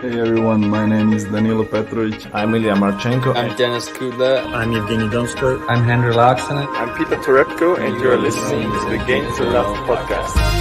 Hey everyone, my name is Danilo Petrovic. I'm Ilya Marchenko. I'm Denis Kudla. I'm Evgeny Donskoy. I'm Henry Laaksonen. I'm Peter Torebko, and you're listening to the Game to Love podcast.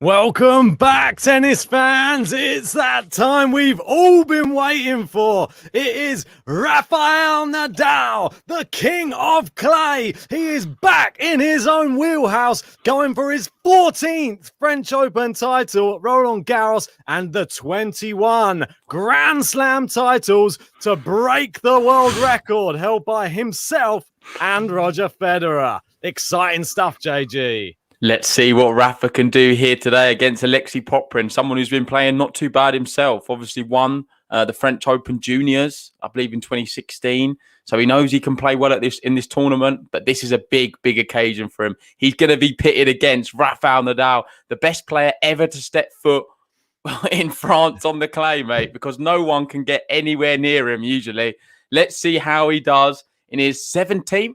Welcome back, tennis fans. It's that time we've all been waiting for. It is Rafael Nadal, the king of clay. He is back in his own wheelhouse, going for his 14th French Open title at Roland Garros and the 21 Grand Slam titles to break the world record held by himself and Roger Federer. Exciting stuff, JG. Let's see what Rafa can do here today against Alexei Popyrin, someone who's been playing not too bad himself. Obviously won the French Open Juniors, I believe in 2016. So he knows he can play well at in this tournament, but this is a big occasion for him. He's going to be pitted against Rafael Nadal, the best player ever to step foot in France on the clay, mate, because no one can get anywhere near him usually. Let's see how he does in his 17th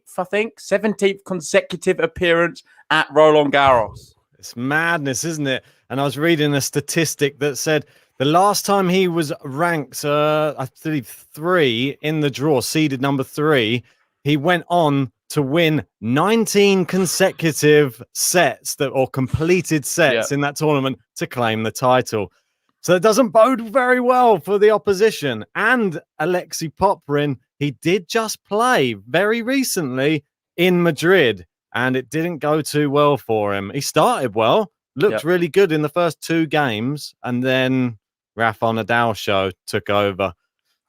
consecutive appearance at Roland Garros. It's madness, isn't it? And I was reading a statistic that said the last time he was ranked, I believe 3 in the draw, seeded number 3, he went on to win 19 consecutive sets or completed sets in that tournament to claim the title. So it doesn't bode very well for the opposition. And Alexei Popyrin, he did just play very recently in Madrid, and it didn't go too well for him. He started well, looked really good in the first 2 games, and then Rafael Nadal show took over.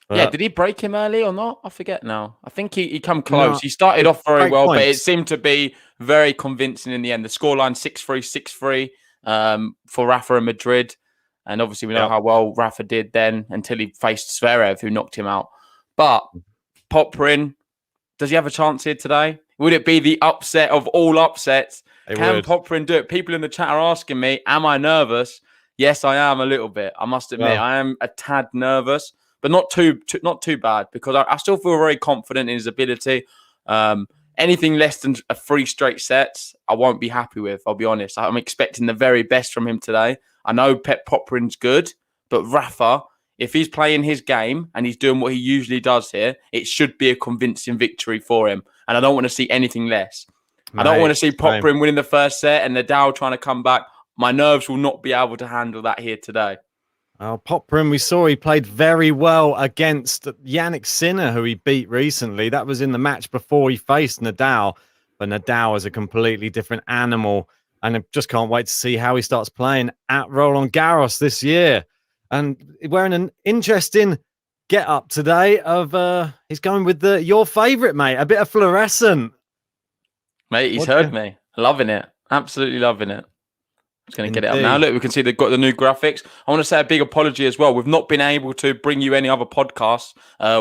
But did he break him early or not? I forget now. I think he come close. No, he started off very well, but it seemed to be very convincing in the end. The scoreline 6-3, 6-3 for Rafa in Madrid. And obviously we know how well Rafa did then until he faced Zverev, who knocked him out. But Popyrin, does he have a chance here today? Would it be the upset of all upsets? Can Popyrin do it? People in the chat are asking me, am I nervous? Yes, I am a little bit. I must admit, I am a tad nervous, but not too bad, because I still feel very confident in his ability. Anything less than 3 straight sets, I won't be happy with, I'll be honest. I'm expecting the very best from him today. I know Popyrin's good, but Rafa, if he's playing his game and he's doing what he usually does here, it should be a convincing victory for him. And I don't want to see anything less. Mate, I don't want to see Popyrin winning the first set and Nadal trying to come back. My nerves will not be able to handle that here today. Popyrin, we saw he played very well against Jannik Sinner, who he beat recently. That was in the match before he faced Nadal. But Nadal is a completely different animal. And I just can't wait to see how he starts playing at Roland Garros this year. And we're in an interesting get up today of he's going with your favourite, mate, a bit of fluorescent. Mate, he's heard me. Loving it. Absolutely loving it. Just going to get it up now. Look, we can see they've got the new graphics. I want to say a big apology as well. We've not been able to bring you any other podcasts.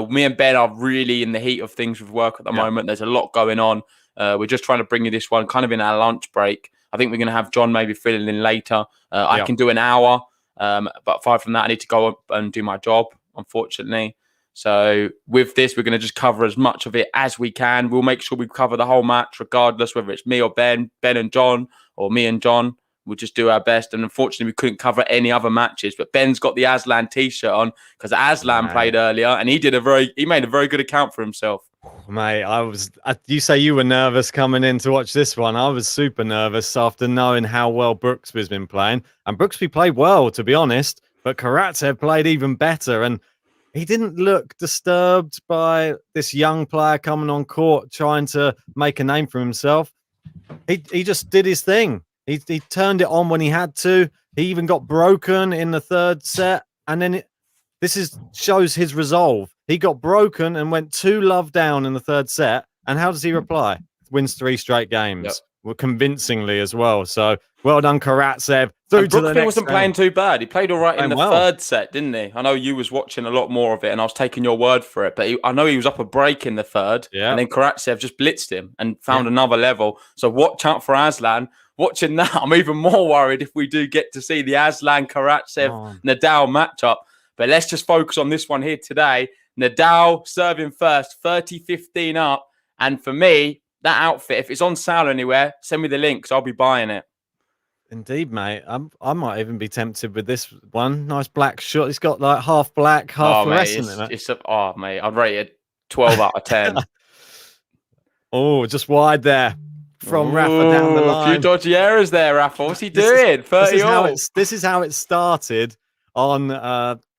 Me and Ben are really in the heat of things with work at the moment. There's a lot going on. We're just trying to bring you this one kind of in our lunch break. I think we're going to have John maybe filling in later. I can do an hour, but aside from that, I need to go up and do my job, unfortunately. So with this, we're going to just cover as much of it as we can. We'll make sure we cover the whole match, regardless whether it's me or Ben and John, or me and John. We'll just do our best. And unfortunately, we couldn't cover any other matches. But Ben's got the Aslan t-shirt on because Aslan played earlier, and he made a very good account for himself. Mate, you say you were nervous coming in to watch this one. I was super nervous after knowing how well Brooksby's been playing. And Brooksby played well, to be honest, but Karatsev played even better. And he didn't look disturbed by this young player coming on court trying to make a name for himself. He just did his thing. He turned it on when he had to. He even got broken in the third set. And then shows his resolve. He got broken and went 2-love down in the third set. And how does he reply? Wins 3 straight games. Yep. Well, convincingly as well. So well done, Karatsev. Through to the next wasn't playing too bad. He played all right in the third set, didn't he? I know you was watching a lot more of it, and I was taking your word for it. But I know he was up a break in the third, and then Karatsev just blitzed him and found another level. So watch out for Aslan. Watching that, I'm even more worried if we do get to see the Aslan Karatsev Nadal matchup. But let's just focus on this one here today. Nadal serving first, 30-15 up. And for me, that outfit, if it's on sale anywhere, send me the link because I'll be buying it. Indeed, mate. I might even be tempted with this one. Nice black shirt. It's got like half black, half fluorescent in it. Mate, I'd rate it 12 out of 10. Just wide there from Rafa down the line. A few dodgy errors there, Rafa. What's he doing? This is how it started on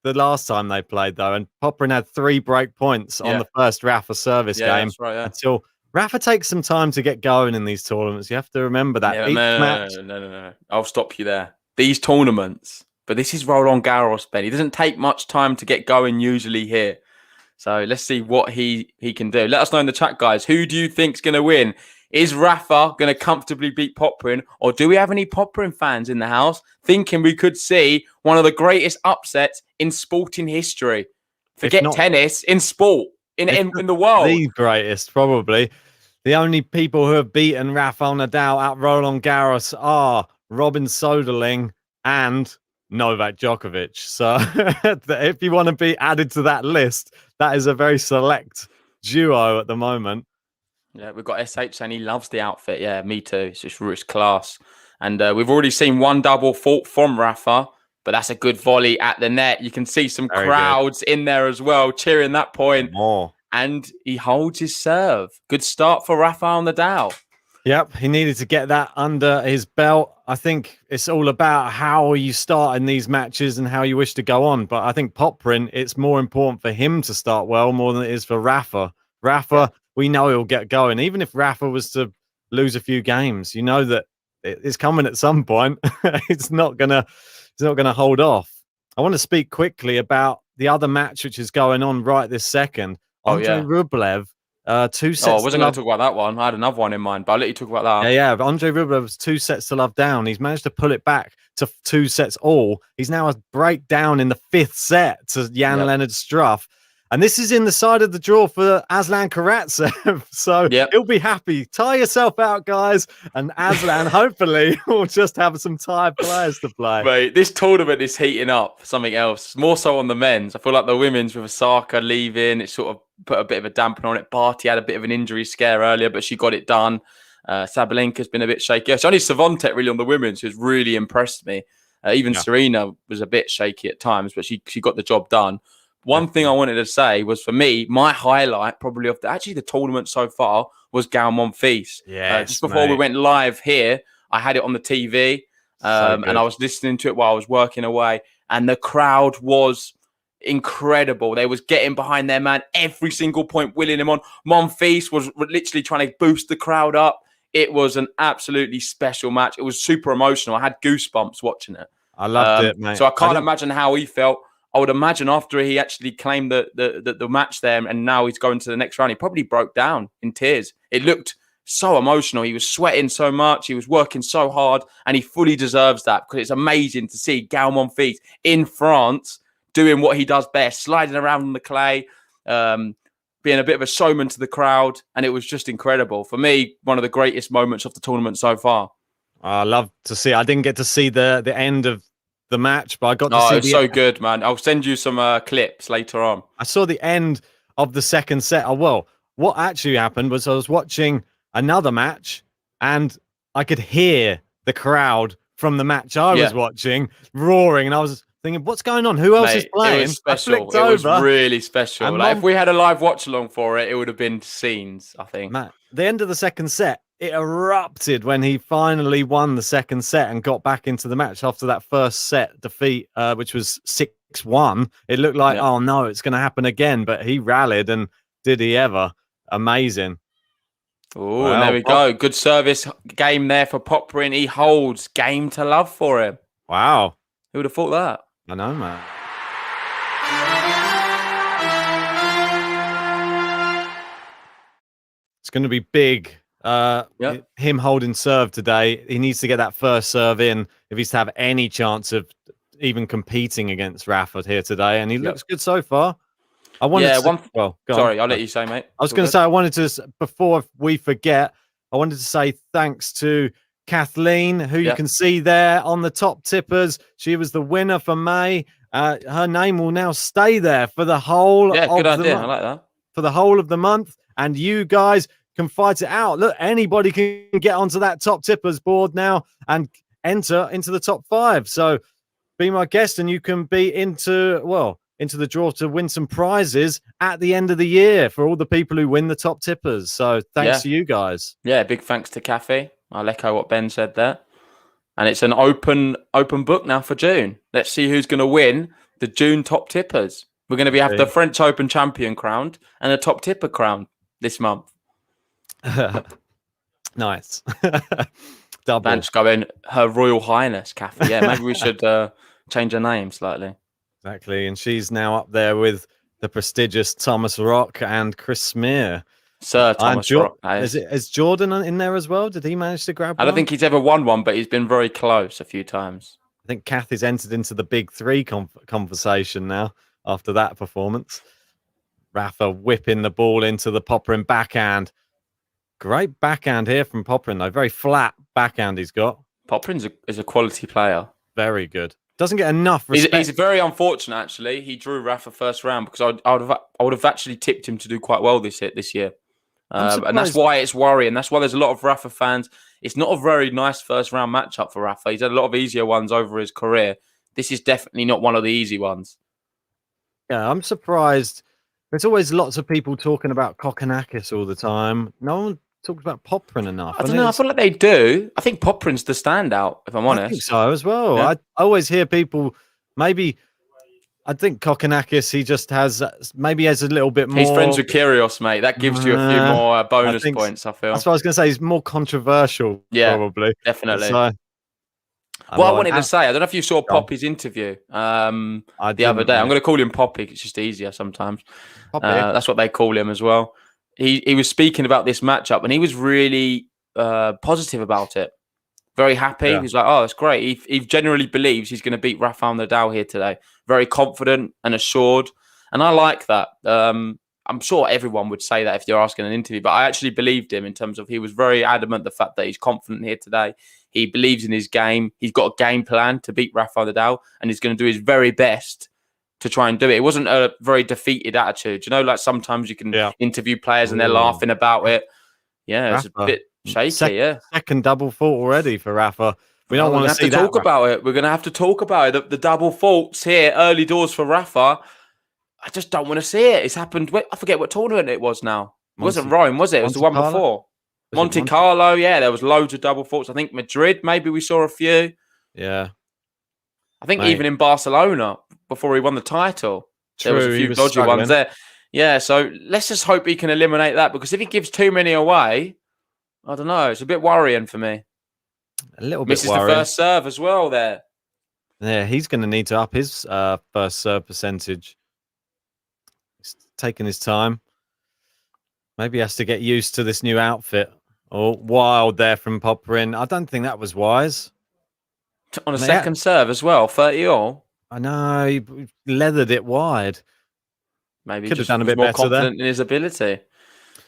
the last time they played, though. And Popyrin had 3 break points on the first Rafa service game. That's right, until Rafa takes some time to get going in these tournaments. You have to remember that. No. I'll stop you there. These tournaments, but this is Roland Garros, Ben. He doesn't take much time to get going usually here. So let's see what he can do. Let us know in the chat, guys. Who do you think's going to win? Is Rafa going to comfortably beat Popyrin? Or do we have any Popyrin fans in the house thinking we could see one of the greatest upsets in sporting history? Forget tennis, in sport. In the world. The greatest, probably. The only people who have beaten Rafael Nadal at Roland Garros are Robin Soderling and Novak Djokovic. So if you want to be added to that list, that is a very select duo at the moment. Yeah, we've got SH saying he loves the outfit. Yeah, me too. It's just class. And we've already seen one double fault from Rafa, but that's a good volley at the net. You can see some crowds in there as well, cheering that point. And he holds his serve. Good start for Rafael Nadal. Yep, he needed to get that under his belt. I think it's all about how you start in these matches and how you wish to go on. But I think Popyrin, it's more important for him to start well more than it is for Rafa. We know he'll get going. Even if Rafa was to lose a few games, you know that it's coming at some point. It's not gonna hold off. I want to speak quickly about the other match which is going on right this second. Andre Rublev, 2 sets. I wasn't going to talk about that one. I had another one in mind, but I'll let you talk about that. Yeah. But Andre Rublev was 2 sets to love down. He's managed to pull it back to 2 sets all. He's now a breakdown in the 5th set to Jan-Lennard Struff. And this is in the side of the draw for Aslan Karatsev. So he'll be happy. Tie yourself out, guys. And Aslan, hopefully, will just have some tired players to play. Mate, this tournament is heating up for something else. More so on the men's. I feel like the women's with Osaka leaving, it sort of put a bit of a dampener on it. Barty had a bit of an injury scare earlier, but she got it done. Sabalenka's been a bit shaky. It's only Savontek really on the women's who's really impressed me. Even Serena was a bit shaky at times, but she got the job done. One thing I wanted to say was, for me, my highlight probably of the tournament so far was Gael Monfils. Just before we went live here, I had it on the TV and I was listening to it while I was working away, and the crowd was incredible. They was getting behind their man every single point, willing him on. Monfils was literally trying to boost the crowd up. It was an absolutely special match. It was super emotional. I had goosebumps watching it. I loved it, mate. So I can't imagine how he felt. I would imagine after he actually claimed the match there, and now he's going to the next round, he probably broke down in tears. It looked so emotional. He was sweating so much. He was working so hard, and he fully deserves that, because it's amazing to see Gael Monfils in France doing what he does best, sliding around on the clay, being a bit of a showman to the crowd, and it was just incredible. For me, one of the greatest moments of the tournament so far. I love to see. I didn't get to see the end of the match, but I got to see. Oh, it's so good, man. I'll send you some clips later on. I saw the end of the second set. Oh, well, what actually happened was I was watching another match, and I could hear the crowd from the match I was watching roaring, and I was thinking, what's going on? Who else is playing? It was special. It was really special. Like, if we had a live watch along for it, it would have been scenes, I think. Matt, the end of the second set, it erupted when he finally won the second set and got back into the match after that first set defeat, which was 6-1. It looked like, oh no, it's going to happen again. But he rallied, and did he ever? Amazing. Oh, well, there we go. Good service game there for Popyrin. He holds, game to love for him. Wow. Who would have thought that? I know, man. It's going to be big. Him holding serve today. He needs to get that first serve in if he's to have any chance of even competing against Rafa here today. And he looks good so far. I wanted to, sorry, I'll let you say, mate. I was going to say, I wanted to, before we forget, I wanted to say thanks to Kathleen, who you can see there on the top tippers. She was the winner for May. Her name will now stay there for the whole of good the idea. month. I like that. For the whole of the month. And you guys can fight it out. Look, anybody can get onto that top tippers board now and enter into the top 5. So be my guest, and you can be into the draw to win some prizes at the end of the year for all the people who win the top tippers. So thanks to you guys. Yeah, big thanks to Kathy. I'll echo what Ben said there. And it's an open book now for June. Let's see who's going to win the June top tippers. We're going to have the French Open champion crowned and a top tipper crowned this month. Nice. Double. Ben's going, Her Royal Highness, Kathy. Yeah, maybe we should change her name slightly. Exactly. And she's now up there with the prestigious Thomas Rock and Chris Smear. Sir Thomas Rock. Is Jordan in there as well? Did he manage to grab one? I don't think he's ever won one, but he's been very close a few times. I think Kathy's entered into the big 3 conversation now after that performance. Rafa whipping the ball into the Popyrin backhand. Great backhand here from Popyrin, though. Very flat backhand he's got. Popyrin is a quality player. Very good. Doesn't get enough respect. He's very unfortunate, actually. He drew Rafa first round, because I would have actually tipped him to do quite well this year. And that's why it's worrying. That's why there's a lot of Rafa fans. It's not a very nice first round matchup for Rafa. He's had a lot of easier ones over his career. This is definitely not one of the easy ones. Yeah, I'm surprised. There's always lots of people talking about Kokkinakis all the time. No one talks about Popyrin enough. I don't know. I feel like they do. I think Popyrin's the standout, if I'm honest. I think so as well. Yeah. I always hear people, I think Kokkinakis, he just has a little bit more. He's friends with Kyrgios, mate. That gives you a few more bonus points, I feel. That's what I was going to say. He's more controversial, probably. Definitely. So, I wanted to say, I don't know if you saw Poppy's interview the other day. I'm going to call him Poppy. It's just easier sometimes. That's what they call him as well. He was speaking about this matchup, and he was really positive about it. Very happy. Yeah. He's like, oh, it's great. He generally believes he's going to beat Rafael Nadal here today. Very confident and assured. And I like that. I'm sure everyone would say that if you're asking an interview, but I actually believed him in terms of he was very adamant the fact that he's confident here today. He believes in his game. He's got a game plan to beat Rafael Nadal, and he's going to do his very best to try and do it. It wasn't a very defeated attitude. You know, like sometimes you can interview players and they're laughing about it. Yeah, it's a bit shaky, Second double fault already for Rafa. We don't want to see that. Talk about it. We're going to have to talk about it. The double faults here, early doors for Rafa. I just don't want to see it. It's happened. I forget what tournament it was now. It wasn't Rome, was it? It was the one before. Monte Carlo, yeah. There was loads of double faults. I think Madrid, maybe we saw a few. Yeah. I think even in Barcelona, before he won the title, there was a few dodgy ones there. Yeah, so let's just hope he can eliminate that, because if he gives too many away, I don't know. It's a bit worrying for me. A little bit Misses the first serve as well there. Yeah, he's going to need to up his first serve percentage. He's taking his time. Maybe he has to get used to this new outfit. Oh, wild there from Popyrin. I don't think that was wise. On a second serve as well, 30 all. I know, he leathered it wide. Maybe could just have done a was bit more better confident there. in his ability.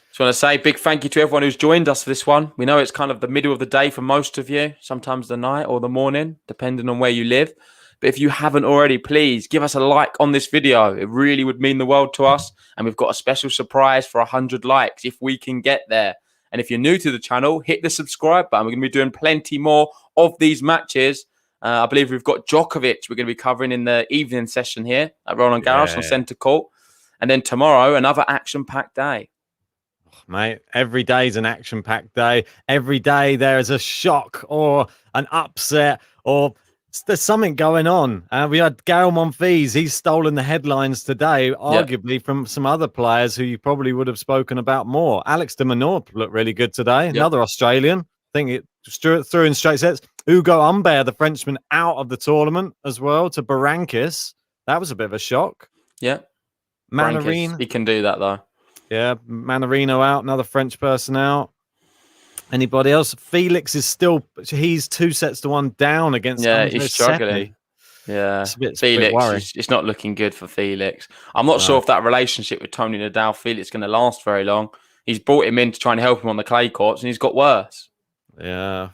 Just want to say big thank you to everyone who's joined us for this one. We know it's kind of the middle of the day for most of you, sometimes the night or the morning, depending on where you live. But if you haven't already, please give us a like on this video. It really would mean the world to us. And we've got a special surprise for 100 likes if we can get there. And if you're new to the channel, hit the subscribe button. We're going to be doing plenty more of these matches. I believe we've got Djokovic we're going to be covering in the evening session here at Roland Garros on Centre Court. And then tomorrow, another action-packed day. Mate, every day's an action-packed day. Every day there is a shock or an upset or there's something going on. We had Garros Monfils. He's stolen the headlines today, arguably from some other players who you probably would have spoken about more. Alex de Minaur looked really good today. Another Australian. I think it threw in straight sets. Hugo Humbert, the Frenchman, out of the tournament as well to Berankis. That was a bit of a shock. Yeah. Manarino. He can do that, though. Yeah, Manarino out, another French person out. Anybody else? Felix is still, he's 2-1 down against he's struggling. Yeah, Felix, it's not looking good for Felix. I'm not sure if that relationship with Tony Nadal, Felix, is going to last very long. He's brought him in to try and help him on the clay courts, and he's got worse. Yeah,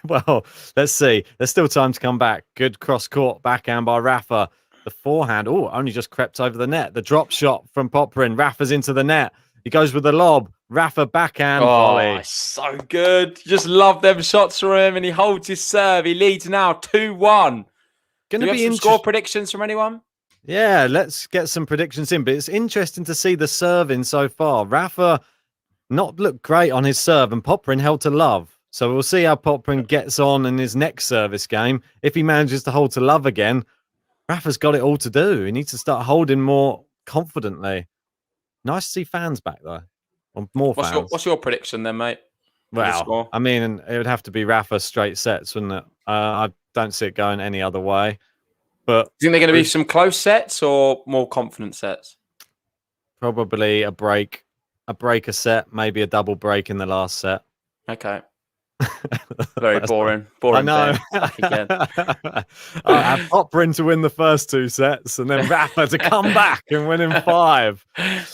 well, let's see. There's still time to come back. Good cross-court backhand by Rafa. The forehand, only just crept over the net. The drop shot from Popyrin. Rafa's into the net. He goes with the lob. Rafa backhand volley. So good. Just love them shots from him, and he holds his serve. He leads now 2-1. Do you have some score predictions from anyone? Yeah, let's get some predictions in. But it's interesting to see the serving so far. Rafa not looked great on his serve, and Popyrin held to love. So we'll see how Popyrin gets on in his next service game. If he manages to hold to love again, Rafa's got it all to do. He needs to start holding more confidently. Nice to see fans back, though. Or more fans. What's your prediction then, mate? Well, I mean, it would have to be Rafa straight sets, wouldn't it? I don't see it going any other way. But do you think they're going to be some close sets or more confident sets? Probably a break a set, maybe a double break in the last set. Okay. Very boring. Boring. I know. Again. I have Popyrin to win the first 2 sets and then Rafa to come back and win in 5.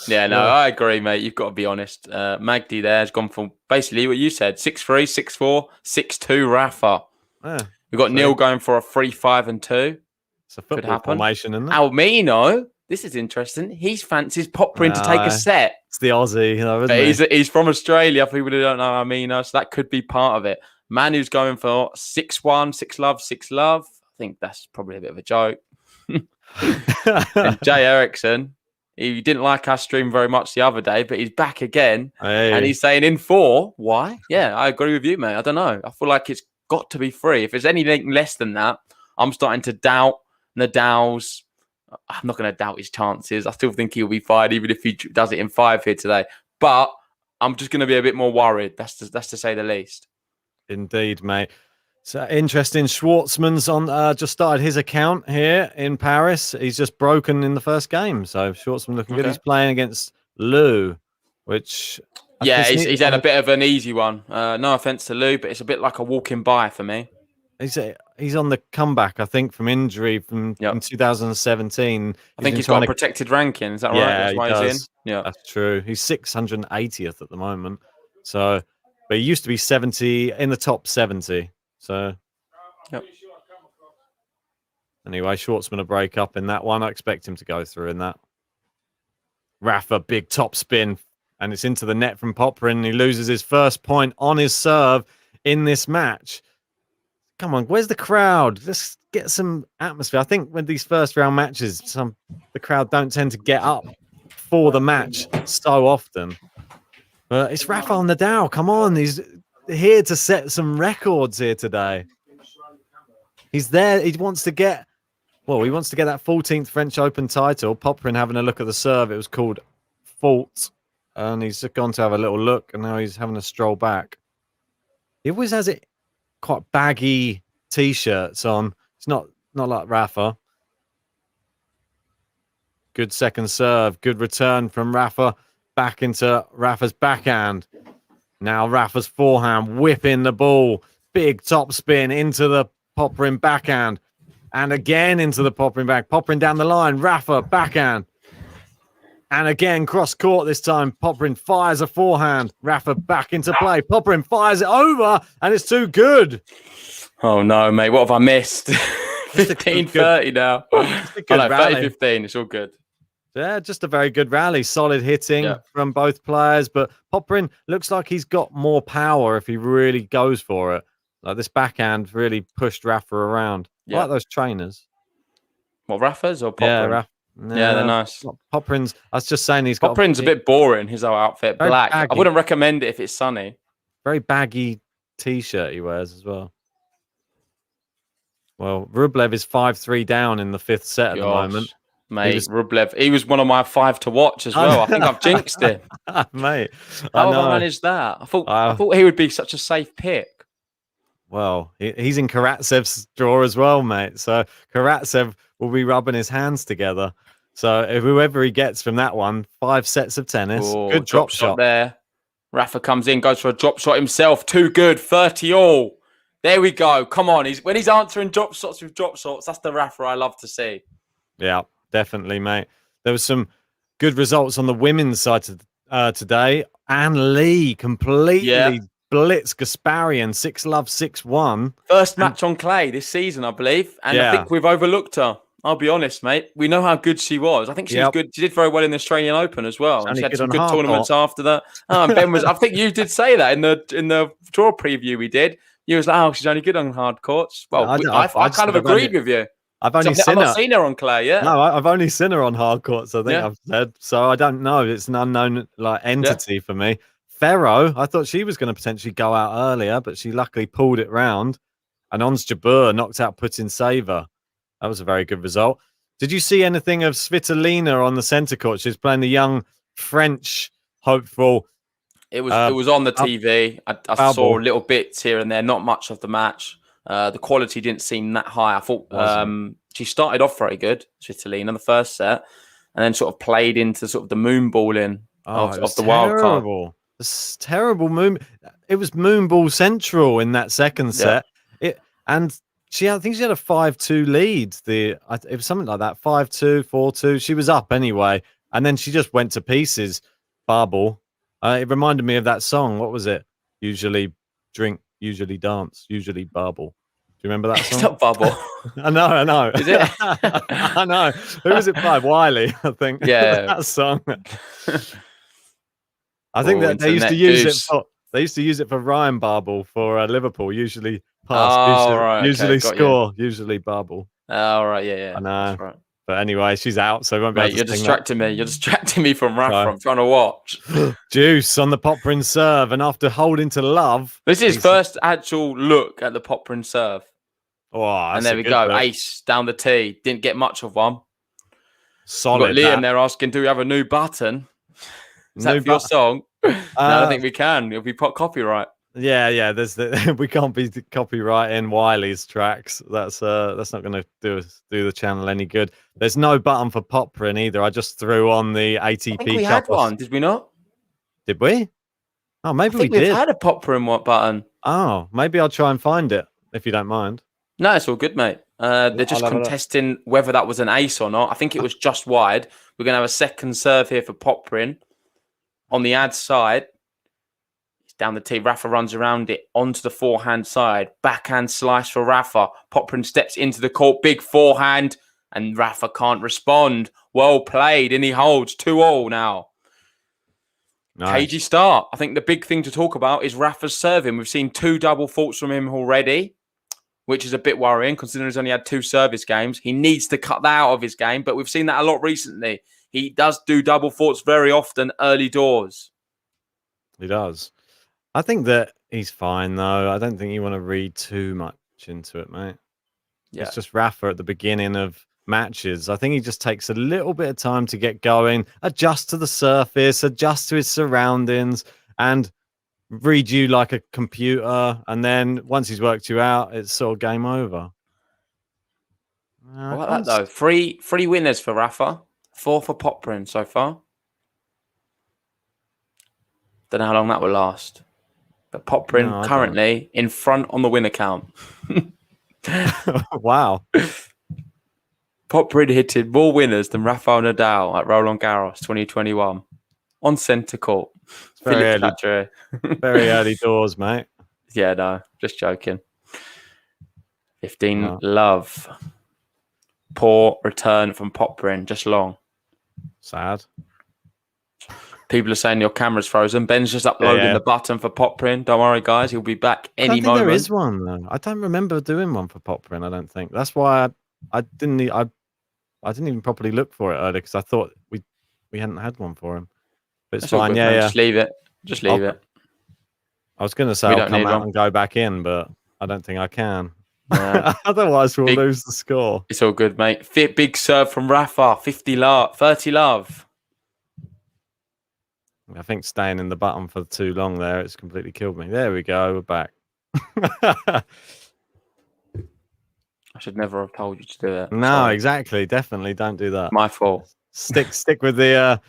Yeah, no, I agree, mate. You've got to be honest. Magdi there has gone from basically what you said, 6-3, 6-4, 6-2 Rafa. We've got Neil going for a 3-5 and 2. It's a football formation, isn't it? Almino, this is interesting. He fancies Popyrin to take a set. It's the Aussie, isn't he? He's from Australia. For people who don't know Almino, so that could be part of it. Manu's going for 6-1, 6-love, 6-love. I think that's probably a bit of a joke. And Jay Erickson, he didn't like our stream very much the other day, but he's back again. And he's saying in 4. Why? Yeah, I agree with you, mate. I don't know. I feel like it's got to be 3. If there's anything less than that, I'm starting to doubt Nadal's. I'm not going to doubt his chances. I still think he'll be fine, even if he does it in 5 here today. But I'm just going to be a bit more worried. That's to say the least. Indeed, mate. So interesting. Schwartzman's on just started his account here in Paris. He's just broken in the first game. So Schwartzman looking good. He's playing against Lou, which he's had a bit of an easy one. No offense to Lou, but it's a bit like a walking by for me. He's on the comeback, I think, from injury from in 2017. I think he's got a protected ranking. Is that right? That's why he's in. Yeah, that's true. He's 680th at the moment. So, but he used to be 70 in the top 70. So, anyway, Schwartzman a break up in that one. I expect him to go through in that. Rafa, big top spin, and it's into the net from Popyrin. He loses his first point on his serve in this match. Come on, where's the crowd? Let's get some atmosphere. I think when these first round matches, the crowd don't tend to get up for the match so often. But it's Rafael Nadal. Come on, he's here to set some records here today. He's there. He wants to get that 14th French Open title. Popyrin having a look at the serve. It was called fault, and he's gone to have a little look, and now he's having a stroll back. He always has it quite baggy t-shirts on. It's not not like Rafa. Good second serve. Good return from Rafa. Back into Rafa's backhand. Now Rafa's forehand whipping the ball. Big top spin into the Popyrin backhand. And again into the Popyrin back. Popyrin down the line. Rafa backhand. And again, cross court this time. Popyrin fires a forehand. Rafa back into play. Popyrin fires it over, and it's too good. Oh, no, mate. What have I missed? 15-30 now. Oh, no, 30-15. It's all good. Yeah, just a very good rally. Solid hitting from both players. But Popyrin looks like he's got more power if he really goes for it. Like this backhand really pushed Rafa around. I like those trainers. What, Rafa's or Popyrin? Yeah, Rafa. Yeah, they're nice. Popyrin's, I was just saying Popyrin's a bit boring, his whole outfit. Black. Baggy. I wouldn't recommend it if it's sunny. Very baggy t-shirt he wears as well. Well, Rublev is 5-3 down in the 5th set at the moment. Mate, Rublev, he was one of my 5 to watch as well. I think I've jinxed him. Mate, how have I managed that? I thought he would be such a safe pick. Well, he's in Karatsev's draw as well, mate. So Karatsev will be rubbing his hands together. So whoever he gets from that one, 5 sets of tennis. Ooh, good drop shot there. Rafa comes in, goes for a drop shot himself. Too good, 30-all. There we go. Come on. When he's answering drop shots with drop shots, that's the Rafa I love to see. Yeah, definitely, mate. There was some good results on the women's side today. Anne Lee completely blitzed Gasparian 6-love, 6-1. First match on clay this season, I believe. And I think we've overlooked her. I'll be honest, mate. We know how good she was. I think she was good. She did very well in the Australian Open as well. And she had some good tournaments after that. Oh, and Ben was. I think you did say that in the draw preview we did. You was like, "Oh, she's only good on hard courts." Well, I kind of agreed with you. I've not seen her on clay yet. No, I've only seen her on hard courts. I think I've said so. I don't know. It's an unknown entity for me. Ferro, I thought she was going to potentially go out earlier, but she luckily pulled it round. And Ons Jabeur knocked out Putin Saver. That was a very good result. Did you see anything of Svitolina on the centre court? She's playing the young French hopeful. It was on the TV. I saw little bits here and there, not much of the match. The quality didn't seem that high. I thought she started off very good, Svitolina, in the first set, and then sort of played into sort of the moonballing of the wild card. It's terrible moon. It was moonball central in that second set. I think she had a 5-2 lead. It was something like that, 5-2, 4-2. She was up anyway, and then she just went to pieces. Barbel. It reminded me of that song. What was it? Usually drink, usually dance, usually barbel. Do you remember that song? It's not bubble. I know. Is it? I know. Who was it by? Wiley, I think. Yeah. That song. I think that they used to use it for. They used to use it for Ryan Barbel for Liverpool. Usually pass, usually score, usually Barbel. Oh, right, yeah. I know. That's right. But anyway, she's out, so I won't be able to you're distracting me. You're distracting me from Rafa. I'm trying to watch. Juice on the Popyrin serve, and after holding to love, this is first actual look at the Popyrin serve. Oh, and there we go. Look. Ace down the tee. Didn't get much of one. Solid. We've got Liam there asking, "Do we have a new button? Is that for your song?" No, I don't think we can. It'll be copyright. Yeah. We can't be copyrighting Wiley's tracks. That's not going to do the channel any good. There's no button for Popyrin either. I just threw on the ATP. I think we had one, did we not? Did we? Oh, maybe we did. We've had a Popyrin button. Oh, maybe I'll try and find it if you don't mind. No, it's all good, mate. They're just contesting whether that was an ace or not. I think it was just wide. We're going to have a second serve here for Popyrin. On the ad side, it's down the tee. Rafa runs around it onto the forehand side. Backhand slice for Rafa. Popyrin steps into the court. Big forehand. And Rafa can't respond. Well played. And he holds 2-all now. Nice. Cagey start. I think the big thing to talk about is Rafa's serving. We've seen 2 double faults from him already, which is a bit worrying considering he's only had 2 service games. He needs to cut that out of his game, but we've seen that a lot recently. He does do double faults very often early doors. He does. I think that he's fine, though. I don't think you want to read too much into it, mate. Yeah. It's just Rafa at the beginning of matches. I think he just takes a little bit of time to get going, adjust to the surface, adjust to his surroundings, and read you like a computer. And then once he's worked you out, it's sort of game over. What about that though? Three winners for Rafa, 4 for Popyrin so far. Don't know how long that will last. But Popyrin currently in front on the win account. Wow. Popyrin hitted more winners than Rafael Nadal at Roland Garros 2021 on centre court. Very early doors, mate. Yeah, no, just joking. 15 love. Poor return from Popyrin, just long. Sad. People are saying your camera's frozen. Ben's just uploading the button for Popyrin. Don't worry, guys. He'll be back any moment. There is one, though. I don't remember doing one for Popyrin, I don't think. That's why I didn't even properly look for it earlier because I thought we hadn't had one for him. But it's fine. Good, Just leave it. Just leave it. I was going to say I'll come out and go back in, but I don't think I can. Yeah. Otherwise, we'll lose the score. It's all good, mate. Big serve from Rafa. 30 love. I think staying in the button for too long there, it's completely killed me. There we go. We're back. I should never have told you to do it. No, sorry. Exactly. Definitely don't do that. My fault. Stick with the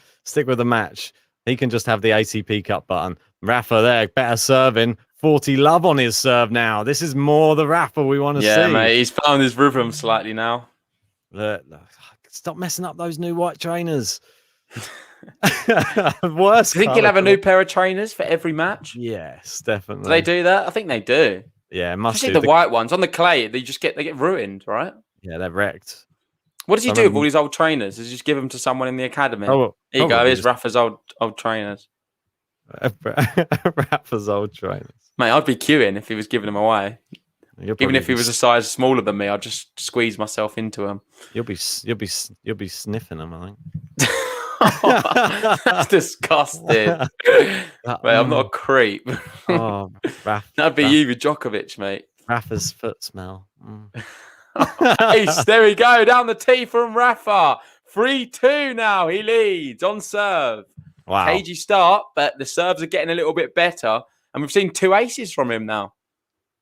match. He can just have the ATP Cup button. Rafa there, better serving. 40 love on his serve now. This is more the Rafa we want to see. Yeah, mate. He's found his rhythm slightly now. Look, stop messing up those new white trainers. Worse. Do you think he'll have a new pair of trainers for every match? Yes, definitely. Do they do that? I think they do. Yeah, it must be. The white ones on the clay, they get ruined, right? Yeah, they're wrecked. What does he do with all these old trainers? Does he just give them to someone in the academy? Here you go. Here's Rafa's old trainers. Rafa's old trainers. Mate, I'd be queuing if he was giving them away. Even if he was a size smaller than me, I'd just squeeze myself into him. You'll be sniffing them, I think. That's disgusting. Mate, I'm not a creep. That'd be you with Djokovic, mate. Rafa's foot smell. Nice. There we go. Down the tee from Rafa. 3-2 now. He leads on serve. Wow. Cagey start, but the serves are getting a little bit better. And we've seen 2 aces from him now.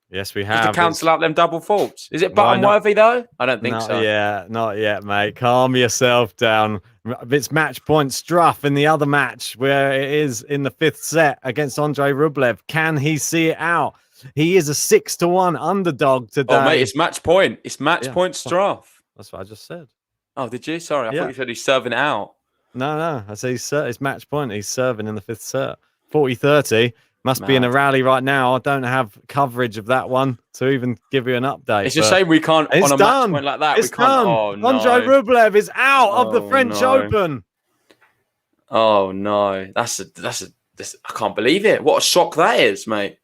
Yes, we have. Just to cancel out them double faults. Is it button worthy though? I don't think so. Yeah, not yet, mate. Calm yourself down. It's match point Struff in the other match where it is in the 5th set against Andrei Rublev. Can he see it out? He is a 6-1 underdog today. Oh, mate, it's match point. It's match point Struff. That's what I just said. Oh, did you? Sorry, I thought you said he's serving it out. No. I say it's match point. He's serving in the 5th set. 40-30. Must be in a rally right now. I don't have coverage of that one to even give you an update. It's a shame we can't on a match point like that. It's done. Oh, no. Andrei Rublev is out of the French Open. Oh no, that's I can't believe it. What a shock that is, mate.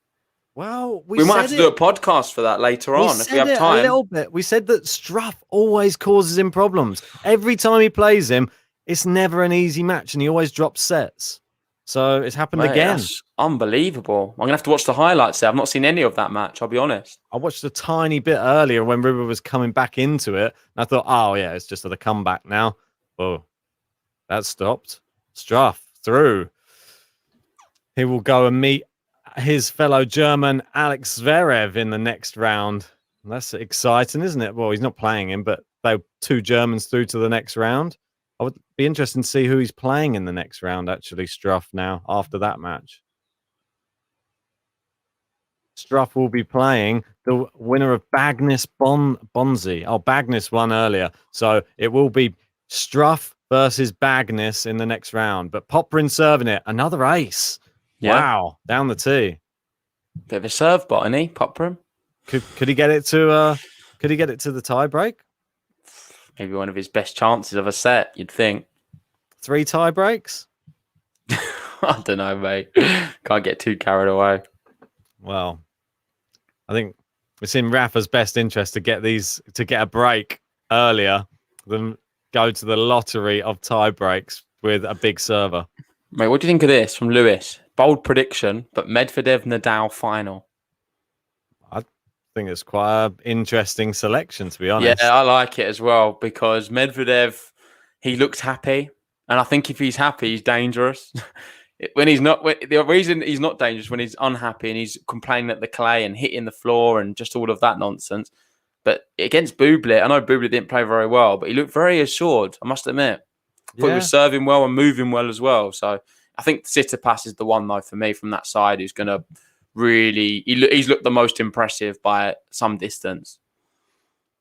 Well, we might have to do a podcast for that later on if we have time. A little bit. We said that Struff always causes him problems. Every time he plays him, it's never an easy match, and he always drops sets. So it's happened again. That's unbelievable. I'm going to have to watch the highlights there. I've not seen any of that match, I'll be honest. I watched a tiny bit earlier when Rublev was coming back into it. And I thought, oh, yeah, it's just the comeback now. Oh, that stopped. Struff through. He will go and meet his fellow German Alex Zverev in the next round. That's exciting, isn't it? Well, he's not playing him, but they're 2 Germans through to the next round. I would be interested to see who he's playing in the next round, actually, Struff, now, after that match. Struff will be playing the winner of Bagnis Bonzi. Oh, Bagnis won earlier. So it will be Struff versus Bagnis in the next round. But Popyrin serving it. Another ace. Yeah. Wow. Down the tee. Bit of a serve bot, isn't he, Popyrin? Could he get it to the tie break? Maybe one of his best chances of a set, you'd think. 3 tie breaks? I don't know, mate. Can't get too carried away. Well, I think it's in Rafa's best interest to get a break earlier than go to the lottery of tie breaks with a big server. Mate, what do you think of this from Lewis? Bold prediction, but Medvedev-Nadal final. I think it's quite an interesting selection, to be honest. Yeah, I like it as well because Medvedev, he looks happy. And I think if he's happy, he's dangerous. The reason he's not dangerous when he's unhappy and he's complaining at the clay and hitting the floor and just all of that nonsense. But against Bublé, I know Bublé didn't play very well, but he looked very assured, I must admit. I thought he was serving well and moving well as well. So I think Tsitsipas is the one, though, for me from that side who's going to really... He's looked the most impressive by some distance.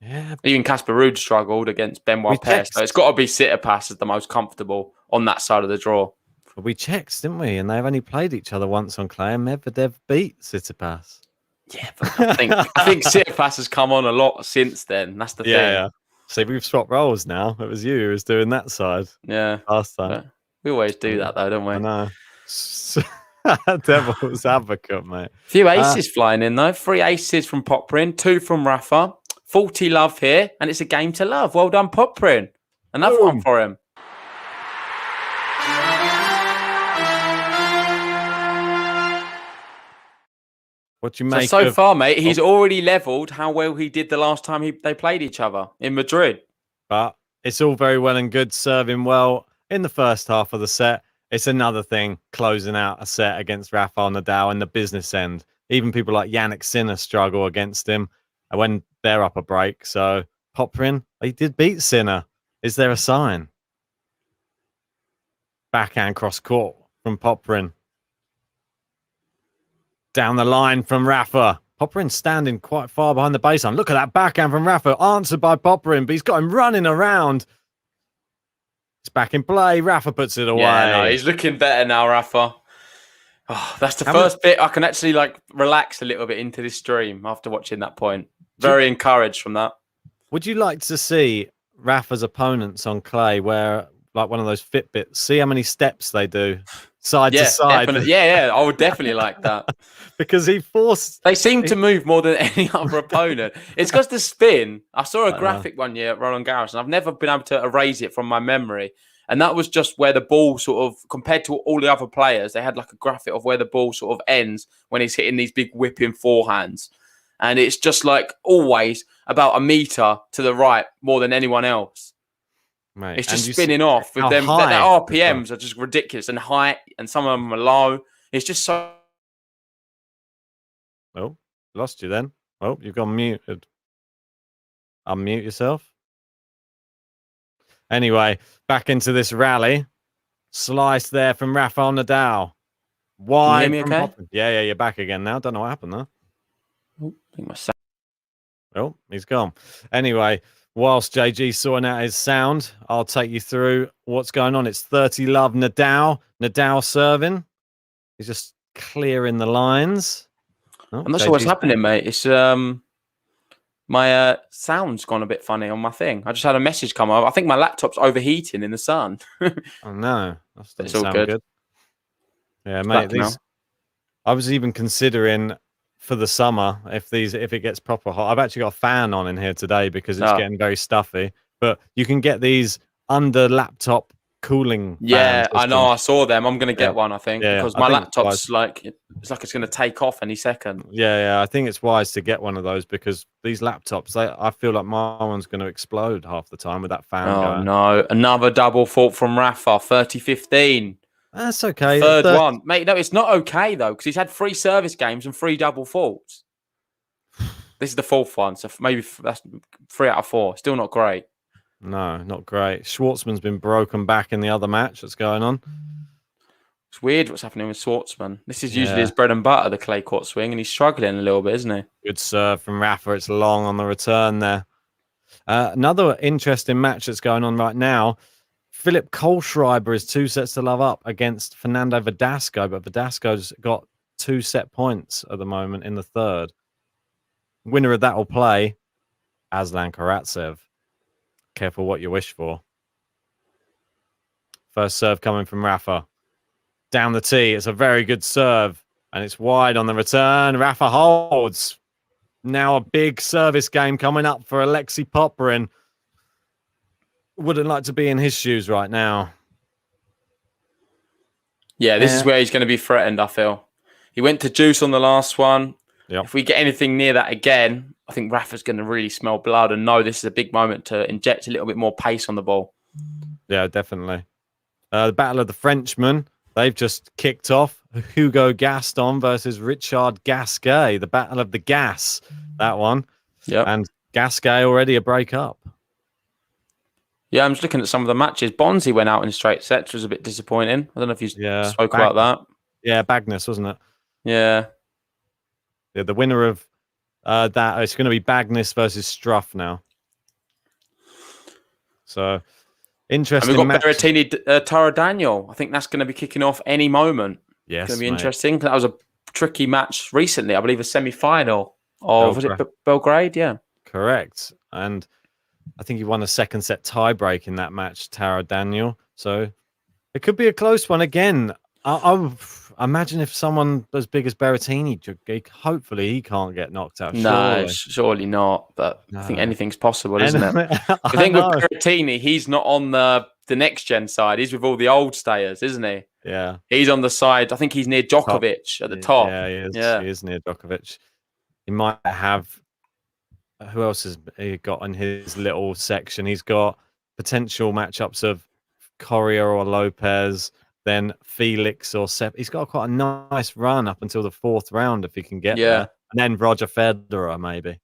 Yeah. Even Casper Ruud struggled against Benoit Paire. So it's got to be Tsitsipas as the most comfortable on that side of the draw. We checked, didn't we? And they've only played each other once on clay, and Medvedev beat Tsitsipas. Yeah, but I think Tsitsipas has come on a lot since then. That's the thing. Yeah. See, we've swapped roles now. It was you who was doing that side. Yeah. Last time. We always do that, though, don't we? I know. Devil's advocate, mate. A few aces flying in, though. 3 aces from Popyrin, 2 from Rafa. 40 love here, and it's a game to love. Well done, Popyrin. Another one for him. What do you make so far, mate, he's already levelled how well he did the last time they played each other in Madrid. But it's all very well and good serving well in the first half of the set. It's another thing closing out a set against Rafael Nadal in the business end. Even people like Yannick Sinner struggle against him when they're up a break. So Popyrin, he did beat Sinner. Is there a sign? Backhand cross court from Popyrin. Down the line from Rafa. Popyrin standing quite far behind the baseline. Look at that backhand from Rafa. Answered by Popyrin, but he's got him running around. It's back in play. Rafa puts it away. Yeah, no, he's looking better now, Rafa. Oh, that's the first bit I can actually relax a little bit into this stream after watching that point. Very encouraged from that. Would you like to see Rafa's opponents on clay where, like one of those Fitbits, see how many steps they do side to side? Definitely. Yeah, I would definitely like that. Because they seem to move more than any other opponent. It's because the spin. I saw a graphic one year at Roland Garros, and I've never been able to erase it from my memory. And that was just where the ball sort of, compared to all the other players, they had like a graphic of where the ball sort of ends when he's hitting these big whipping forehands. And it's just like always about a meter to the right more than anyone else. Right. It's just spinning off with them. Their RPMs are just ridiculous, and height, and some of them are low. It's just so... Oh, lost you then. Oh, you've gone muted. Unmute yourself. Anyway, back into this rally. Slice there from Rafael Nadal. Wide. Can you hear me okay? Yeah, you're back again now. Don't know what happened there. Oh, he's gone. Anyway, whilst JG sorting out his sound, I'll take you through what's going on. It's 30 love Nadal. Nadal serving. He's just clearing the lines. Oh, I'm not sure what's happening, mate. It's my sound's gone a bit funny on my thing. I just had a message come up. I think my laptop's overheating in the sun. Oh no, that doesn't sound good. Yeah, It's mate. I was even considering for the summer if it gets proper hot. I've actually got a fan on in here today because it's getting very stuffy. But you can get these under laptop cooling. Yeah, I know. I saw them. I'm going to get one, I think, because my laptop's it's going to take off any second. Yeah. I think it's wise to get one of those because these laptops, I feel like my one's going to explode half the time with that fan going. Oh, no. Another double fault from Rafa, 30-15. That's okay. Third one. Mate, no, it's not okay, though, because he's had 3 service games and 3 double faults. This is the 4th one, so maybe that's 3 out of 4. Still not great. No, not great. Schwartzman's been broken back in the other match that's going on. It's weird what's happening with Schwartzman. This is usually his bread and butter, the clay court swing, and he's struggling a little bit, isn't he? Good serve from Rafa. It's long on the return there. Another interesting match that's going on right now. Philip Kohlschreiber is 2 sets to love up against Fernando Verdasco, but Verdasco's got 2 set points at the moment in the third. Winner of that will play Aslan Karatsev. Careful what you wish for. First serve coming from Rafa. Down the tee. It's a very good serve. And it's wide on the return. Rafa holds. Now a big service game coming up for Alexei Popyrin. Wouldn't like to be in his shoes right now. Yeah, this is where he's going to be threatened, I feel. He went to juice on the last one. Yep. If we get anything near that again, I think Rafa's going to really smell blood and know this is a big moment to inject a little bit more pace on the ball. Yeah, definitely. The Battle of the Frenchmen. They've just kicked off. Hugo Gaston versus Richard Gasquet. The Battle of the Gas. That one. Yeah. And Gasquet already a break up. Yeah, I'm just looking at some of the matches. Bonzi went out in straight sets, which was a bit disappointing. I don't know if you spoke about that. Yeah, Bagnus, wasn't it? Yeah. Yeah, the winner of that, it's going to be Bagnus versus Struff now. So, interesting. And we've got Berrettini, Tara Daniel. I think that's going to be kicking off any moment. Yes, it's going to be interesting. That was a tricky match recently. I believe a semi-final of was it Belgrade? Yeah, correct. And I think he won a second set tie break in that match, Tara Daniel. So it could be a close one again. I imagine if someone as big as Berrettini, hopefully he can't get knocked out. No, surely not. But I think anything's possible, isn't it? I think with Berrettini, he's not on the next gen side. He's with all the old stayers, isn't he? Yeah. He's on the side. I think he's near Djokovic at the top. Yeah, he is. Yeah. He is near Djokovic. He might have. Who else has he got in his little section? He's got potential matchups of Correa or Lopez, then Felix or Sepp. He's got quite a nice run up until the fourth round if he can get there. And then Roger Federer, maybe.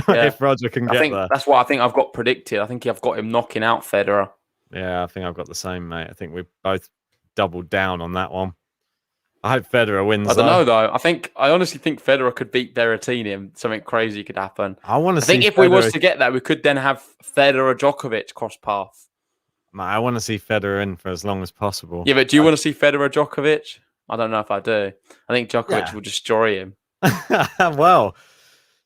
If Roger can get there. That's what I think I've got predicted. I think I've got him knocking out Federer. Yeah, I think I've got the same, mate. I think we both doubled down on that one. I hope Federer wins. I don't know though. I honestly think Federer could beat Berrettini and something crazy could happen. I think if we was to get that, we could then have Federer Djokovic cross path. I want to see Federer in for as long as possible. Yeah, but do you want to see Federer Djokovic? I don't know if I do. I think Djokovic will destroy him. Well,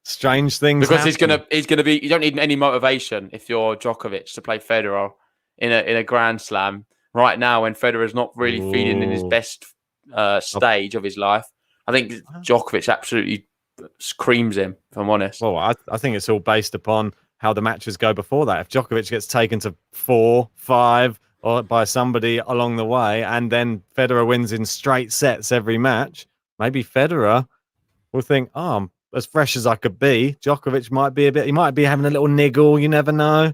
strange things because happen. he's gonna be. You don't need any motivation if you're Djokovic to play Federer in a Grand Slam right now when Federer is not really feeling in his best stage of his life. I think Djokovic absolutely creams him, if I'm honest. Well, I think it's all based upon how the matches go before that. If Djokovic gets taken to 4, 5 or by somebody along the way, and then Federer wins in straight sets every match, maybe Federer will think, "Oh, I'm as fresh as I could be." Djokovic might be he might be having a little niggle. You never know.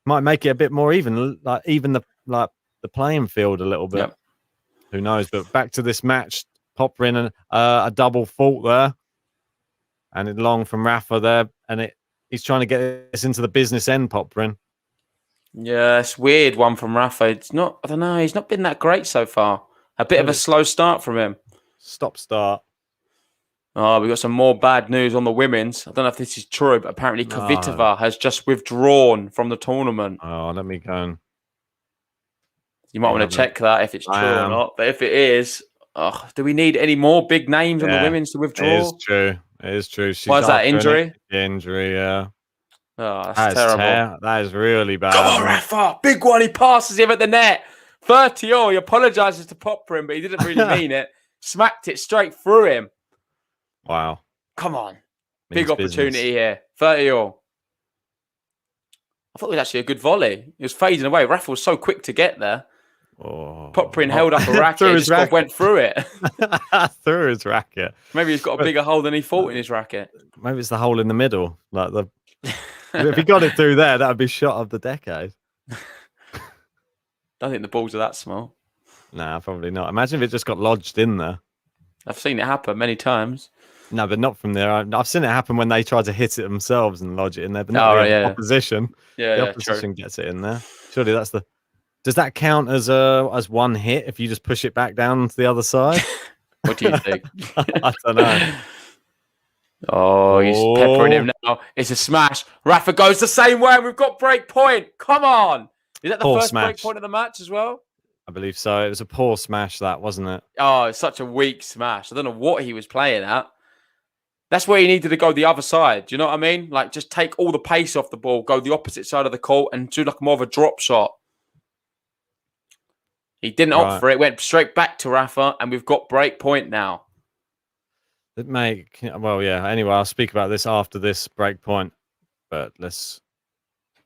Might make it a bit more even, the playing field a little bit. Yep. Who knows? But back to this match, Popyrin and a double fault there, and long from Rafa there, and he's trying to get this into the business end, Popyrin. Yeah, it's weird one from Rafa. It's not. I don't know. He's not been that great so far. A bit of a slow start from him. Stop start. Oh, we got some more bad news on the women's. I don't know if this is true, but apparently Kvitova has just withdrawn from the tournament. Oh, let me go and... You might want to check that if it's true or not. But if it is, do we need any more big names on the women's to withdraw? It is true. It is true. Why is that injury? Injury, yeah. Oh, that's terrible. That is really bad. Come on, Rafa. Big one. He passes him at the net. 30-all. He apologises to Popyrin, but he didn't really mean it. Smacked it straight through him. Wow. Come on. Big opportunity here. 30-all. I thought it was actually a good volley. It was fading away. Rafa was so quick to get there. Popyrin held up a racket and went through it. Through his racket. Maybe he's got a bigger hole than he thought in his racket. Maybe it's the hole in the middle. If he got it through there, that would be shot of the decade. Don't think the balls are that small. Nah, probably not. Imagine if it just got lodged in there. I've seen it happen many times. No, but not from there. I've seen it happen when they try to hit it themselves and lodge it in there, but not the opposition. Yeah, the opposition gets it in there. Surely that's the... Does that count as one hit if you just push it back down to the other side? What do you think? I don't know. Oh, he's peppering him now. It's a smash. Rafa goes the same way. We've got break point. Come on. Is that the first break point of the match as well? I believe so. It was a poor smash, that, wasn't it? Oh, it's such a weak smash. I don't know what he was playing at. That's where he needed to go the other side. Do you know what I mean? Like, just take all the pace off the ball, go the opposite side of the court, and do like more of a drop shot. He didn't opt for it. Went straight back to Rafa, and we've got break point now. Well, yeah. Anyway, I'll speak about this after this break point. But it's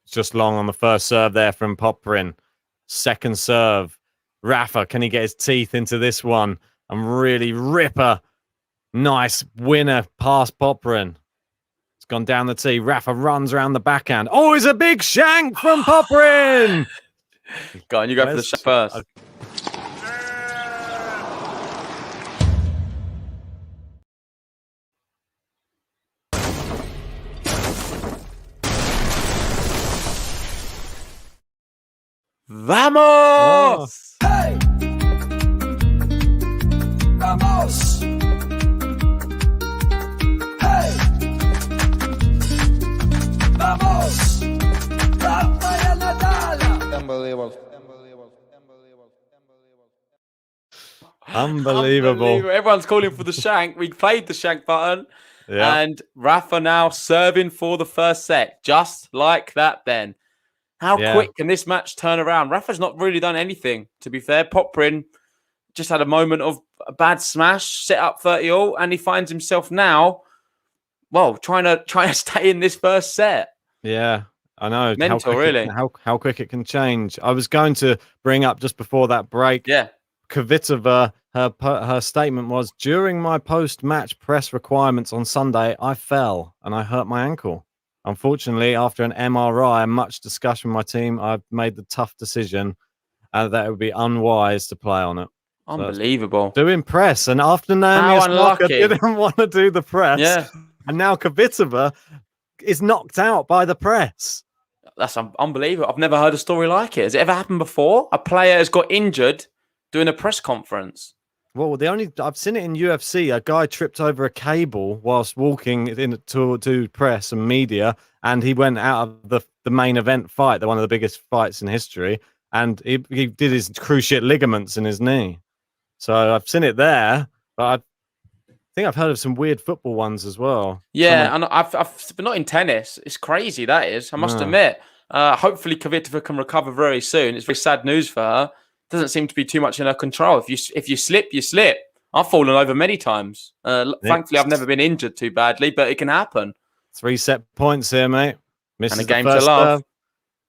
just long on the first serve there from Popyrin. Second serve. Rafa, can he get his teeth into this one and really rip a nice winner past Popyrin? It's gone down the tee. Rafa runs around the backhand. Oh, it's a big shank from Popyrin. Go on, you go for the shot first. Vamos! Hey! Vamos! Hey! Vamos! Rafael Nadal! Unbelievable. Everyone's calling for the shank. We played the shank button. Yeah. And Rafa now serving for the first set. Just like that then. How quick can this match turn around? Rafa's not really done anything, to be fair. Popyrin just had a moment of a bad smash, set up 30-all, and he finds himself now, well, trying to stay in this first set. Yeah, I know. Mental, really. How quick it can change. I was going to bring up just before that break. Yeah. Kvitova, her statement was, during my post-match press requirements on Sunday, I fell and I hurt my ankle. Unfortunately, after an MRI and much discussion with my team, I've made the tough decision that it would be unwise to play on it. Unbelievable. So doing press, and after Naomi Osaka didn't want to do the press, and now Kvitova is knocked out by the press. That's unbelievable. I've never heard a story like it. Has it ever happened before? A player has got injured doing a press conference. Well, I've seen it in UFC. A guy tripped over a cable whilst walking in to press and media, and he went out of the main event fight, one of the biggest fights in history, and he did his cruciate ligaments in his knee. So I've seen it there, but I think I've heard of some weird football ones as well. Yeah, and I've but not in tennis. It's crazy, that is. I must admit. Hopefully Kvitova can recover very soon. It's very sad news for her. Doesn't seem to be too much in her control. If you slip, you slip. I've fallen over many times. Thankfully, I've never been injured too badly, but it can happen. 3 set points here, mate. Misses and a game to love.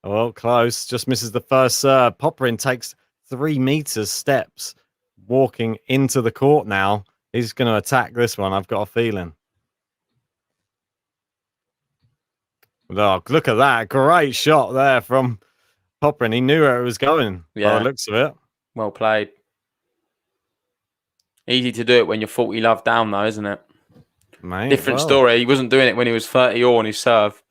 Well, close. Just misses the first serve. Popyrin takes 3 meters steps walking into the court now. He's going to attack this one. I've got a feeling. Oh, look at that. Great shot there from Popyrin. He knew where it was going. Yeah. By the looks of it. Well played. Easy to do it when you're 40 love down, though, isn't it? Mate, different story. He wasn't doing it when he was 30-all on his serve.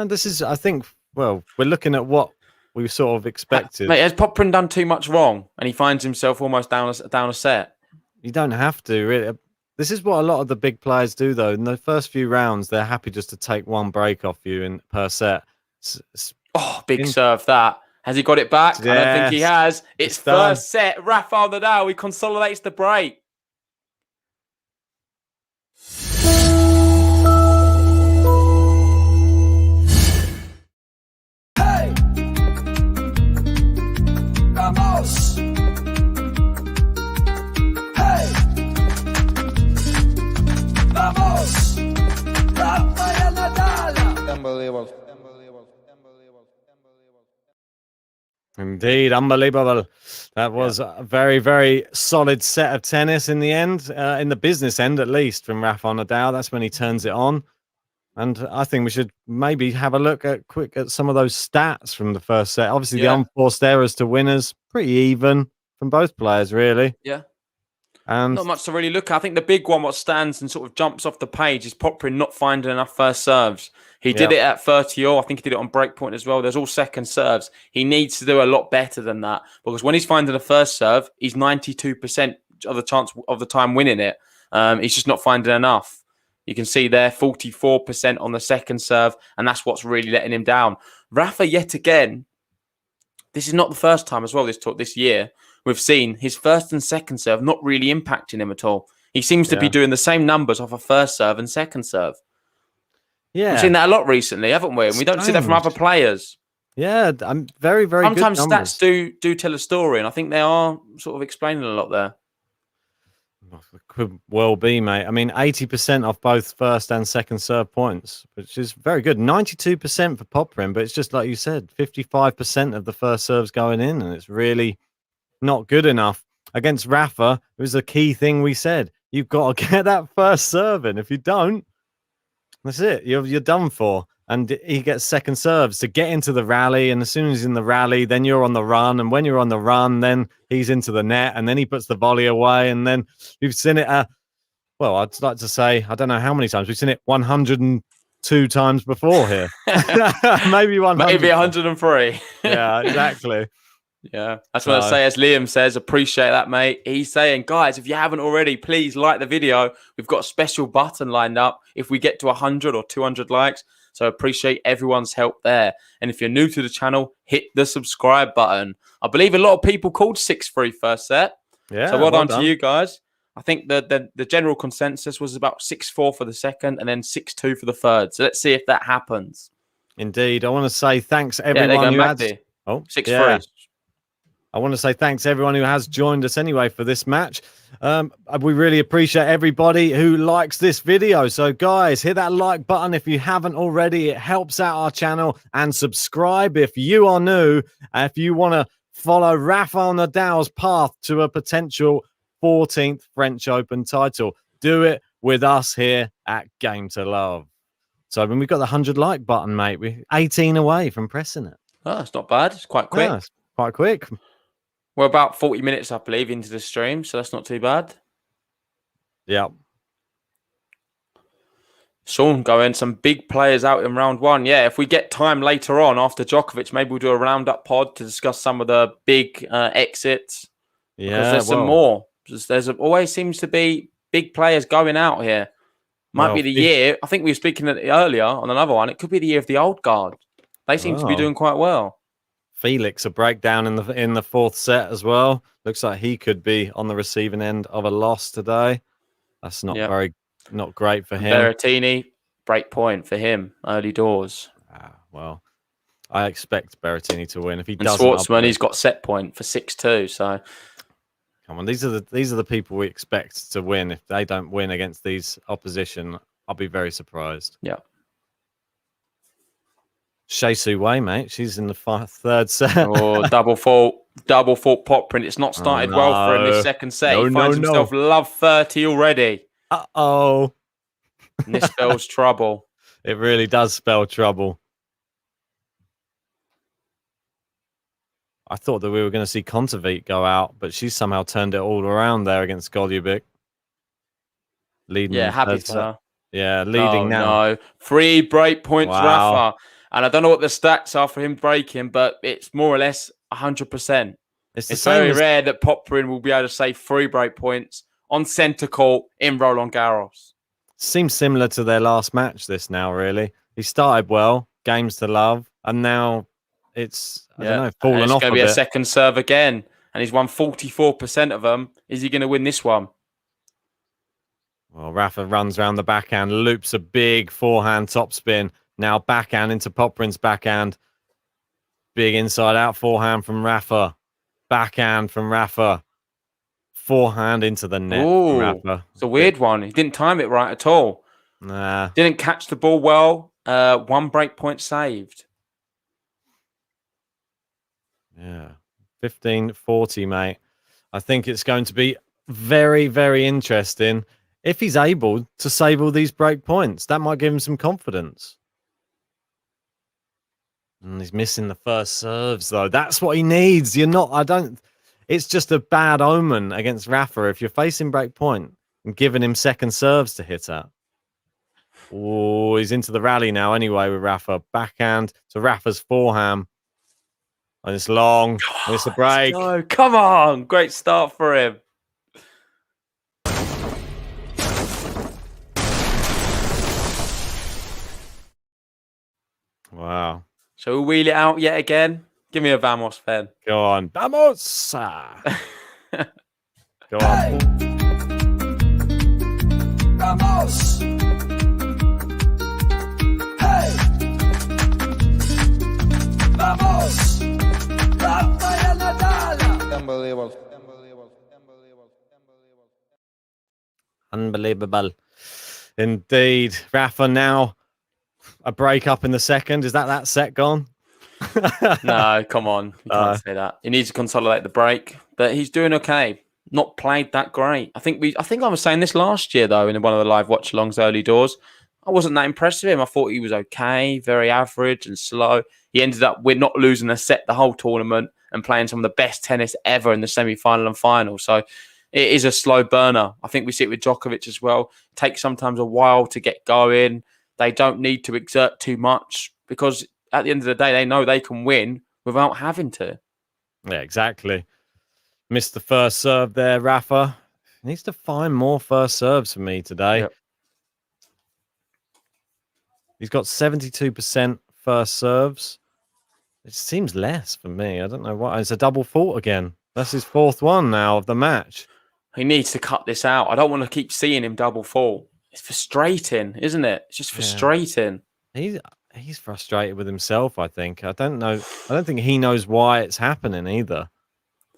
This is, I think, well, we're looking at what we sort of expected. Mate, has Popyrin done too much wrong and he finds himself almost down a set? You don't have to, really. This is what a lot of the big players do, though. In the first few rounds, they're happy just to take one break off you per set. Big serve that. Has he got it back? Yes. I don't think he has. It's first set. Rafael Nadal, he consolidates the break. Hey! Vamos! Hey! Vamos! Rafael Nadal! Unbelievable. Indeed, unbelievable. That was a very, very solid set of tennis in the end, in the business end at least, from Rafael Nadal. That's when he turns it on. And I think we should maybe have a look at some of those stats from the first set. Obviously, the unforced errors to winners, pretty even from both players, really. Yeah. And not much to really look at. I think the big one, what stands and sort of jumps off the page, is Popyrin not finding enough first serves. He did it at 30-all. I think he did it on breakpoint as well. There's all second serves. He needs to do a lot better than that, because when he's finding a first serve, he's 92% of the chance of the time winning it. He's just not finding enough. You can see there 44% on the second serve, and that's what's really letting him down. Rafa, yet again, this is not the first time as well this year we've seen his first and second serve not really impacting him at all. He seems to be doing the same numbers off a first serve and second serve. Yeah, we've seen that a lot recently, haven't we? And we don't see that from other players. Yeah, I'm very, very Sometimes good numbers. Stats do tell a story, and I think they are sort of explaining a lot there. It could well be, mate. I mean, 80% off both first and second serve points, which is very good. 92% for Popyrin, but it's just like you said, 55% of the first serves going in, and it's really not good enough. Against Rafa, it was a key thing we said. You've got to get that first serve in. If you don't, that's it. You're done for. And he gets second serves to get into the rally. And as soon as he's in the rally, then you're on the run. And when you're on the run, then he's into the net. And then he puts the volley away. And then we've seen it. Well, I'd like to say, I don't know how many times. We've seen it 100 2 times before here. Maybe 100. Maybe 103. Yeah, exactly. Yeah, that's what I say. As Liam says, appreciate that, mate. He's saying, guys, if you haven't already, please like the video. We've got a special button lined up if we get to 100 or 200 likes. So appreciate everyone's help there. And if you're new to the channel, hit the subscribe button. I believe a lot of people called 6-3 first set. Yeah, so well done to you guys. I think the general consensus was about 6-4 for the second and then 6-2 for the third. So let's see if that happens. Indeed. I want to say thanks everyone who has... 6-3. Yeah. I want to say thanks to everyone who has joined us anyway for this match. We really appreciate everybody who likes this video. So, guys, hit that like button if you haven't already. It helps out our channel. And subscribe if you are new. If you want to follow Rafael Nadal's path to a potential 14th French Open title, do it with us here at Game to Love. So, when we've got the 100 like button, mate, we're 18 away from pressing it. Oh, it's not bad. It's quite quick. Yeah, it's quite quick. We're about 40 minutes, I believe, into the stream, so that's not too bad. Yeah. Sean going, some big players out in round one. Yeah, if we get time later on after Djokovic, maybe we'll do a roundup pod to discuss some of the big exits. Yeah, because there's some more. There's always seems to be big players going out here. Might be the year. I think we were speaking earlier on another one. It could be the year of the old guard. They seem to be doing quite well. Felix, a breakdown in the 4th set as well. Looks like he could be on the receiving end of a loss today. That's not not great for him. Berrettini, break point for him, early doors. Well, I expect Berrettini to win. If he doesn't, Schwartzman, he's got set point for 6-2. So, come on, these are the people we expect to win. If they don't win against these opposition, I'll be very surprised. Yeah. Shea Su Wei, mate. She's in the 3rd set. Oh, double fault Popyrin. It's not started well for him this second set. He finds himself love 30 already. Uh-oh. And this spells trouble. It really does spell trouble. I thought that we were going to see Kontaveit go out, but she's somehow turned it all around there against Golubik. Leading. Yeah, happy for her. Yeah, leading now. No. 3 break points, Rafa. And I don't know what the stats are for him breaking, but it's more or less 100%. It's very rare that Popyrin will be able to save 3 break points on centre court in Roland Garros. Seems similar to their last match, this now, really. He started well, games to love, and now it's, I don't know, fallen off a bit. It's going to be a second serve again, and he's won 44% of them. Is he going to win this one? Well, Rafa runs around the backhand, loops a big forehand topspin. Now backhand into Popyrin's backhand. Big inside-out forehand from Rafa. Backhand from Rafa. Forehand into the net from Rafa. It's a weird one. He didn't time it right at all. Nah. Didn't catch the ball well. 1 break point saved. Yeah. 15-40, mate. I think it's going to be very, very interesting if he's able to save all these break points. That might give him some confidence. And he's missing the first serves, though. That's what he needs. It's just a bad omen against Rafa if you're facing break point and giving him second serves to hit at. Oh, he's into the rally now anyway with Rafa. Backhand to Rafa's forehand. And it's long. And it's a break. No, come on. Great start for him. Wow. So we'll wheel it out yet again. Give me a Vamos, Fen. Go on. Vamos! Go on. Vamos! Hey! Vamos! Rafael Nadal! Unbelievable. Indeed. Rafa now a break up in the second. Is that set gone? No, come on. You can't say that. He needs to consolidate the break, but he's doing okay. Not played that great. I think I was saying this last year, though, in one of the live watch-alongs early doors. I wasn't that impressed with him. I thought he was okay, very average and slow. He ended up with not losing a set the whole tournament and playing some of the best tennis ever in the semi-final and final. So it is a slow burner. I think we see it with Djokovic as well. It takes sometimes a while to get going. they don't need to exert too much because at the end of the day, they know they can win without having to. Yeah, exactly. Missed the first serve there, Rafa. Needs to find more first serves for me today. Yep. He's got 72% first serves. It seems less for me. I don't know why. It's a double fault again. That's his 4th one now of the match. He needs to cut this out. I don't want to keep seeing him double fault. It's frustrating, isn't it? It's just frustrating. Yeah. He's frustrated with himself, I think. I don't know. I don't think he knows why it's happening either.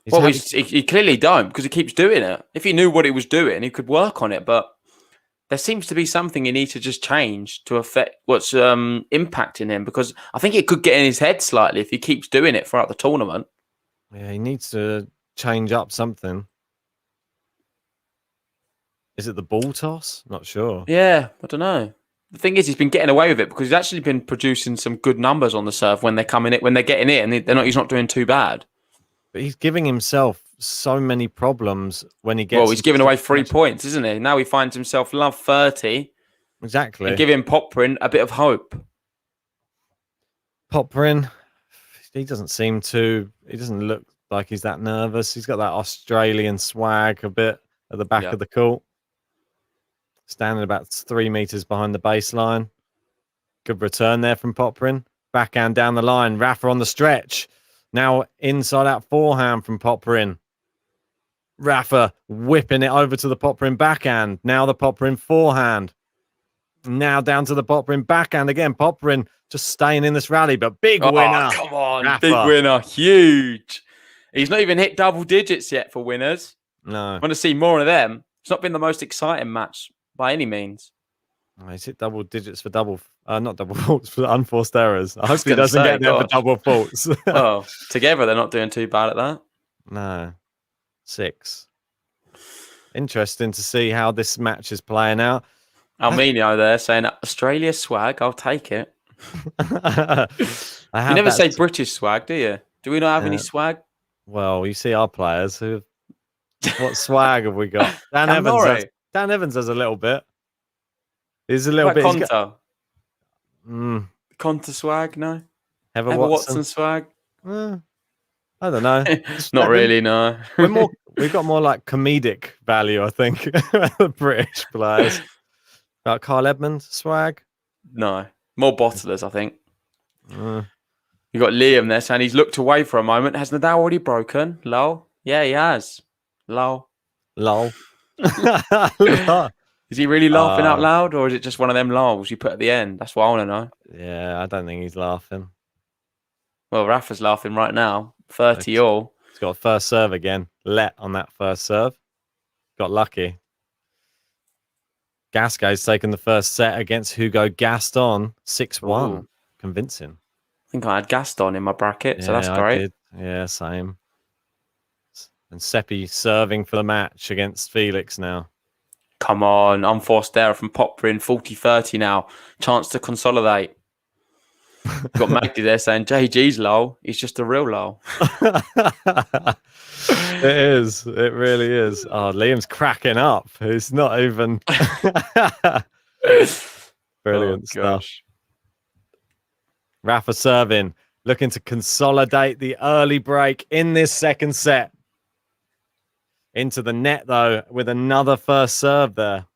He clearly don't because he keeps doing it. If he knew what he was doing, he could work on it. But there seems to be something he needs to just change to affect what's impacting him because I think it could get in his head slightly if he keeps doing it throughout the tournament. Yeah, he needs to change up something. Is it the ball toss? Not sure. Yeah, I don't know. The thing is, he's been getting away with it because he's actually been producing some good numbers on the serve when they're coming in, when they're getting it, and he's not doing too bad. But he's giving himself so many problems when he gets. Well, he's giving away 3 points, isn't he? Now he finds himself love 30. Exactly. And giving Popyrin a bit of hope. Popyrin, he doesn't look like he's that nervous. He's got that Australian swag a bit at the back of the court. Standing about 3 meters behind the baseline. Good return there from Popyrin. Backhand down the line. Rafa on the stretch. Now inside out forehand from Popyrin. Rafa whipping it over to the Popyrin backhand. Now the Popyrin forehand. Now down to the Popyrin backhand again. Popyrin just staying in this rally, but big winner. Come on, Rafa. big winner. Huge. He's not even hit double digits yet for winners. No. I want to see more of them. It's not been the most exciting match by any means. Oh, he's hit double digits for not double faults, for unforced errors. I hope he doesn't get there for double faults. Oh, together they're not doing too bad at that. No. 6. Interesting to see how this match is playing out. Almenio there saying Australia swag, I'll take it. You You never say British swag, do you? Do we not have any swag? Well, you see our players what swag have we got? Dan Evans has a little bit. He's a little bit. Conta. Conta swag, no. Heather Watson swag. I don't know. Not really, no. We've got more like comedic value, I think. The British players. Like Kyle Edmund swag. No, more bottlers, I think. You got Liam there saying he's looked away for a moment. Has Nadal already broken? Lol. Yeah, he has. Lol. Is he really laughing out loud, or is it just one of them lols you put at the end? That's what I want to know. Yeah, I don't think he's laughing. Well, Rafa's laughing right now. 30 all. He's got a first serve again. Let on that first serve. Got lucky. Gasquet's taken the first set against Hugo Gaston. 6-1. Convincing. I think I had Gaston in my bracket, so that's great. Yeah, same. And Seppi serving for the match against Felix now. Come on, unforced error from Popyrin, 40-30 now. Chance to consolidate. You've got Magdi there saying, JG's lol. He's just a real lol. It is. It really is. Oh, Liam's cracking up. He's not even... Brilliant stuff. Rafa serving. Looking to consolidate the early break in this second set. Into the net, though, with another first serve there.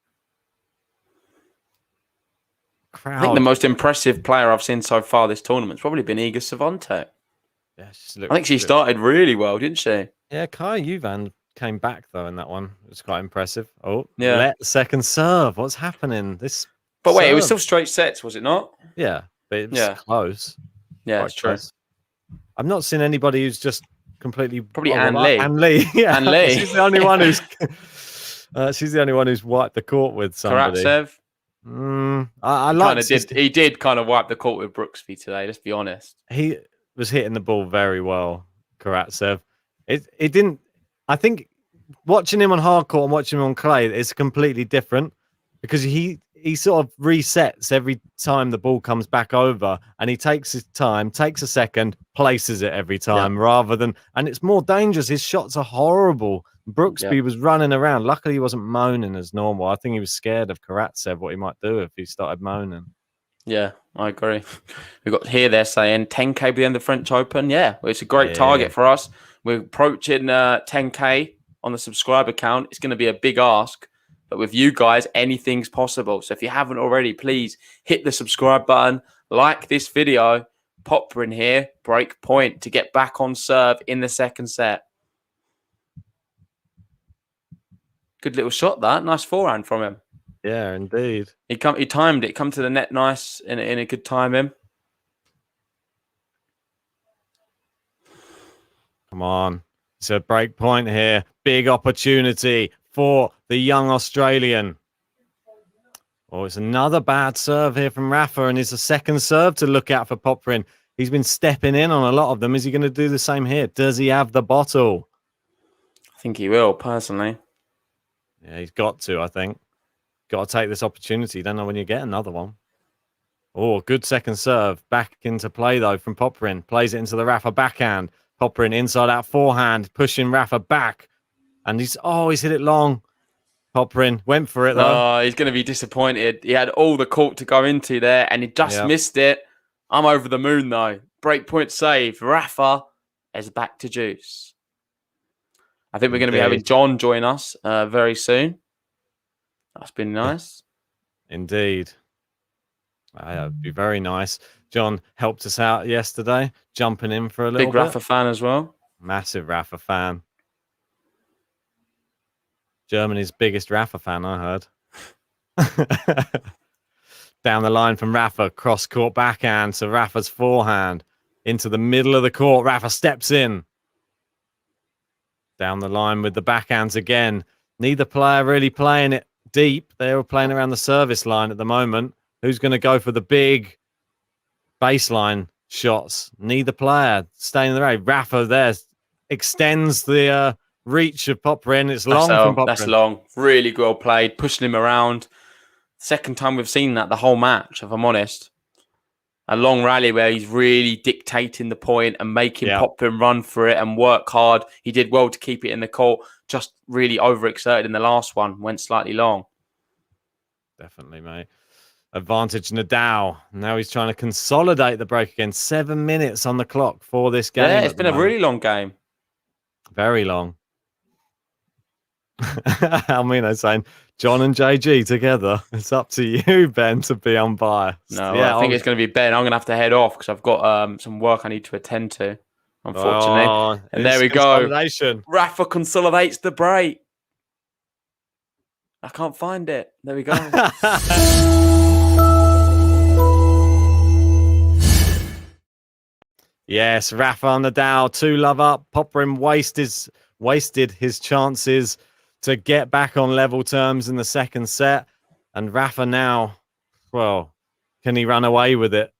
Crowd. I think the most impressive player I've seen so far this tournament's probably been Iga Swiatek. Yeah, I think she started really well, didn't she? Yeah, Kai Juvan came back, though, in that one. It was quite impressive. Oh, yeah. Second serve. What's happening? But wait, it was still straight sets, was it not? Yeah, but it was close. Yeah, it's true. I've not seen anybody who's just completely... Probably Anne Lee. Anne Lee, yeah. Anne Lee. She's the only one who's... she's the only one who's wiped the court with somebody. Karatsev. I like. He did kind of wipe the court with Brooksby today. Let's be honest. He was hitting the ball very well, Karatsev. It didn't. I think watching him on hard court and watching him on clay is completely different because he sort of resets every time the ball comes back over, and he takes his time, takes a second, places it every time rather than. And it's more dangerous. His shots are horrible. Brooksby was running around. Luckily, he wasn't moaning as normal. I think he was scared of Karatsev, what he might do if he started moaning. Yeah, I agree. We've got here they're saying 10k by the end of the French Open. Yeah, well, it's a great target for us. We're approaching 10k on the subscriber count. It's going to be a big ask, but with you guys, anything's possible. So if you haven't already, please hit the subscribe button, like this video, Popyrin here, break point to get back on serve in the second set. Good little shot that. Nice forehand from him. Yeah, indeed. He timed it. Come to the net nice in a good timing. Come on. It's a break point here. Big opportunity for the young Australian. Oh, it's another bad serve here from Rafa, and it's a second serve to look out for Popyrin. He's been stepping in on a lot of them. Is he going to do the same here? Does he have the bottle? I think he will, personally. Yeah, he's got to, I think. Got to take this opportunity. Don't know when you get another one. Oh, good second serve. Back into play, though, from Popyrin. Plays it into the Rafa backhand. Popyrin inside out forehand, pushing Rafa back. And he's hit it long. Popyrin went for it, though. Oh, he's going to be disappointed. He had all the court to go into there, and he just missed it. I'm over the moon, though. Breakpoint save. Rafa is back to juice. I think we're going to be having John join us very soon. That's been nice. Indeed. That'd be very nice. John helped us out yesterday, jumping in for a little bit. Big Rafa fan as well. Massive Rafa fan. Germany's biggest Rafa fan, I heard. Down the line from Rafa, cross-court backhand to Rafa's forehand. Into the middle of the court, Rafa steps in. Down the line with the backhands again. Neither player really playing it deep. They're all playing around the service line at the moment. Who's going to go for the big baseline shots? Neither player staying in the race. Rafa there extends the reach of Popyrin. It's long from Popyrin. That's long. Really well played. Pushing him around. Second time we've seen that the whole match, if I'm honest. A long rally where he's really dictating the point and making Popyrin run for it and work hard. He did well to keep it in the court. Just really overexerted in the last one. Went slightly long. Definitely, mate. Advantage Nadal. Now he's trying to consolidate the break again. 7 minutes on the clock for this game. Yeah, it's been a really long game. Very long. Almino saying, John and JG together. It's up to you, Ben, to be unbiased. No, I think it's going to be Ben. I'm going to have to head off because I've got some work I need to attend to, unfortunately. And there we go. Rafa consolidates the break. I can't find it. There we go. Yes, Rafa on Nadal, 2-love up. Popyrin wasted his chances to get back on level terms in the second set. And Rafa now, well, can he run away with it?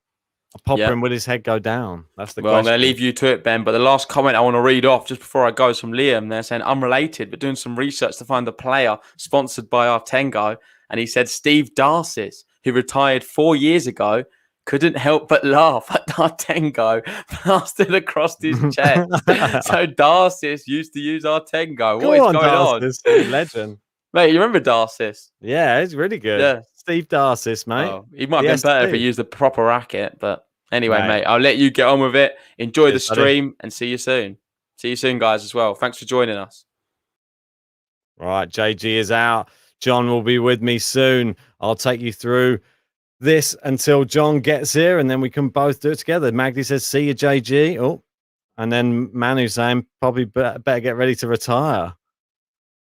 Popyrin, will his head go down? That's the question. I'm going to leave you to it, Ben. But the last comment I want to read off just before I go is from Liam. They're saying, unrelated, but doing some research to find the player sponsored by Artengo. And he said Steve Darcis, who retired 4 years ago, couldn't help but laugh at Artengo plastered across his chest. So Darcis used to use Artengo. What is going on? Legend. Mate, you remember Darcis? Yeah, he's really good. Yeah. Steve Darcis, mate. Oh, he might have been better if he used the proper racket. But anyway, mate, I'll let you get on with it. Enjoy the stream and see you soon. See you soon, guys, as well. Thanks for joining us. Right, JG is out. John will be with me soon. I'll take you through this until John gets here, and then we can both do it together. Magdi says, see you, JG. Oh, and then Manu saying, probably better get ready to retire.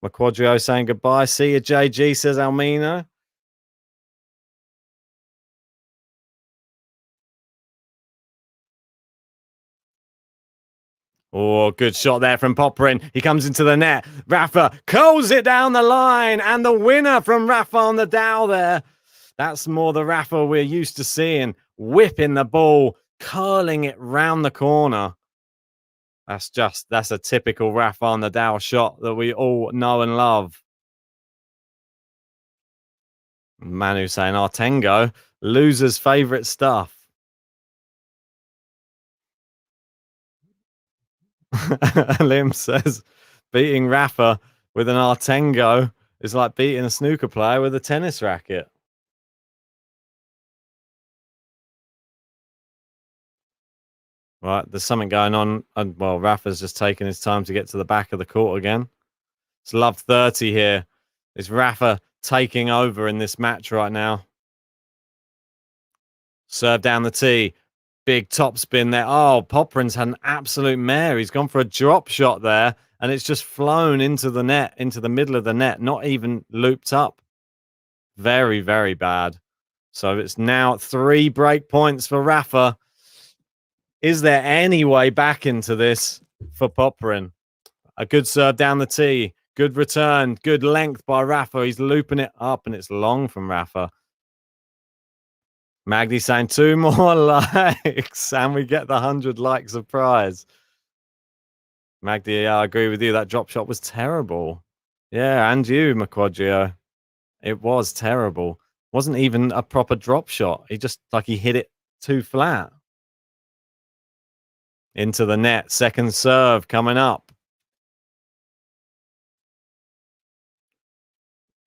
McQuadrio saying goodbye. See you, JG, says Almino. Oh, good shot there from Popyrin. He comes into the net. Rafa curls it down the line, and the winner from Rafa on the Nadal there. That's more the Rafa we're used to seeing. Whipping the ball, curling it round the corner. That's a typical Rafa on the Nadal shot that we all know and love. Manu saying Artengo, loser's favourite stuff. Liam says beating Rafa with an Artengo is like beating a snooker player with a tennis racket. Right, there's something going on. And, well, Rafa's just taking his time to get to the back of the court again. It's love 30 here. It's Rafa taking over in this match right now. Serve down the tee. Big top spin there. Oh, Popyrin's had an absolute mare. He's gone for a drop shot there, and it's just flown into the net, into the middle of the net, not even looped up. Very, very bad. So it's now 3 break points for Rafa. Is there any way back into this for Popyrin? A good serve down the tee. Good return. Good length by Rafa. He's looping it up, and it's long from Rafa. Magdi saying 2 more likes, and we get the 100 likes of prize. Magdi, I agree with you. That drop shot was terrible. Yeah, and you, Maquaggio. It was terrible. Wasn't even a proper drop shot. He just, he hit it too flat. Into the net. Second serve coming up.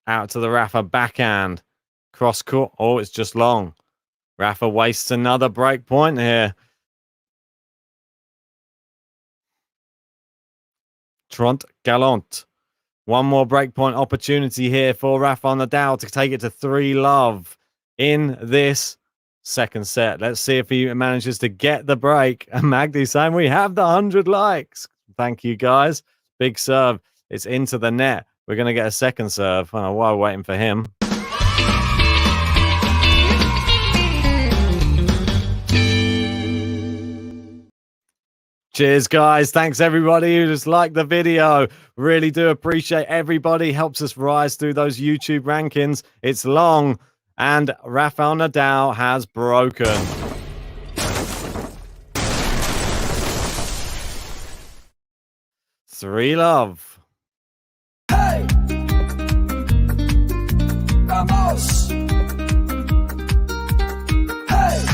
Out to the Rafa backhand. Cross court. Oh, it's just long. Rafa wastes another break point here. Trent Gallant. One more breakpoint opportunity here for Rafael Nadal to take it to 3-love in this second set. Let's see if he manages to get the break. And Magdi saying we have the 100 likes. Thank you, guys. Big serve. It's into the net. We're going to get a second serve. I don't know why we're waiting for him. Cheers, guys. Thanks, everybody who just liked the video. Really do appreciate everybody. Helps us rise through those YouTube rankings. It's long, and Rafael Nadal has broken. Three love. Hey! Vamos! Hey!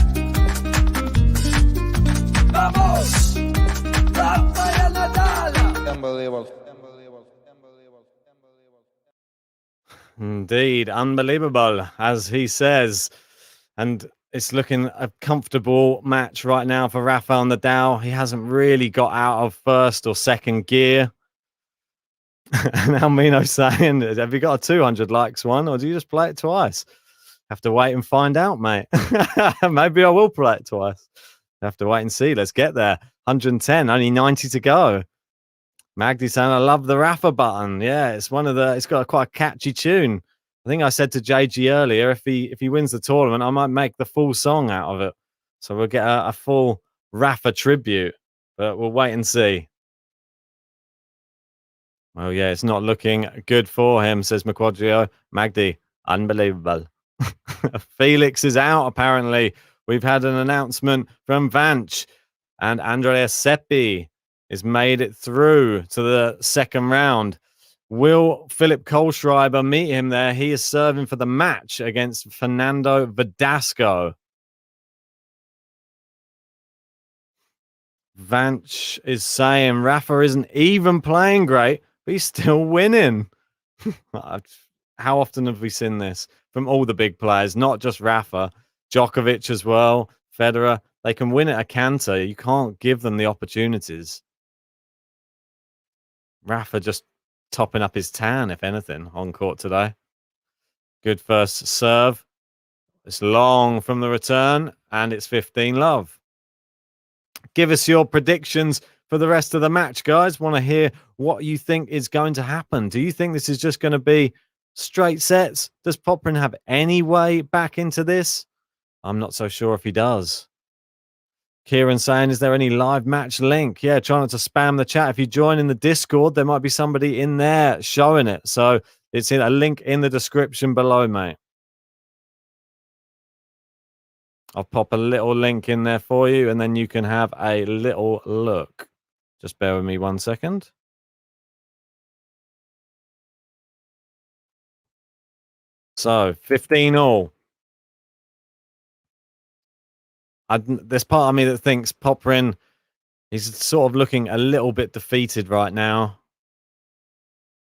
Vamos! Rafael Nadal! Unbelievable. Indeed, unbelievable, as he says. And it's looking a comfortable match right now for Rafael Nadal. He hasn't really got out of first or second gear. And Almino saying, have you got a 200 likes one, or do you just play it twice? Have to wait and find out, mate. Maybe I will play it twice. Have to wait and see. Let's get there. 110, only 90 to go. Magdi saying, I love the Rafa button. Yeah, it's it's got quite a catchy tune. I think I said to JG earlier, if he wins the tournament, I might make the full song out of it. So we'll get a full Rafa tribute, but we'll wait and see. Well, yeah, it's not looking good for him, says Maquaggio. Magdi, unbelievable. Felix is out, apparently. We've had an announcement from Vanch, and Andrea Seppi is made it through to the second round. Will Philip Kohlschreiber meet him there? He is serving for the match against Fernando Verdasco. Vanch is saying Rafa isn't even playing great, but he's still winning. How often have we seen this from all the big players, not just Rafa, Djokovic as well, Federer? They can win at a canter. You can't give them the opportunities. Rafa just topping up his tan, if anything, on court today. Good first serve. It's long from the return, and it's 15-love. Give us your predictions for the rest of the match, guys. Want to hear what you think is going to happen. Do you think this is just going to be straight sets? Does Popyrin have any way back into this? I'm not so sure if he does. Kieran saying, is there any live match link? Yeah, try not to spam the chat. If you join in the Discord, there might be somebody in there showing it. So it's in a link in the description below, mate. I'll pop a little link in there for you, and then you can have a little look. Just bear with me 1 second. So 15 all. There's part of me that thinks Popyrin is sort of looking a little bit defeated right now.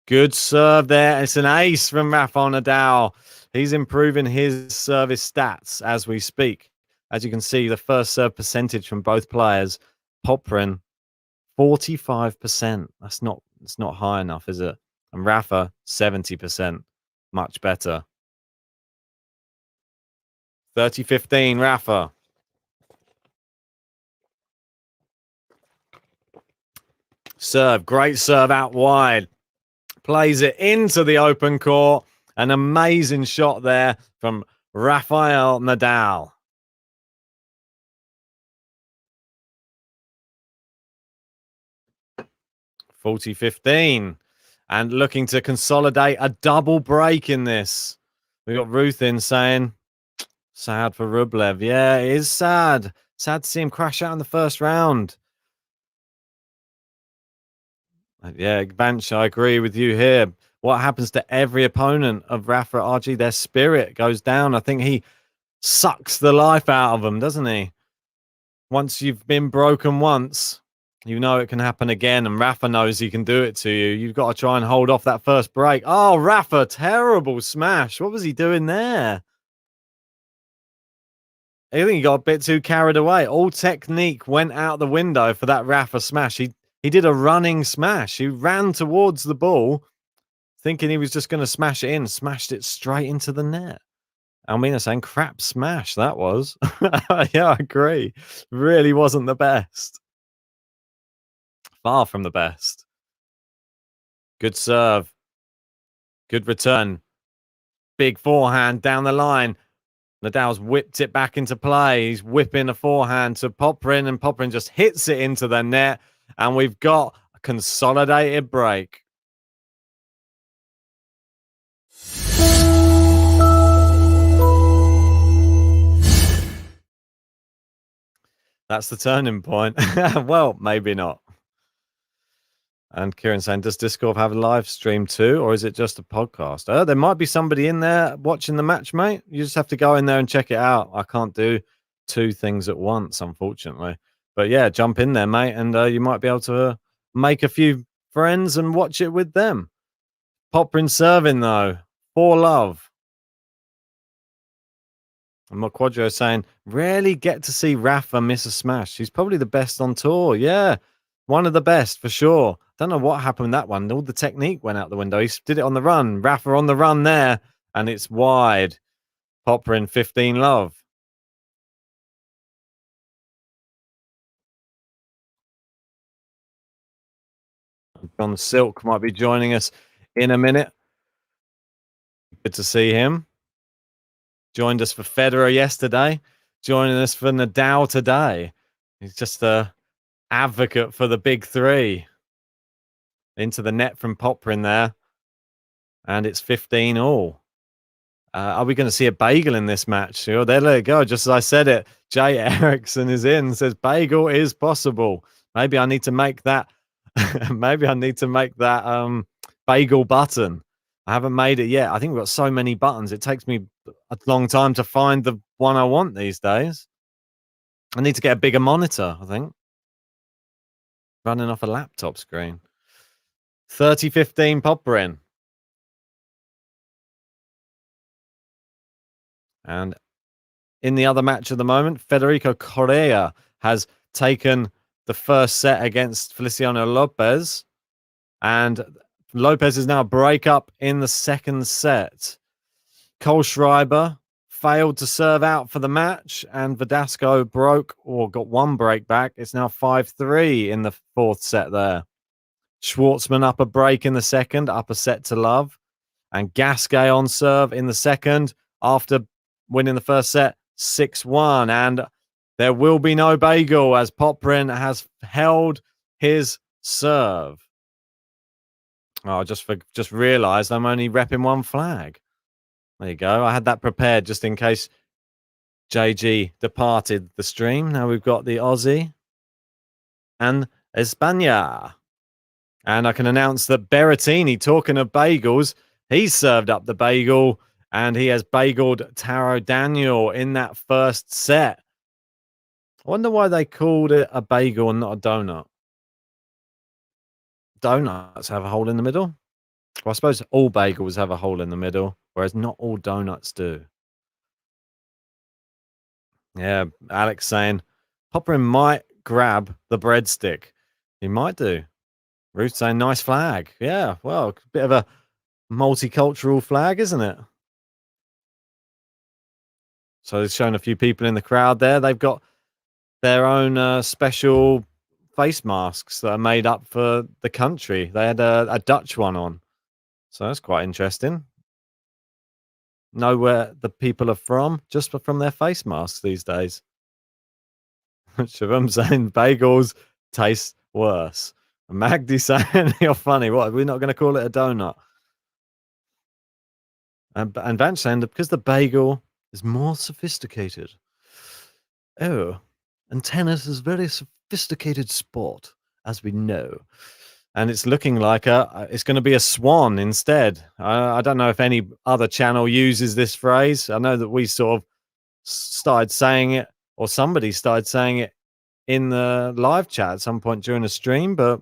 Good serve there. It's an ace from Rafael Nadal. He's improving his service stats as we speak. As you can see, the first serve percentage from both players Popyrin, 45%. It's not high enough, is it? And Rafa, 70%. Much better. 30-15, Rafa. Serve, great serve out wide. Plays it into the open court. An amazing shot there from Rafael Nadal. (40-15), and looking to consolidate a double break in this. We got Ruth in saying, sad for Rublev. Yeah, it is sad. Sad to see him crash out in the first round. Yeah, Banch, I agree with you here. What happens to every opponent of Rafa RG? Their spirit goes down. I think he sucks the life out of them, doesn't he? Once you've been broken once, you know it can happen again, and Rafa knows he can do it to you. You've got to try and hold off that first break. Oh, Rafa, terrible smash. What was he doing there? I think he got a bit too carried away. All technique went out the window for that Rafa smash. He did a running smash. He ran towards the ball, thinking he was just going to smash it in, smashed it straight into the net. Almina saying, crap smash, that was. Yeah, I agree. Really wasn't the best. Far from the best. Good serve. Good return. Big forehand down the line. Nadal's whipped it back into play. He's whipping a forehand to Popyrin, and Popyrin just hits it into the net. And we've got a consolidated break. That's the turning point. Well, maybe not. And Kieran saying, does Discord have a live stream too, or is it just a podcast? There might be somebody in there watching the match, mate. You just have to go in there and check it out. I can't do two things at once, unfortunately. But yeah, jump in there, mate, and you might be able to make a few friends and watch it with them. Popyrin serving, though. For love. And Quadro saying, rarely get to see Rafa miss a smash. He's probably the best on tour. Yeah, one of the best for sure. Don't know what happened with that one. All the technique went out the window. He did it on the run. Rafa on the run there, and it's wide. Popyrin, 15 love. John Silk might be joining us in a minute. Good to see him. Joined us for Federer yesterday. Joining us for Nadal today. He's just a advocate for the big three. Into the net from Popyrin there. And it's 15 all. Are we going to see a bagel in this match? Sure, there you go. Just as I said it, Jay Erickson is in. Says bagel is possible. Maybe I need to make that. Maybe I need to make that bagel button. I haven't made it yet. I think we've got so many buttons. It takes me a long time to find the one I want these days. I need to get a bigger monitor, I think. Running off a laptop screen. 30-15 Popyrin. And in the other match at the moment, Federico Correa has taken the first set against Feliciano Lopez. And Lopez is now a break up in the second set. Kohlschreiber failed to serve out for the match, and Verdasco broke or got one break back. It's now 5-3 in the fourth set there. Schwartzman up a break in the second, up a set to love. And Gasquet on serve in the second after winning the first set 6-1. And there will be no bagel as Popyrin has held his serve. Oh, I just realized I'm only repping one flag. There you go. I had that prepared just in case JG departed the stream. Now we've got the Aussie and España. And I can announce that Berrettini, talking of bagels, he served up the bagel and he has bageled Taro Daniel in that first set. I wonder why they called it a bagel and not a donut. Donuts have a hole in the middle. Well, I suppose all bagels have a hole in the middle, whereas not all donuts do. Yeah, Alex saying Popyrin might grab the breadstick. He might do. Ruth saying nice flag. Yeah, well, a bit of a multicultural flag, isn't it? So it's shown a few people in the crowd there. They've got their own special face masks that are made up for the country. They had a Dutch one on. So that's quite interesting. Know where the people are from just from their face masks these days. Shavam saying bagels taste worse. Magdi saying you're funny. What? We're not going to call it a donut. And Vance saying that because the bagel is more sophisticated. Oh, and tennis is very sophisticated sport, as we know. And it's looking like it's going to be a swan instead. I don't know if any other channel uses this phrase. I know that we sort of started saying it, or somebody started saying it in the live chat at some point during the stream. But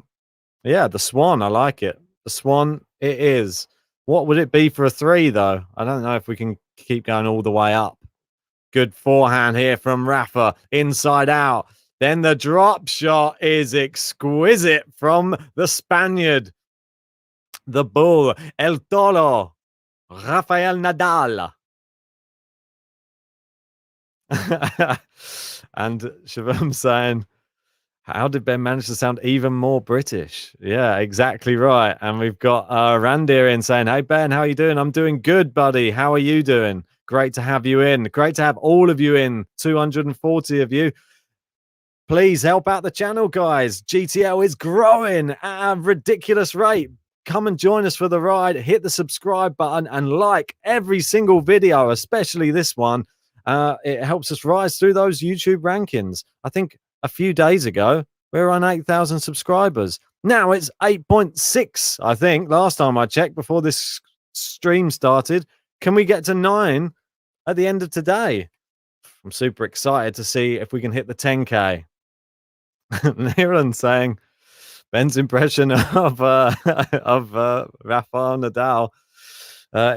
yeah, the swan, I like it. The swan, it is. What would it be for a 3, though? I don't know if we can keep going all the way up. Good forehand here from Rafa, inside out. Then the drop shot is exquisite from the Spaniard. The bull, El Toro, Rafael Nadal. And Shavam saying, how did Ben manage to sound even more British? Yeah, exactly right. And we've got Randir in saying, hey, Ben, how are you doing? I'm doing good, buddy. How are you doing? Great to have you in. Great to have all of you in. 240 of you. Please help out the channel, guys. GTL is growing at a ridiculous rate. Come and join us for the ride. Hit the subscribe button and like every single video, especially this one. It helps us rise through those YouTube rankings. I think a few days ago, we were on 8,000 subscribers. Now it's 8.6, I think, last time I checked before this stream started. Can we get to 9 at the end of today? I'm super excited to see if we can hit the 10K. Roland saying Ben's impression of Rafael Nadal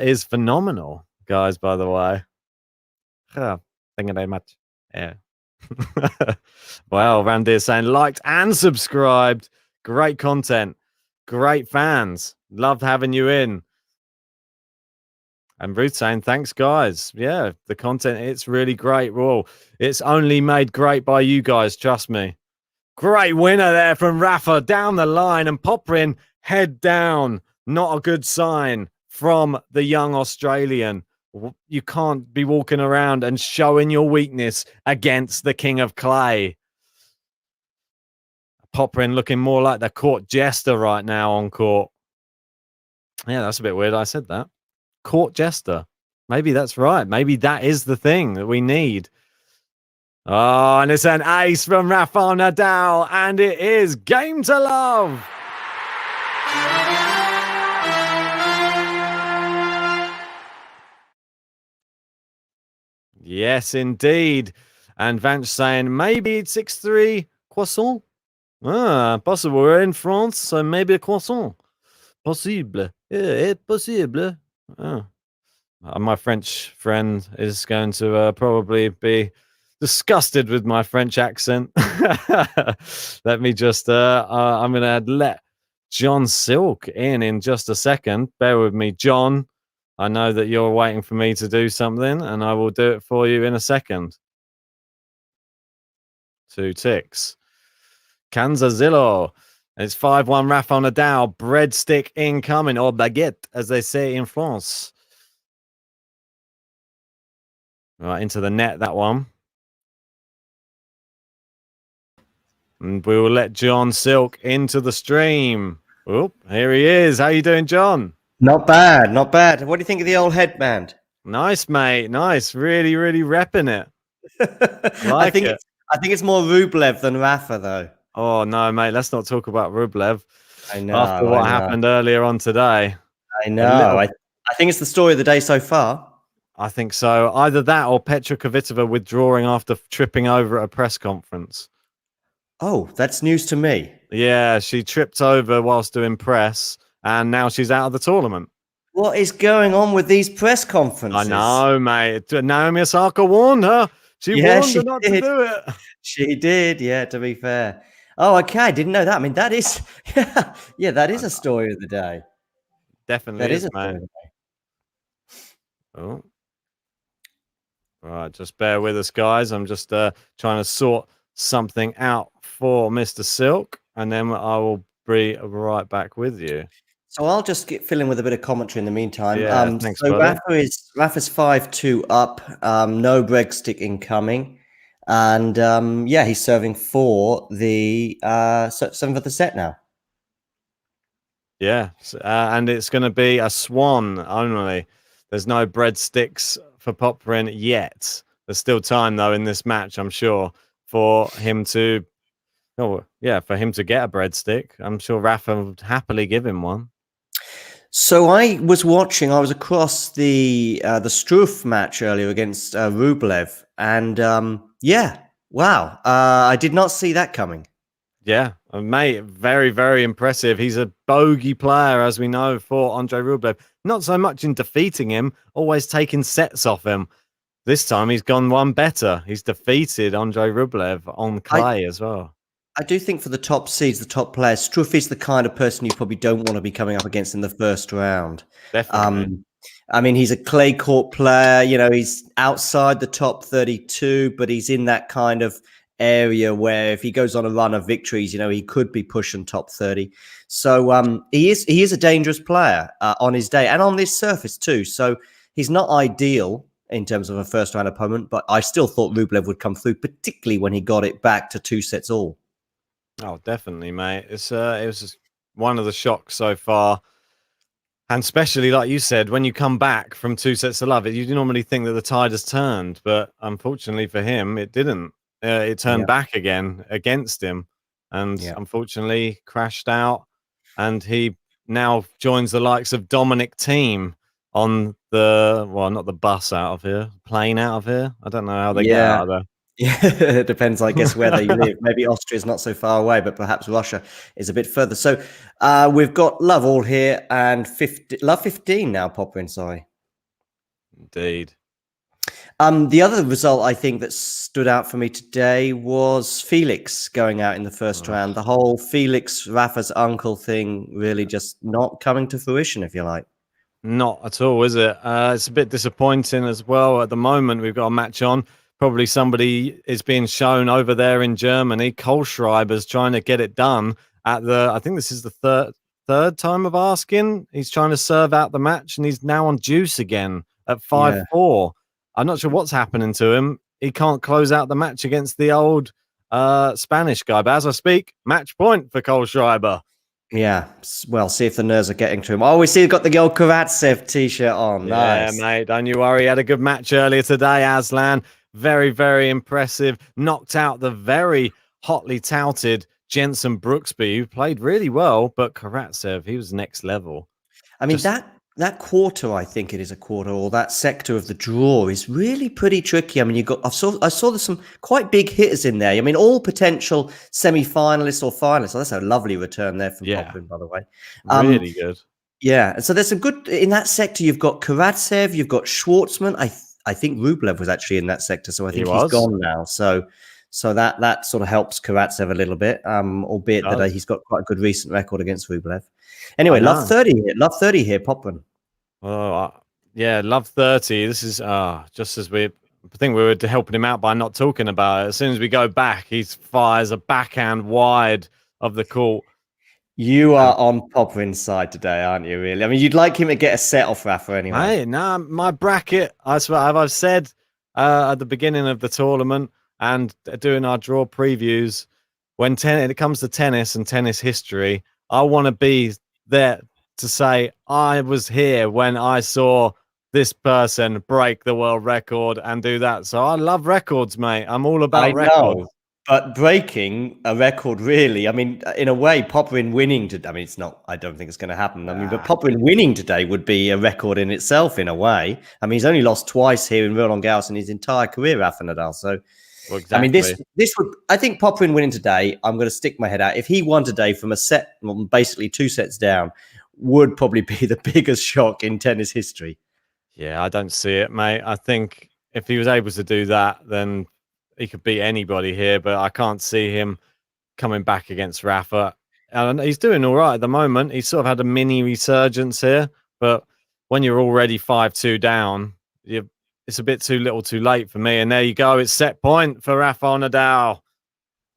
is phenomenal, guys, by the way. Thank you very much. Yeah. Well, Randy is saying liked and subscribed. Great content. Great fans. Loved having you in. And Ruth saying, thanks, guys. Yeah, the content, it's really great. Well, it's only made great by you guys, trust me. Great winner there from Rafa down the line, and Popyrin head down. Not a good sign from the young Australian. You can't be walking around and showing your weakness against the King of Clay. Popyrin looking more like the court jester right now on court. Yeah, that's a bit weird. I said that. Court jester. Maybe that's right. Maybe that is the thing that we need. Oh, and it's an ace from Rafael Nadal, and it is game to love. Yes, indeed. And Vance saying maybe it's 6-3 croissant. Ah, possible. We're in France, so maybe a croissant. Possible. Yeah, possible. Oh. My French friend is going to probably be disgusted with my French accent. Let me just, I'm going to let John Silk in just a second. Bear with me, John. I know that you're waiting for me to do something, and I will do it for you in a second. 2 ticks. Kanzazillo. It's 5-1 Rafa Nadal. Breadstick incoming, or baguette, as they say in France. Right, into the net, that one. And we will let John Silk into the stream. Oh, here he is. How you doing, John? Not bad, not bad. What do you think of the old headband? Nice, mate. Nice. Really, really repping it. I think it's more Rublev than Rafa, though. Oh, no, mate. Let's not talk about Rublev. I know. After what happened earlier on today. I know. I think it's the story of the day so far. I think so. Either that or Petra Kvitova withdrawing after tripping over at a press conference. Oh, that's news to me. Yeah, she tripped over whilst doing press, and now she's out of the tournament. What is going on with these press conferences? I know, mate. Naomi Osaka warned her. She warned her not to do it. She did, yeah, to be fair. Oh, okay. I didn't know that. I mean, that is, yeah, that is a story of the day. Definitely That is is, a story mate. of the day. Oh. All right, just bear with us, guys. I'm just trying to sort something out for Mr. Silk, and then I will be right back with you. So I'll just fill in with a bit of commentary in the meantime. Yeah, thanks, so buddy. Rafa's 5-2 up, no breakstick incoming, and yeah, he's serving for the 7th of the set now. Yeah, and it's going to be a swan only. There's no breadsticks for Popyrin yet. There's still time though in this match, I'm sure, for him to. Oh yeah, for him to get a breadstick. I'm sure Rafa would happily give him one. So I was watching. I was across the Struff match earlier against Rublev, and yeah, wow, I did not see that coming. Yeah, mate, very, very impressive. He's a bogey player, as we know, for Andre Rublev. Not so much in defeating him, always taking sets off him. This time he's gone one better. He's defeated Andre Rublev on clay as well. I do think for the top seeds, the top players, Struff is the kind of person you probably don't want to be coming up against in the first round. Definitely. I mean, he's a clay court player. You know, he's outside the top 32, but he's in that kind of area where if he goes on a run of victories, you know, he could be pushing top 30. So he is a dangerous player on his day and on this surface too. So he's not ideal in terms of a first round opponent, but I still thought Rublev would come through, particularly when he got it back to 2 sets all. Oh, definitely, mate. It was just one of the shocks so far. And especially, like you said, when you come back from 2 sets to love, you normally think that the tide has turned, but unfortunately for him, it didn't. It turned back again against him, and unfortunately crashed out. And he now joins the likes of Dominic Thiem on the not the bus out of here, plane out of here. I don't know how they get out of there. Yeah, it depends, I guess, where they live. Maybe Austria is not so far away, but perhaps Russia is a bit further. So we've got Love all here and Love 15 now, Popyrin, sorry. Indeed. The other result I think that stood out for me today was Felix going out in the first round. The whole Felix, Rafa's uncle thing really just not coming to fruition, if you like. Not at all, is it? It's a bit disappointing as well. At the moment, we've got a match on. Probably somebody is being shown over there in Germany. Kohlschreiber's trying to get it done at I think this is the third time of asking. He's trying to serve out the match, and he's now on juice again at 5-4. I'm not sure what's happening to him. He can't close out the match against the old Spanish guy. But as I speak, match point for Kohlschreiber. Yeah, well, see if the nerves are getting to him. Oh, we see he's got the old Karatsev t-shirt on. Nice. Yeah, mate, don't you worry. He had a good match earlier today, Aslan. Very, very impressive. Knocked out the very hotly touted Jensen Brooksby, who played really well, but Karatsev, he was next level. I mean, that quarter, I think it is a quarter, or that sector of the draw is really pretty tricky. I mean, I saw there's some quite big hitters in there. I mean, all potential semi-finalists or finalists. Oh, that's a lovely return there from Popyrin, by the way. Really good. Yeah, and so there's some good in that sector. You've got Karatsev, you've got Schwartzman. I think Rublev was actually in that sector, so I think he's gone now. So that sort of helps Karatsev a little bit, albeit that he's got quite a good recent record against Rublev. Anyway, Love 30 here, Popyrin. Oh, yeah, Love 30. This is just as I think we were helping him out by not talking about it. As soon as we go back, he fires a backhand wide of the court. You are on Popyrin's side today, aren't you, really? I mean, you'd like him to get a set off Rafa anyway. Hey, nah, my bracket, I've said at the beginning of the tournament and doing our draw previews, when it comes to tennis and tennis history, I want to be there to say I was here when I saw this person break the world record and do that. So I love records, mate. I'm all about records. But breaking a record, really, I mean, in a way, Popyrin winning today, I mean, it's not, I don't think it's going to happen. I mean, but Popyrin winning today would be a record in itself, in a way. I mean, he's only lost twice here in Roland Garros in his entire career, Rafa Nadal. So, well, exactly. I mean, this would, I think Popyrin winning today, I'm going to stick my head out. If he won today from a set, basically 2 sets down, would probably be the biggest shock in tennis history. Yeah, I don't see it, mate. I think if he was able to do that, then he could beat anybody here, but I can't see him coming back against Rafa. And he's doing all right at the moment. He's sort of had a mini resurgence here, but when you're already 5-2 down, it's a bit too little too late for me. And there you go. It's set point for Rafael Nadal.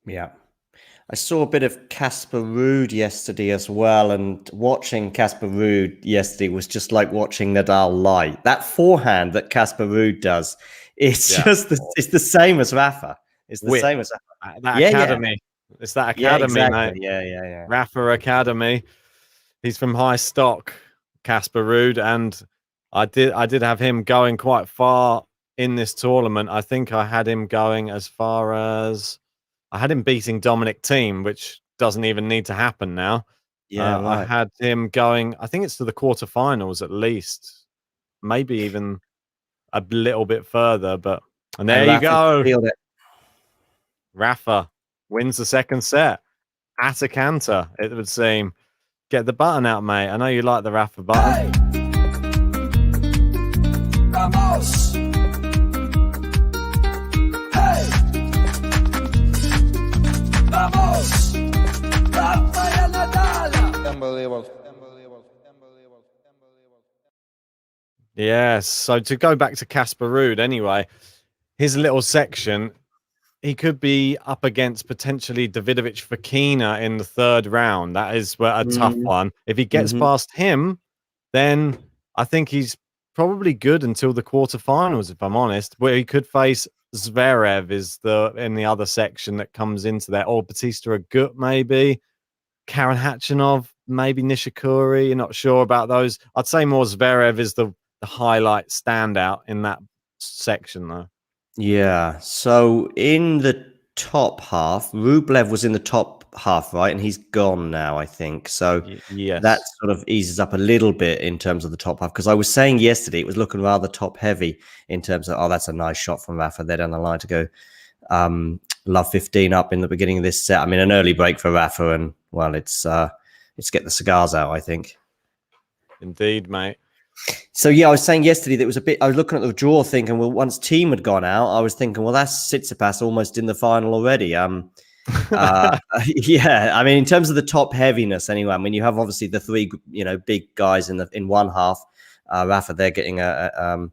Yeah. I saw a bit of Casper Ruud yesterday as well, and watching Casper Ruud yesterday was just like watching Nadal light. That forehand that Casper Ruud does, it's it's the same as Rafa. It's the same as Rafa. That academy. It's that academy, exactly. mate. Yeah. Rafa Academy. He's from high stock, Casper Ruud, and I did have him going quite far in this tournament. I think I had him going as far as I had him beating Dominic Thiem, which doesn't even need to happen now. Yeah, right. I had him going, I think it's to the quarterfinals at least, maybe even a little bit further. But and there you go. Rafa wins the second set at a canter, it would seem. Get the button out, mate. I know you like the Rafa button. Vamos! Hey! Vamos! Rafael Nadal! Unbelievable. Yes. So to go back to Casper Ruud, anyway, his little section, he could be up against potentially Davidovich Fokina in the third round. That is a tough one. If he gets past him, then I think he's probably good until the quarterfinals, if I'm honest. Where he could face Zverev is in the other section that comes into there, or Batista Agut maybe, Karen Khachanov, maybe Nishikori. You're not sure about those. I'd say more Zverev is the highlight standout in that section, though. Yeah. So in the top half, Rublev was in the top half, right? And he's gone now, I think. So yes, that sort of eases up a little bit in terms of the top half. Because I was saying yesterday, it was looking rather top heavy in terms of, oh, that's a nice shot from Rafa there down the line to go love 15 up in the beginning of this set. I mean, an early break for Rafa, and well, it's get the cigars out, I think. Indeed, mate. So yeah, I was saying yesterday that it was a bit. I was looking at the draw, thinking, well, once Thiem had gone out, I was thinking, well, that's Tsitsipas almost in the final already. Yeah, I mean, in terms of the top heaviness, anyway. I mean, you have obviously the three, big guys in one half. Rafa, they're getting So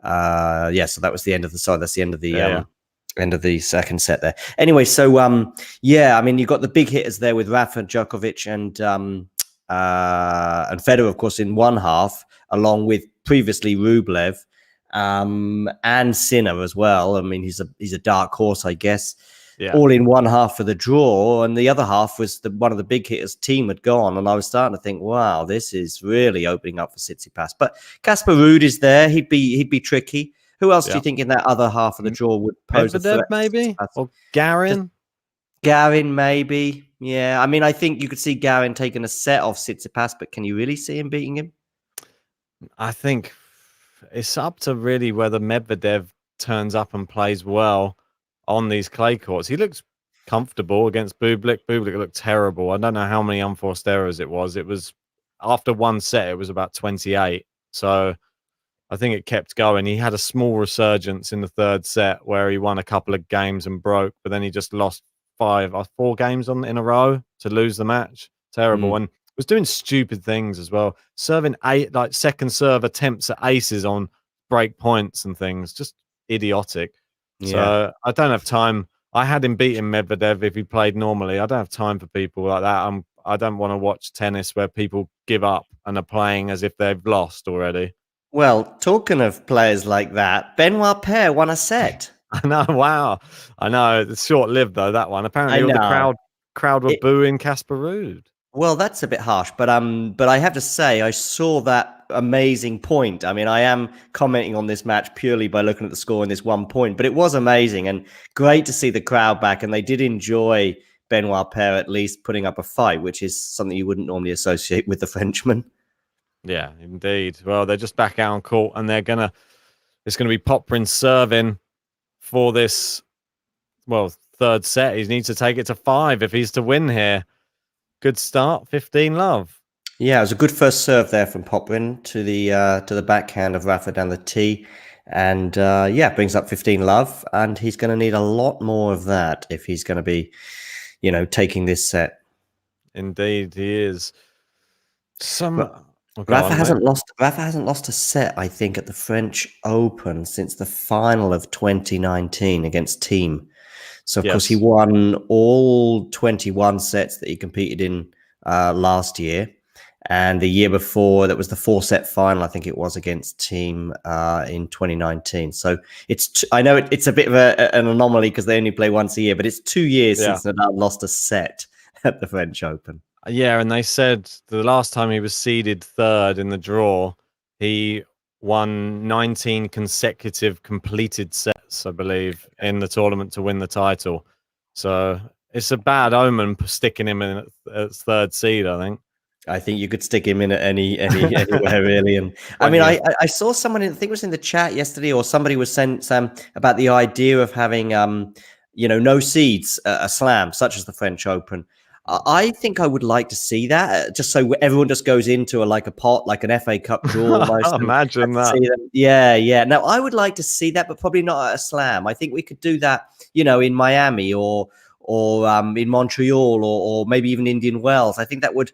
that was the end of the. Sorry, that's the end of the end of the second set there. Anyway, so I mean, you've got the big hitters there with Rafa, Djokovic, and Federer, of course, in one half, along with previously Rublev and Sinner as well. I mean, he's a dark horse, I guess. Yeah. All in one half for the draw, and the other half was one of the big hitters. Thiem had gone, and I was starting to think, wow, this is really opening up for Tsitsipas. But Casper Ruud is there; he'd be tricky. Who else do you think in that other half of the draw would pose a threat? Maybe, or Garin? Garin, maybe. Yeah, I mean, I think you could see Garin taking a set off Tsitsipas, but can you really see him beating him? I think it's up to really whether Medvedev turns up and plays well on these clay courts. He looks comfortable against Bublik. Bublik looked terrible. I don't know how many unforced errors it was. It was after one set, it was about 28. So I think it kept going. He had a small resurgence in the third set where he won a couple of games and broke, but then he just lost 4 games in a row to lose the match. Terrible. And was doing stupid things as well. Serving second serve attempts at aces on break points and things. Just idiotic. Yeah. So I don't have time. I had him beating Medvedev if he played normally. I don't have time for people like that. I don't want to watch tennis where people give up and are playing as if they've lost already. Well, talking of players like that, Benoit Paire won a set. I know. Wow. I know. It's short-lived though, that one. Apparently the crowd were booing Casper Ruud. Well, that's a bit harsh, but I have to say I saw that amazing point. I mean, I am commenting on this match purely by looking at the score in this 1 point, but it was amazing and great to see the crowd back, and they did enjoy Benoit Paire at least putting up a fight, which is something you wouldn't normally associate with the Frenchman. Yeah, indeed. Well, they're just back out on court, and it's gonna be Popyrin serving for this third set. He needs to take it to 5 if he's to win here. Good start, 15-love. Yeah, it was a good first serve there from Popyrin to the backhand of Rafa down the tee. And brings up 15 love, and he's going to need a lot more of that if he's going to be, taking this set. Indeed, he is. Rafa hasn't lost a set, I think, at the French Open since the final of 2019 against Team. So, of course, he won all 21 sets that he competed in last year. And the year before, that was the 4-set final, I think it was, against Team in 2019. So I know it's a bit of an anomaly because they only play once a year, but it's 2 years since Nadal lost a set at the French Open. Yeah, and they said the last time he was seeded third in the draw, he won 19 consecutive completed sets, I believe, in the tournament to win the title. So it's a bad omen sticking him in at third seed, I think. I think you could stick him in at anywhere really. And I mean, I saw someone, I think it was in the chat yesterday, or somebody was saying about the idea of having, no seeds a slam, such as the French Open. I think I would like to see that, just so everyone just goes into a pot, like an FA Cup draw almost. Imagine that. Yeah. Now, I would like to see that, but probably not at a slam. I think we could do that, in Miami or in Montreal or maybe even Indian Wells. I think that would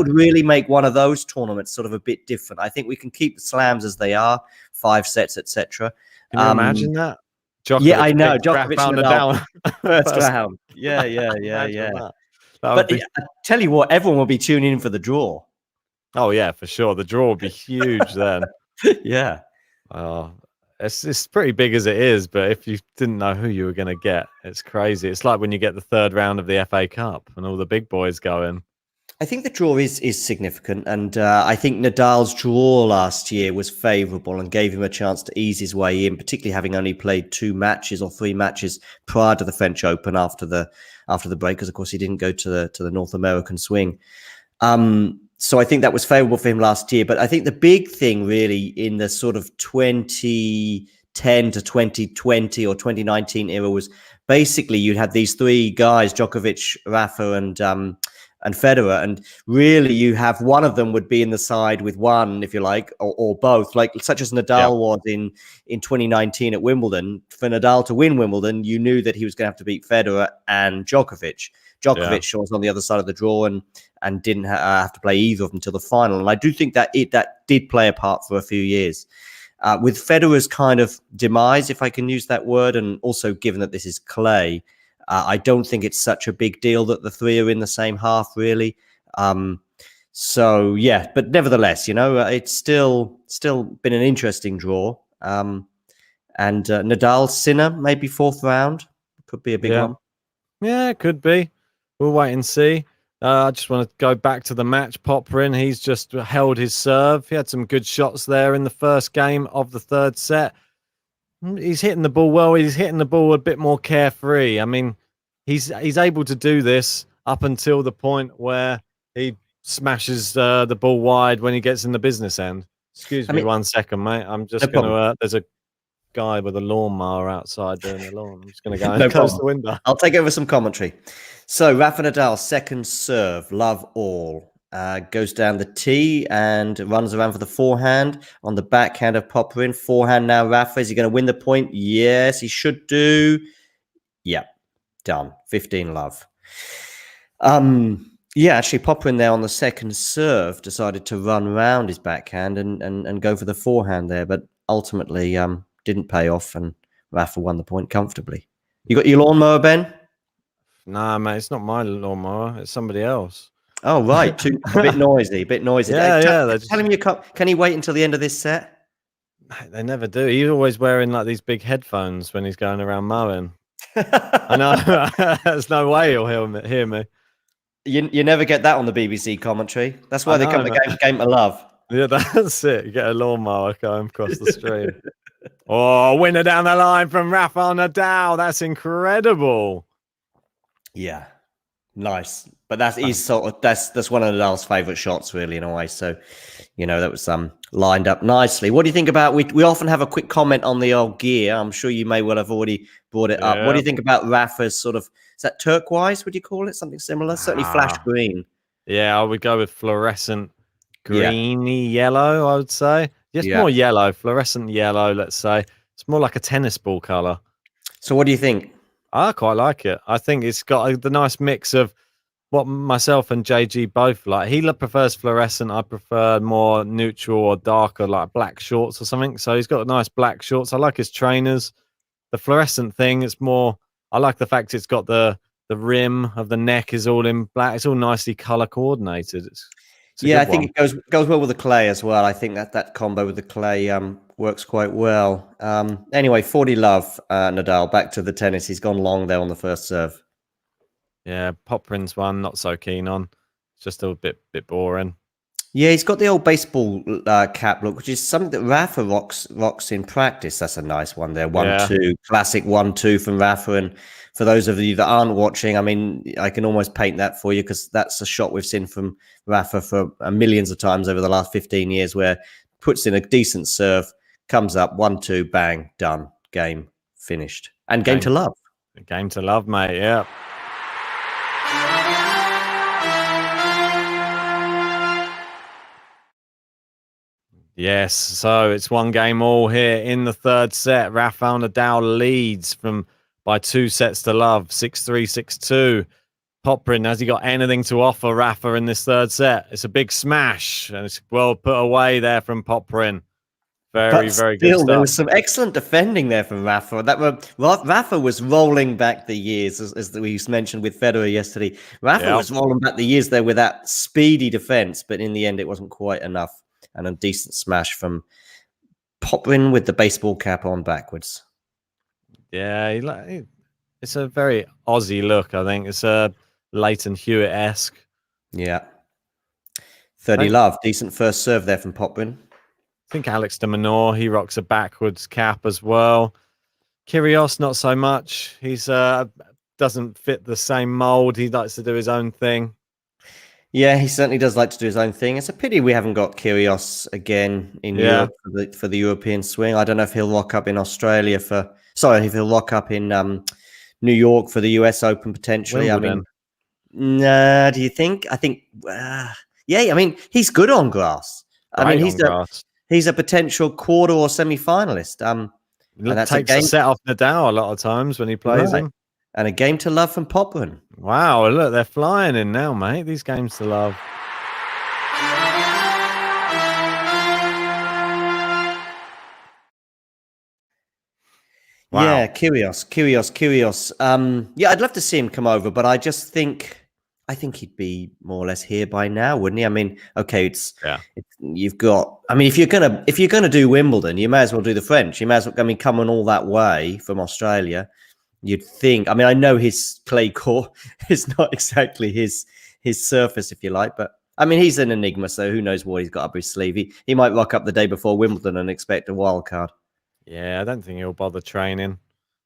really make one of those tournaments sort of a bit different. I think we can keep the slams as they are, 5 sets, etc. Can you imagine that? Djokovic, I know. Djokovic Nadal first round. Yeah. But I tell you what, everyone will be tuning in for the draw. Oh yeah, for sure. The draw will be huge then. Yeah. It's pretty big as it is, but if you didn't know who you were going to get, it's crazy. It's like when you get the third round of the FA Cup and all the big boys go in. I think the draw is significant, and I think Nadal's draw last year was favourable and gave him a chance to ease his way in, particularly having only played 2 matches or 3 matches prior to the French Open after the break, because of course he didn't go to the North American swing. So I think that was favourable for him last year. But I think the big thing really in the sort of 2010 to 2020 or 2019 era was basically you had these 3 guys, Djokovic, Rafa and Federer, and really you have one of them would be in the side with one, if you like, or both, like such as Nadal was in 2019 at Wimbledon. For Nadal to win Wimbledon, you knew that he was going to have to beat Federer and Djokovic. Djokovic was on the other side of the draw and didn't have to play either of them until the final. And I do think that that did play a part for a few years. With Federer's kind of demise, if I can use that word, and also given that this is clay, I don't think it's such a big deal that the 3 are in the same half, really. So, yeah, but nevertheless, it's still been an interesting draw. And Nadal, Sinner, maybe 4th round. Could be a big one. Yeah, it could be. We'll wait and see. I just want to go back to the match. Popyrin, he's just held his serve. He had some good shots there in the first game of the 3rd set. He's hitting the ball well. He's hitting the ball a bit more carefree. I mean, he's able to do this up until the point where he smashes the ball wide when he gets in the business end. Excuse me 1 second, mate. I'm just going to... there's a guy with a lawnmower outside doing the lawn. I'm just going to go and close the window. I'll take over some commentary. So, Rafa Nadal, second serve, love all. Goes down the tee and runs around for the forehand on the backhand of Popyrin. Forehand now, Rafa. Is he going to win the point? Yes, he should do. Yeah, done. 15 love. Actually, Popyrin there on the second serve decided to run around his backhand and go for the forehand there, but ultimately didn't pay off, and Rafa won the point comfortably. You got your lawnmower, Ben? Nah, mate, it's not my lawnmower. It's somebody else. Oh, right. A bit noisy. Yeah. Tell him can he wait until the end of this set? They never do. He's always wearing like these big headphones when he's going around mowing. I know. There's no way he'll hear me. You never get that on the BBC commentary. That's why they come the game to love. Yeah, that's it. You get a lawnmower going across the stream. Winner down the line from Rafael Nadal. That's incredible. Yeah, nice. But that's one of Nadal's favourite shots, really, in a way. So, that was lined up nicely. What do you think about? We often have a quick comment on the old gear. I'm sure you may well have already brought it up. What do you think about Rafa's sort of? Is that turquoise? Would you call it something similar? Certainly flash green. Yeah, I would go with fluorescent greeny yellow. I would say more yellow, fluorescent yellow. Let's say It's more like a tennis ball color. So what do you think? I quite like it. I think it's got the nice mix of what myself and JG both like. He prefers fluorescent. I prefer more neutral or darker, like black shorts or something. So he's got nice black shorts. I like his trainers. The fluorescent thing, it's more. I like the fact it's got the rim of the neck is all in black. It's all nicely color coordinated. It's I think it goes well with the clay as well. I think that combo with the clay works quite well. Anyway, 40 love, Nadal. Back to the tennis. He's gone long there on the first serve. Yeah, Popyrin's one, not so keen on. It's just a bit boring. Yeah, he's got the old baseball cap look, which is something that Rafa rocks in practice. That's a nice one there. 1-2, classic 1-2 from Rafa. And for those of you that aren't watching, I mean, I can almost paint that for you because that's a shot we've seen from Rafa for millions of times over the last 15 years, where puts in a decent serve, comes up 1-2, bang, done, game finished, and game to love. Game to love, mate. Yeah. Yes, so it's 1-1 here in the third set. Rafael Nadal leads by 2 sets to love, 6-3, 6-2. Popyrin, has he got anything to offer Rafa in this third set? It's a big smash, and it's well put away there from Popyrin. Very good stuff. There was some excellent defending there from Rafa. Rafa was rolling back the years, as we mentioned with Federer yesterday. Rafa was rolling back the years there with that speedy defense, but in the end, it wasn't quite enough. And a decent smash from Popyrin with the baseball cap on backwards. Yeah, it's a very Aussie look, I think. It's a Leighton Hewitt-esque. Yeah. 30 love. Decent first serve there from Popyrin. I think Alex de Minaur, he rocks a backwards cap as well. Kyrgios, not so much. He's doesn't fit the same mold. He likes to do his own thing. Yeah, he certainly does like to do his own thing. It's a pity we haven't got Kyrgios again in Europe for the European swing. I don't know if he'll lock up in Australia if he'll lock up in New York for the US Open potentially. Wimbledon. I mean, nah, do you think? I think, I mean, he's good on grass. He's a potential quarter or semi-finalist. It takes a set off Nadal a lot of times when he plays him. And a game to love from Popyrin. Wow, look, they're flying in now, mate. These games to love. Wow. Yeah, Kyrgios. I'd love to see him come over, but I think he'd be more or less here by now, wouldn't he? I mean, okay, you've got. I mean, if you're gonna do Wimbledon, you may as well do the French. You may as well. I mean, coming all that way from Australia. You'd think. I mean, I know his clay court is not exactly his surface, if you like, but I mean, he's an enigma, so who knows what he's got up his sleeve. He might rock up the day before Wimbledon and expect a wild card. Yeah, I don't think he'll bother training.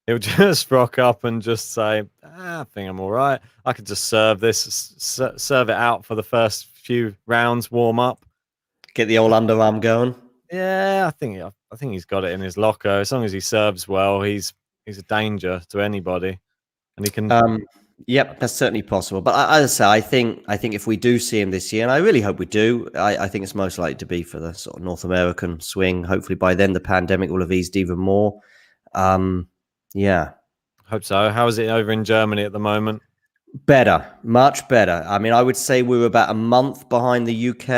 He'll just rock up and just say, I think I'm all right. I could just serve it out for the first few rounds, warm up. Get the old underarm going. Yeah, I think he's got it in his locker. As long as he serves well, he's a danger to anybody, and he can. Yep, that's certainly possible. But as I say, I think if we do see him this year, and I really hope we do, I think it's most likely to be for the sort of North American swing. Hopefully, by then the pandemic will have eased even more. Yeah, hope so. How is it over in Germany at the moment? Better, much better. I mean, I would say we're about a month behind the UK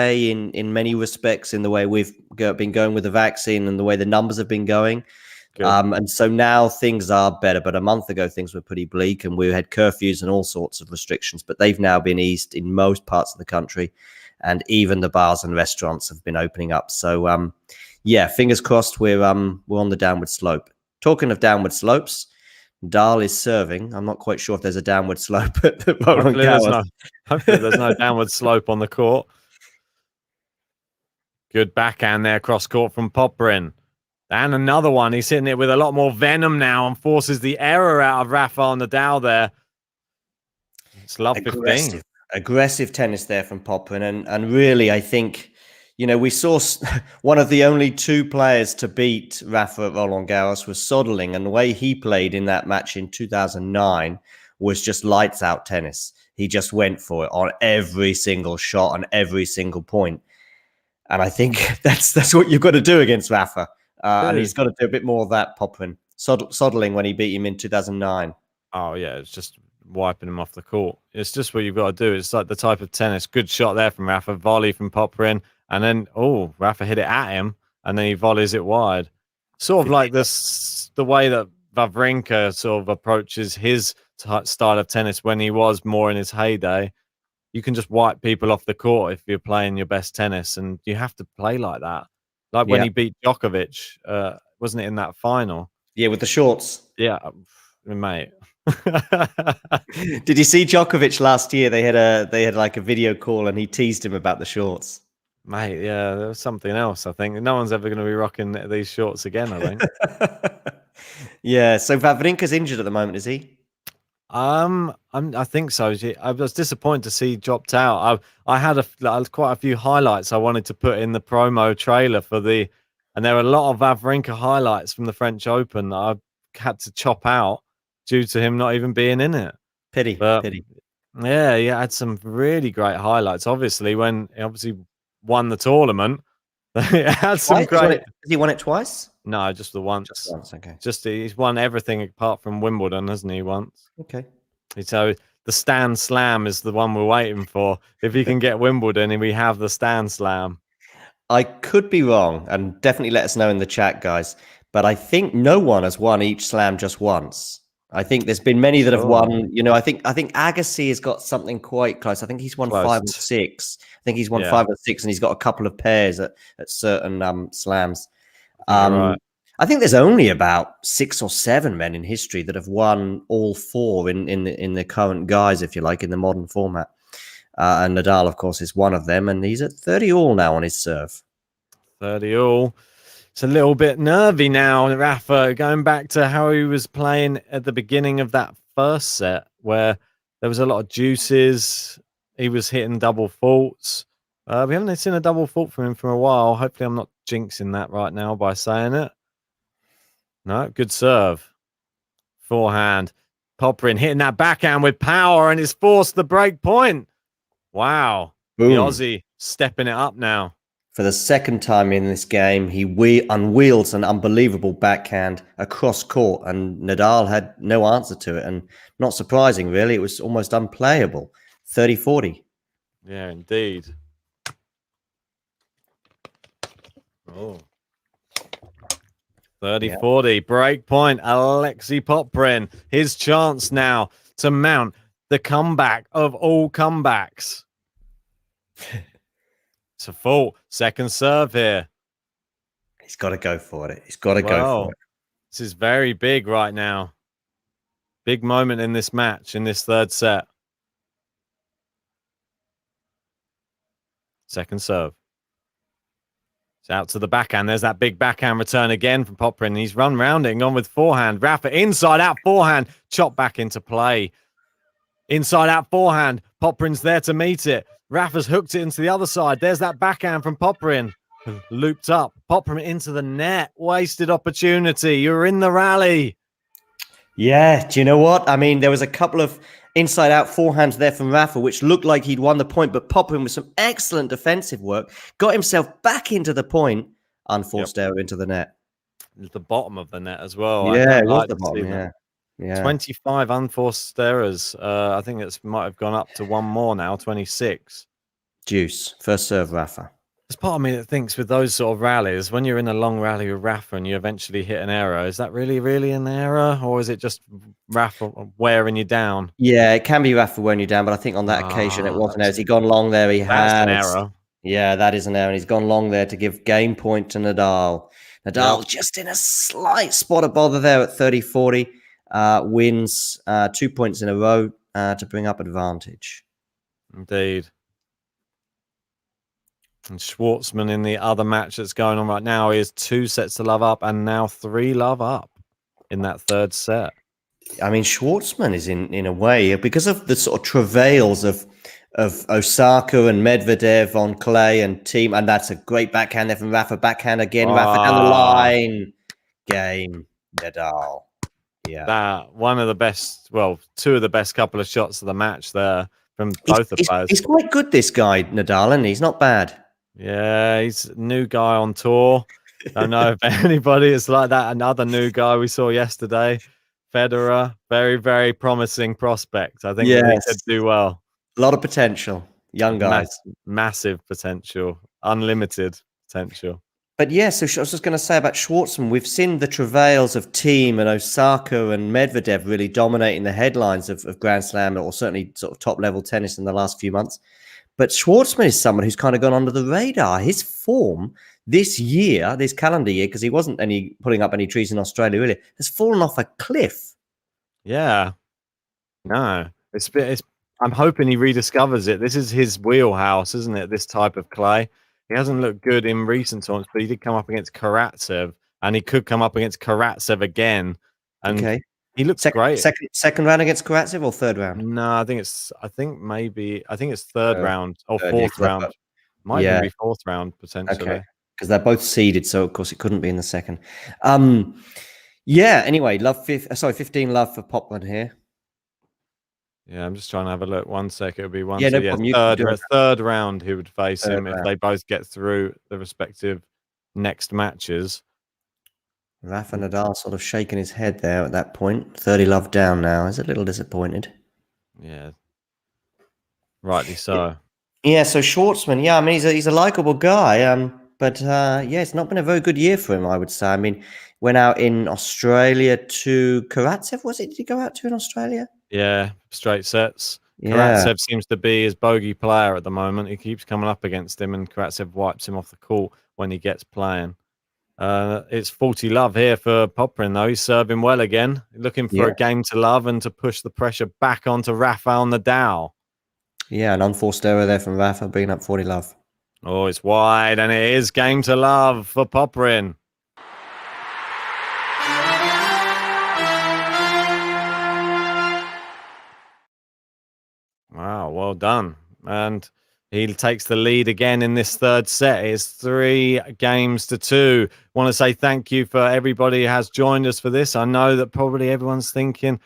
in many respects in the way we've been going with the vaccine and the way the numbers have been going. And so now things are better, but a month ago things were pretty bleak and we had curfews and all sorts of restrictions, but they've now been eased in most parts of the country, and even the bars and restaurants have been opening up. So fingers crossed we're on the downward slope. Talking of downward slopes, Nadal is serving. I'm not quite sure if there's a downward slope at the Roland Garros. Hopefully there's no downward slope on the court. Good backhand there, cross court from Popyrin. And another one. He's hitting it with a lot more venom now and forces the error out of Rafael Nadal there. It's love 15. Aggressive tennis there from Popyrin. And really, I think, we saw one of the only two players to beat Rafa at Roland Garros was Soderling. And the way he played in that match in 2009 was just lights out tennis. He just went for it on every single shot, on every single point. And I think that's what you've got to do against Rafa. And he's got to do a bit more of that, Popyrin. Soddling when he beat him in 2009. Oh, yeah, it's just wiping him off the court. It's just what you've got to do. It's like the type of tennis. Good shot there from Rafa, volley from Popyrin, and then, Rafa hit it at him, and then he volleys it wide. Sort of like this, the way that Wawrinka sort of approaches his style of tennis when he was more in his heyday. You can just wipe people off the court if you're playing your best tennis, and you have to play like that. Like when he beat Djokovic, wasn't it in that final? Yeah, with the shorts. Yeah, mate. Did you see Djokovic last year? They had like a video call, and he teased him about the shorts. Mate, yeah, there was something else. I think no one's ever going to be rocking these shorts again. I think. Yeah. So Wawrinka's injured at the moment, is he? I think so. I was disappointed to see he dropped out. I had quite a few highlights I wanted to put in the promo trailer and there were a lot of Wawrinka highlights from the French Open that I had to chop out due to him not even being in it. Pity. Yeah, he had some really great highlights. Obviously, when he won the tournament, he had some great. Has he won it twice? No, just the once. Just once, okay. He's won everything apart from Wimbledon, hasn't he? Once. Okay. So the Stand Slam is the one we're waiting for. If he can get Wimbledon, we have the Stand Slam. I could be wrong, and definitely let us know in the chat, guys. But I think no one has won each slam just once. I think there's been many that have won. You know, I think Agassi has got something quite close. I think he's won 5 or 6. I think he's won 5 or 6, and he's got a couple of pairs at certain slams. Right. I think there's only about 6 or 7 men in history that have won all 4 in the current guise, if you like, in the modern format. And Nadal, of course, is one of them, and he's at 30 all now on his serve. 30 all. It's a little bit nervy now, Rafa, going back to how he was playing at the beginning of that first set, where there was a lot of juices. He was hitting double faults. We haven't seen a double fault from him for a while. Hopefully I'm not jinxing that right now by saying it. No, good serve. Forehand. Popyrin hitting that backhand with power, and it's forced the break point. Wow. Boom. The Aussie stepping it up now. For the second time in this game, he unwheels an unbelievable backhand across court, and Nadal had no answer to it. And not surprising, really. It was almost unplayable. 30-40. Yeah, indeed. Oh. 30-40. Break point. Alexei Popyrin. His chance now to mount the comeback of all comebacks. It's a fault. Second serve here. He's got to go for it. He's got to go for it. This is very big right now. Big moment in this match, in this third set. Second serve. It's out to the backhand. There's that big backhand return again from Popyrin. He's run round it and gone with forehand. Rafa inside out forehand. Chop back into play. Inside out forehand. Popyrin's there to meet it. Rafa's hooked it into the other side. There's that backhand from Popyrin. Looped up. Popyrin into the net. Wasted opportunity. You're in the rally. Yeah. Do you know what? I mean, there was a couple of inside out forehands there from Rafa, which looked like he'd won the point, but Popyrin with some excellent defensive work got himself back into the point. Unforced error into the net. The bottom of the net as well. Yeah, it was the bottom. Yeah. 25 unforced errors. I think it might have gone up to one more now, 26. Juice. First serve, Rafa. There's part of me that thinks with those sort of rallies, when you're in a long rally with Rafa and you eventually hit an error, is that really an error? Or is it just Rafa wearing you down? Yeah, it can be Rafa wearing you down, but I think on that occasion it wasn't. Has he gone long there? He has. That's an error. Yeah, that is an error. And he's gone long there to give game point to Nadal. Nadal just in a slight spot of bother there at 30-40. Wins 2 points in a row to bring up advantage. Indeed. And Schwartzman in the other match that's going on right now is 2 sets to love up and now 3 love up in that third set. I mean, Schwartzman is in a way, because of the sort of travails of Osaka and Medvedev on clay and team, and that's a great backhand there from Rafa. Backhand again, Rafa down the line. Game, Nadal. Yeah, that one of the best, 2 of the best couple of shots of the match there from both the players. He's quite good, this guy, Nadal, and he's not bad. Yeah, he's a new guy on tour. Don't know if anybody is like that. Another new guy we saw yesterday, Federer, very, very promising prospect. I think that he could do well. A lot of potential. Young guys. Massive potential, unlimited potential. But yeah, so I was just going to say about Schwartzman, we've seen the travails of Thiem and Osaka and Medvedev really dominating the headlines of Grand Slam, or certainly sort of top-level tennis in the last few months. But Schwartzman is someone who's kind of gone under the radar. His form this year, this calendar year, because he wasn't putting up any trees in Australia really, has fallen off a cliff. Yeah. No, I'm hoping he rediscovers it. This is his wheelhouse, isn't it? This type of clay. He hasn't looked good in recent times, but he did come up against Karatsev, and he could come up against Karatsev again. And he looks great. Second round against Karatsev or third round? No, I think it's third round or fourth round. Might even be fourth round potentially. Okay, because they're both seeded, so of course it couldn't be in the second. Anyway, 15 love for Popyrin here. Yeah, I'm just trying to have a look. 1 sec, it'll be one. Yeah, no problem. Third round, he would face him if they both get through the respective next matches. Rafa Nadal sort of shaking his head there at that point. 30 love down now. He's a little disappointed. Yeah, rightly so. Yeah, so Schwartzman, I mean, he's a likable guy. But it's not been a very good year for him, I would say. I mean, went out in Australia to Karatsev, was it? Did he go out to in Australia? Yeah, straight sets. Yeah. Karatsev seems to be his bogey player at the moment. He keeps coming up against him, and Karatsev wipes him off the court when he gets playing. It's 40 love here for Popyrin, though. He's serving well again, looking for a game to love and to push the pressure back onto Rafael Nadal. Yeah, an unforced error there from Rafa, bringing up 40 love. Oh, it's wide, and it is game to love for Popyrin. Wow, well done. And he takes the lead again in this third set. It's 3-2. Want to say thank you for everybody who has joined us for this. I know that probably everyone's thinking,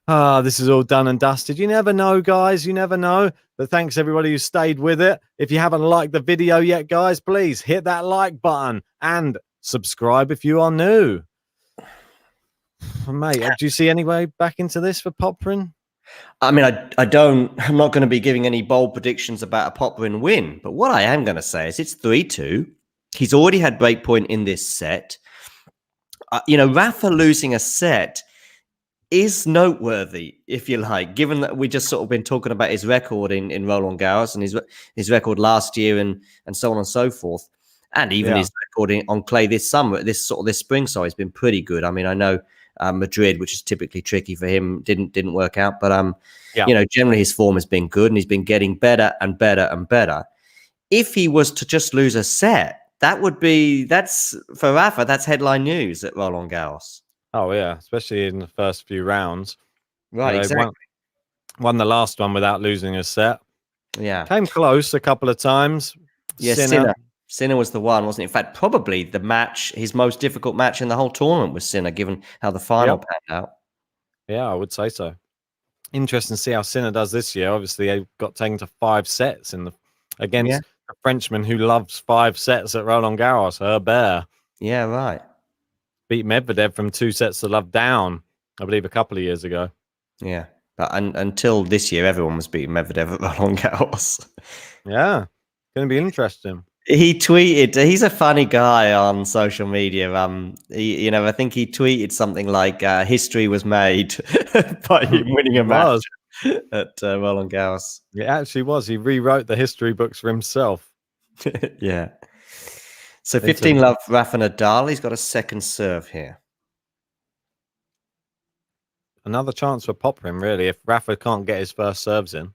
this is all done and dusted. You never know, guys. You never know. But thanks everybody who stayed with it. If you haven't liked the video yet, guys, please hit that like button and subscribe if you are new. Mate, do you see any way back into this for Popyrin? I mean, I'm not going to be giving any bold predictions about a Popyrin win, but what I am going to say is it's 3-2. He's already had breakpoint in this set. Rafa losing a set is noteworthy, if you like, given that we just sort of been talking about his record in Roland Garros and his record last year and so on and so forth, and even his record on clay this spring. So he's been pretty good. I mean, I know Madrid, which is typically tricky for him, didn't work out, but generally his form has been good and he's been getting better and better and better. If he was to just lose a set, that's for Rafa, that's headline news at Roland Garros. Oh yeah, especially in the first few rounds. Right, exactly. Won the last one without losing a set. Yeah, came close a couple of times. Yeah, Sinner was the one, wasn't it? In fact, probably his most difficult match in the whole tournament was Sinner, given how the final panned out. Yeah, I would say so. Interesting to see how Sinner does this year. Obviously, they got taken to 5 sets against a Frenchman who loves 5 sets at Roland Garros, Herbert. Yeah, right. Beat Medvedev from 2 sets to love down, I believe, a couple of years ago. Yeah, but until this year, everyone was beating Medvedev at Roland Garros. Yeah, going to be interesting. He tweeted, he's a funny guy on social media. I think he tweeted something like, history was made by winning a match at Roland Garros. It actually was. He rewrote the history books for himself. Yeah. So 15 love Rafa Nadal. He's got a second serve here. Another chance for Popyrin, really, if Rafa can't get his first serves in.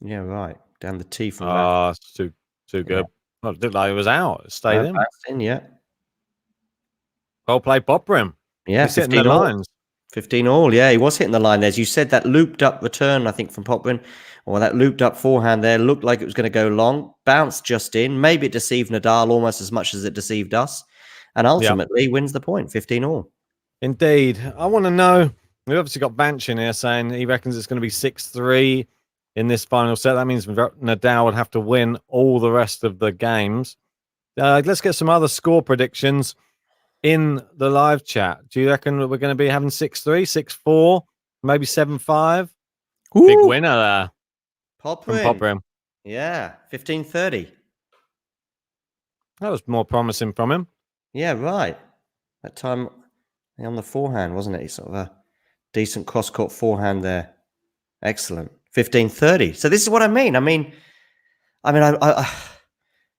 Yeah, right. Down the tee from Rafa. It's too good. Yeah. Well, it looked like it was out. It stayed in. Yeah. Well played, Popyrin. Yeah, 15 the lines. 15 all. Yeah, he was hitting the line there. As you said, that looped up return, I think, from Popyrin, or that looped up forehand there, looked like it was going to go long. Bounced just in. Maybe it deceived Nadal almost as much as it deceived us. And ultimately wins the point, 15 all. Indeed. I want to know, we've obviously got Banch in here saying he reckons it's going to be 6-3 in this final set. That means Nadal would have to win all the rest of the games. Let's get some other score predictions in the live chat. Do you reckon we're going to be having 6-3, 6-4, maybe 7-5? Big winner there from Popyrin. Yeah, 15-30. That was more promising from him. Yeah, right. That time on the forehand, wasn't it? He's sort of a decent cross-court forehand there. Excellent. 15-30. So this is what I mean. I mean,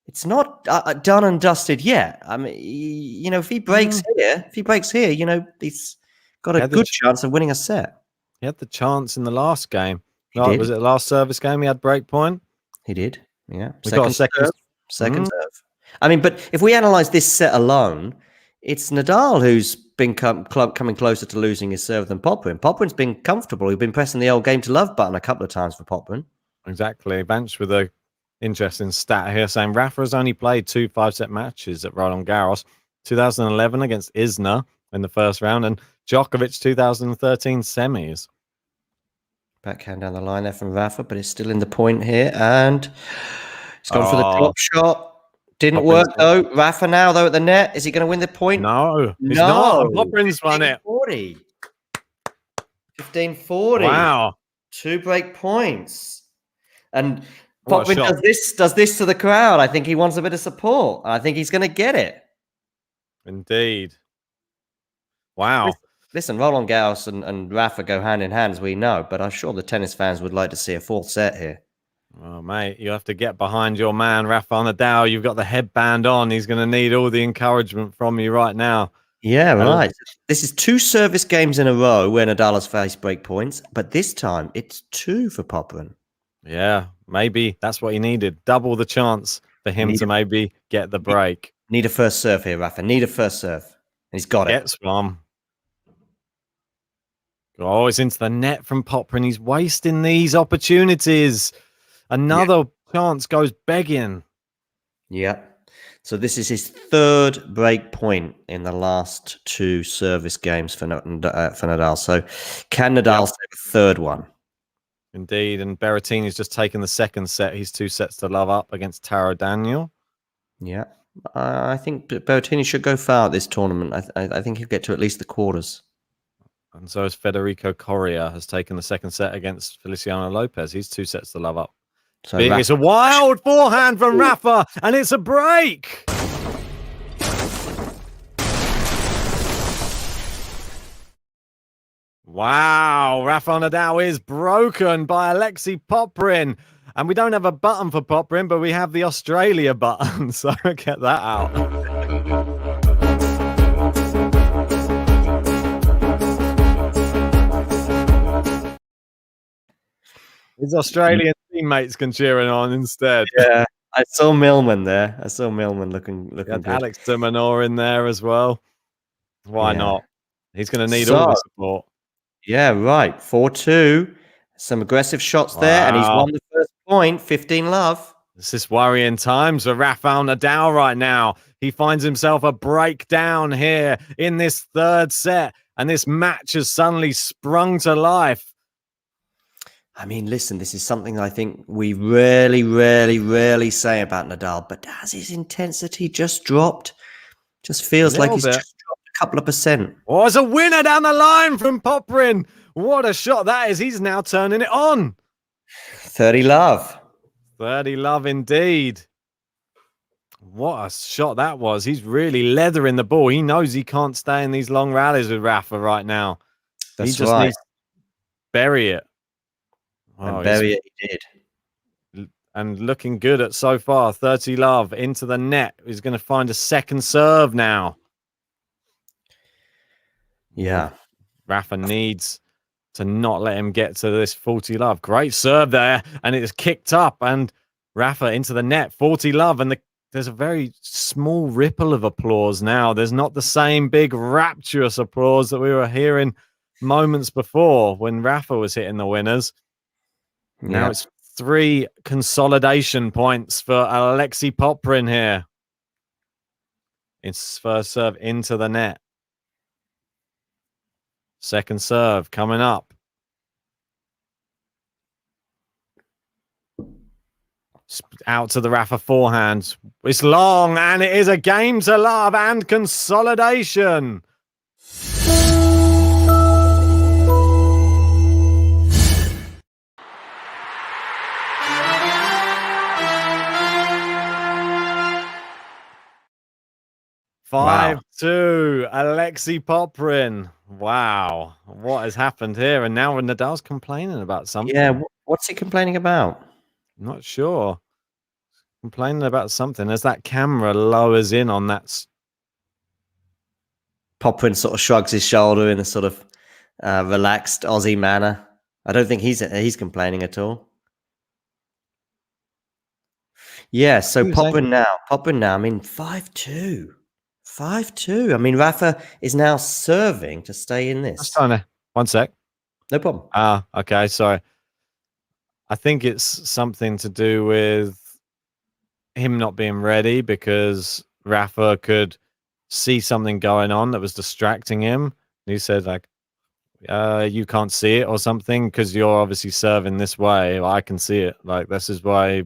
it's not done and dusted yet. I mean, you know, if he breaks here, you know, he's got a good chance of winning a set. He had the chance in the last game. Was it the last service game he had break point? He did. Yeah. Second serve. I mean, but if we analyze this set alone, it's Nadal who's been coming closer to losing his serve than Popyrin. Popyrin's been comfortable. He's been pressing the old game to love button a couple of times for Popyrin. Exactly. Bench with a interesting stat here saying Rafa has only played 2 5-set matches at Roland Garros, 2011 against Isner in the first round and Djokovic 2013 semis. Backhand down the line there from Rafa, but it's still in the point here. And he's gone for the drop shot. Didn't work, though. Rafa now, though, at the net. Is he going to win the point? No. He's not. Popyrin's won it. 15-40. Wow. 2 break points. And Popyrin does this to the crowd. I think he wants a bit of support. I think he's going to get it. Indeed. Wow. Listen, Roland Garros and Rafa go hand in hand, as we know, but I'm sure the tennis fans would like to see a 4th set here. Oh, mate, you have to get behind your man, Rafael Nadal. You've got the headband on. He's going to need all the encouragement from you right now. Yeah, right. This is 2 service games in a row where Nadal has faced break points, but this time it's 2 for Popyrin. Yeah, maybe that's what he needed. Double the chance for him to maybe get the break. Need a first serve here, Rafa. Need a first serve. And he's got it. Gets one. Oh, it's into the net from Popyrin. He's wasting these opportunities. Another chance goes begging. Yeah. So this is his 3rd break point in the last 2 service games for Nadal. So can Nadal save a 3rd one? Indeed. And Berrettini's just taken the 2nd set. He's 2 sets to love up against Taro Daniel. Yeah. I think Berrettini should go far at this tournament. I think he'll get to at least the quarters. And so is Federico Correa has taken the 2nd set against Feliciano Lopez. He's 2 sets to love up. So it's a wild forehand from Rafa, and it's a break. Wow, Rafael Nadal is broken by Alexei Popyrin. And we don't have a button for Popyrin, but we have the Australia button. So get that out. His Australian teammates can cheer on instead. Yeah, I saw Millman there. I saw Millman looking good. Alex de Minaur in there as well. Why not? He's going to need all the support. Yeah, right. 4-2. Some aggressive shots there, and he's won the first point. 15-love. This is worrying times for Rafael Nadal right now. He finds himself a breakdown here in this 3rd set, and this match has suddenly sprung to life. I mean, listen, this is something I think we rarely say about Nadal, but has his intensity just dropped? Just feels like he's just dropped a couple of percent. Oh, it's a winner down the line from Popyrin. What a shot that is. He's now turning it on. 30-love. 30-love indeed. What a shot that was. He's really leathering the ball. He knows he can't stay in these long rallies with Rafa right now. That's he just needs to bury it. And bury it he did. And looking good at so far. 30-love into the net. He's going to find a 2nd serve now. Yeah. Rafa needs to not let him get to this 40-love. Great serve there. And it's kicked up. And Rafa into the net. 40-love. And there's a very small ripple of applause now. There's not the same big rapturous applause that we were hearing moments before when Rafa was hitting the winners. Now it's 3 consolidation points for Alexei Popyrin here. It's first serve into the net. 2nd serve coming up. Out to the Rafa forehand. It's long, and it is a game to love and consolidation. Wow. 5-2, Alexei Popyrin. Wow, what has happened here? And now Nadal's complaining about something. Yeah, what's he complaining about? Not sure. Complaining about something as that camera lowers in on that. Popyrin sort of shrugs his shoulder in a sort of relaxed Aussie manner. I don't think he's complaining at all. Yeah, so Popyrin now, I mean, 5-2. 5-2. I mean, Rafa is now serving to stay in this. One sec. No problem. Okay, sorry. I think it's something to do with him not being ready because Rafa could see something going on that was distracting him. He said, like, you can't see it or something because you're obviously serving this way. I can see it. Like, this is why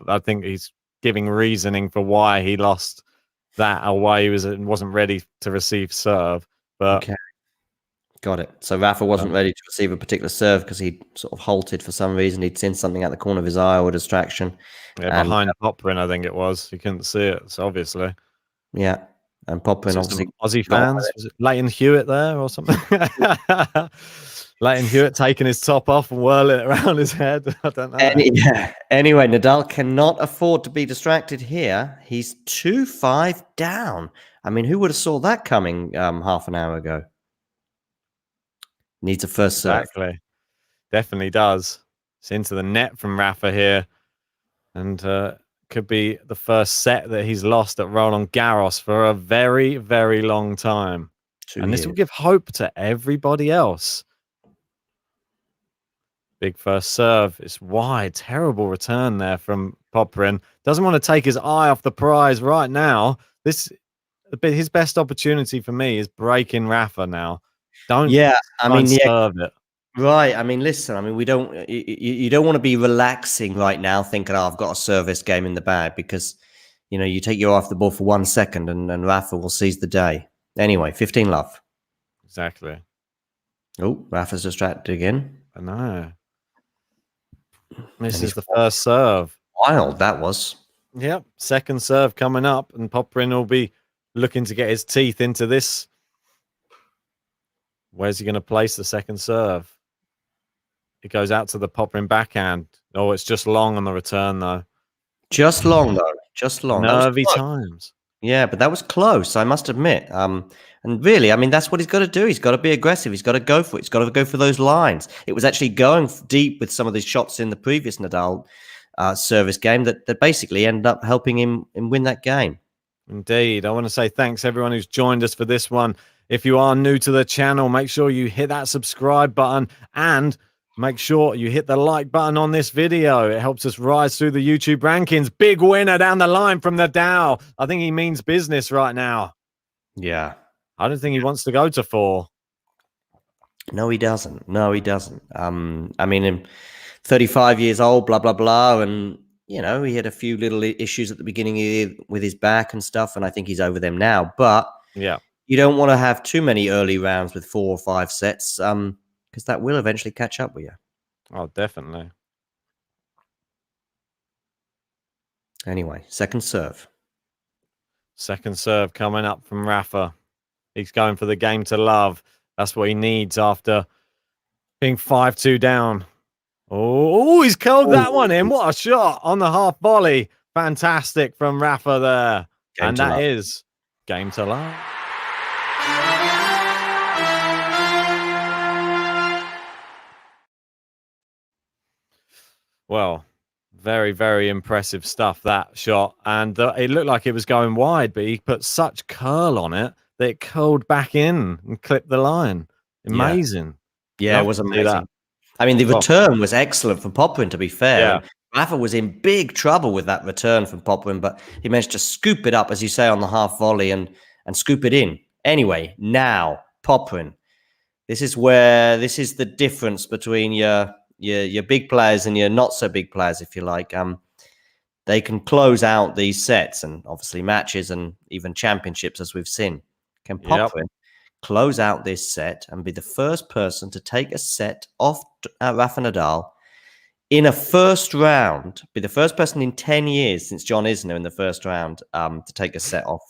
I think he's giving reasoning for why he lost that or why he wasn't ready to receive serve. But okay. Got it. So Rafa wasn't ready to receive a particular serve because he sort of halted for some reason. He'd seen something out the corner of his eye or a distraction. Yeah, behind Popyrin, I think it was. He couldn't see it, so obviously. Yeah. And Popyrin obviously. Aussie fans. Was it Leighton Hewitt there or something? Leighton Hewitt taking his top off and whirling it around his head. I don't know. Anyway, Nadal cannot afford to be distracted here. He's 2-5 down. I mean, who would have saw that coming half an hour ago? Needs a first serve. Exactly. Definitely does. It's into the net from Rafa here. And could be the first set that he's lost at Roland Garros for a very, very long time. And this will give hope to everybody else. Big first serve. It's wide. Terrible return there from Popyrin. Doesn't want to take his eye off the prize right now. His best opportunity for me is breaking Rafa now. Serve it. Right. I mean, listen, I mean, you don't want to be relaxing right now thinking, I've got a service game in the bag because, you take your eye off the ball for 1 second and Rafa will seize the day. Anyway, 15 love. Exactly. Oh, Rafa's distracted again. I know. This is the first serve. Wild, that was. Yep. Second serve coming up and Popyrin will be looking to get his teeth into this. Where's he going to place the second serve? It goes out to the Popyrin backhand. Oh, it's just long on the return, though. Just long, though. Just long. Nervy times. Yeah, but that was close, I must admit. And really, I mean, that's what he's got to do. He's got to be aggressive. He's got to go for it. He's got to go for those lines. It was actually going deep with some of these shots in the previous Nadal service game that basically ended up helping him win that game. Indeed. I want to say thanks everyone who's joined us for this one. If you are new to the channel, make sure you hit that subscribe button and make sure you hit the like button on this video. It helps us rise through the YouTube rankings. Big winner down the line from Nadal. I think he means business right now. Yeah. I don't think he wants to go to 4. No, he doesn't. No, he doesn't. I mean, I'm 35 years old, blah, blah, blah. And, he had a few little issues at the beginning with his back and stuff. And I think he's over them now. But yeah, you don't want to have too many early rounds with 4 or 5 sets because that will eventually catch up with you. Oh, definitely. Anyway, second serve. Second serve coming up from Rafa. He's going for the game to love. That's what he needs after being 5-2 down. Oh, he's curled that one in. What a shot on the half volley. Fantastic from Rafa there. And that is game to love. Well, very, very impressive stuff, that shot. And it looked like it was going wide, but he put such curl on it that it curled back in and clipped the line. Amazing. Yeah, it was amazing. I mean, the return was excellent from Popyrin, to be fair. Yeah. Rafa was in big trouble with that return from Popyrin, but he managed to scoop it up, as you say, on the half volley and scoop it in. Anyway, now, Popyrin. This is the difference between your big players and your not so big players, if you like. they can close out these sets and obviously matches and even championships, as we've seen. Can Popyrin close out this set and be the first person to take a set off Rafa Nadal in a first round, be the first person in 10 years since John Isner in the first round to take a set off.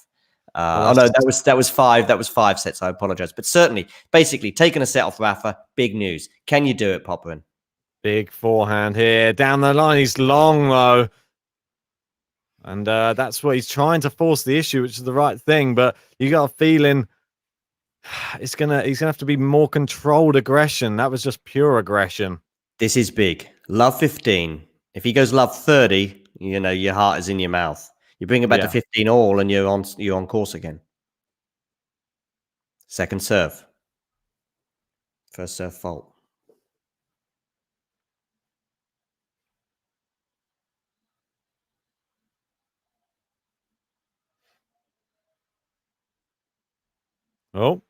Oh no, that was five. That was 5 sets. I apologize, but certainly, basically, taking a set off Rafa, big news. Can you do it, Popyrin? Big forehand here down the line. He's long though, and that's what he's trying to force the issue, which is the right thing. But you got a feeling he's gonna have to be more controlled aggression. That was just pure aggression. This is big. Love 15. If he goes love 30, you know your heart is in your mouth. You bring it back to 15 all, and you're on course again. Second serve. First serve fault. Oh,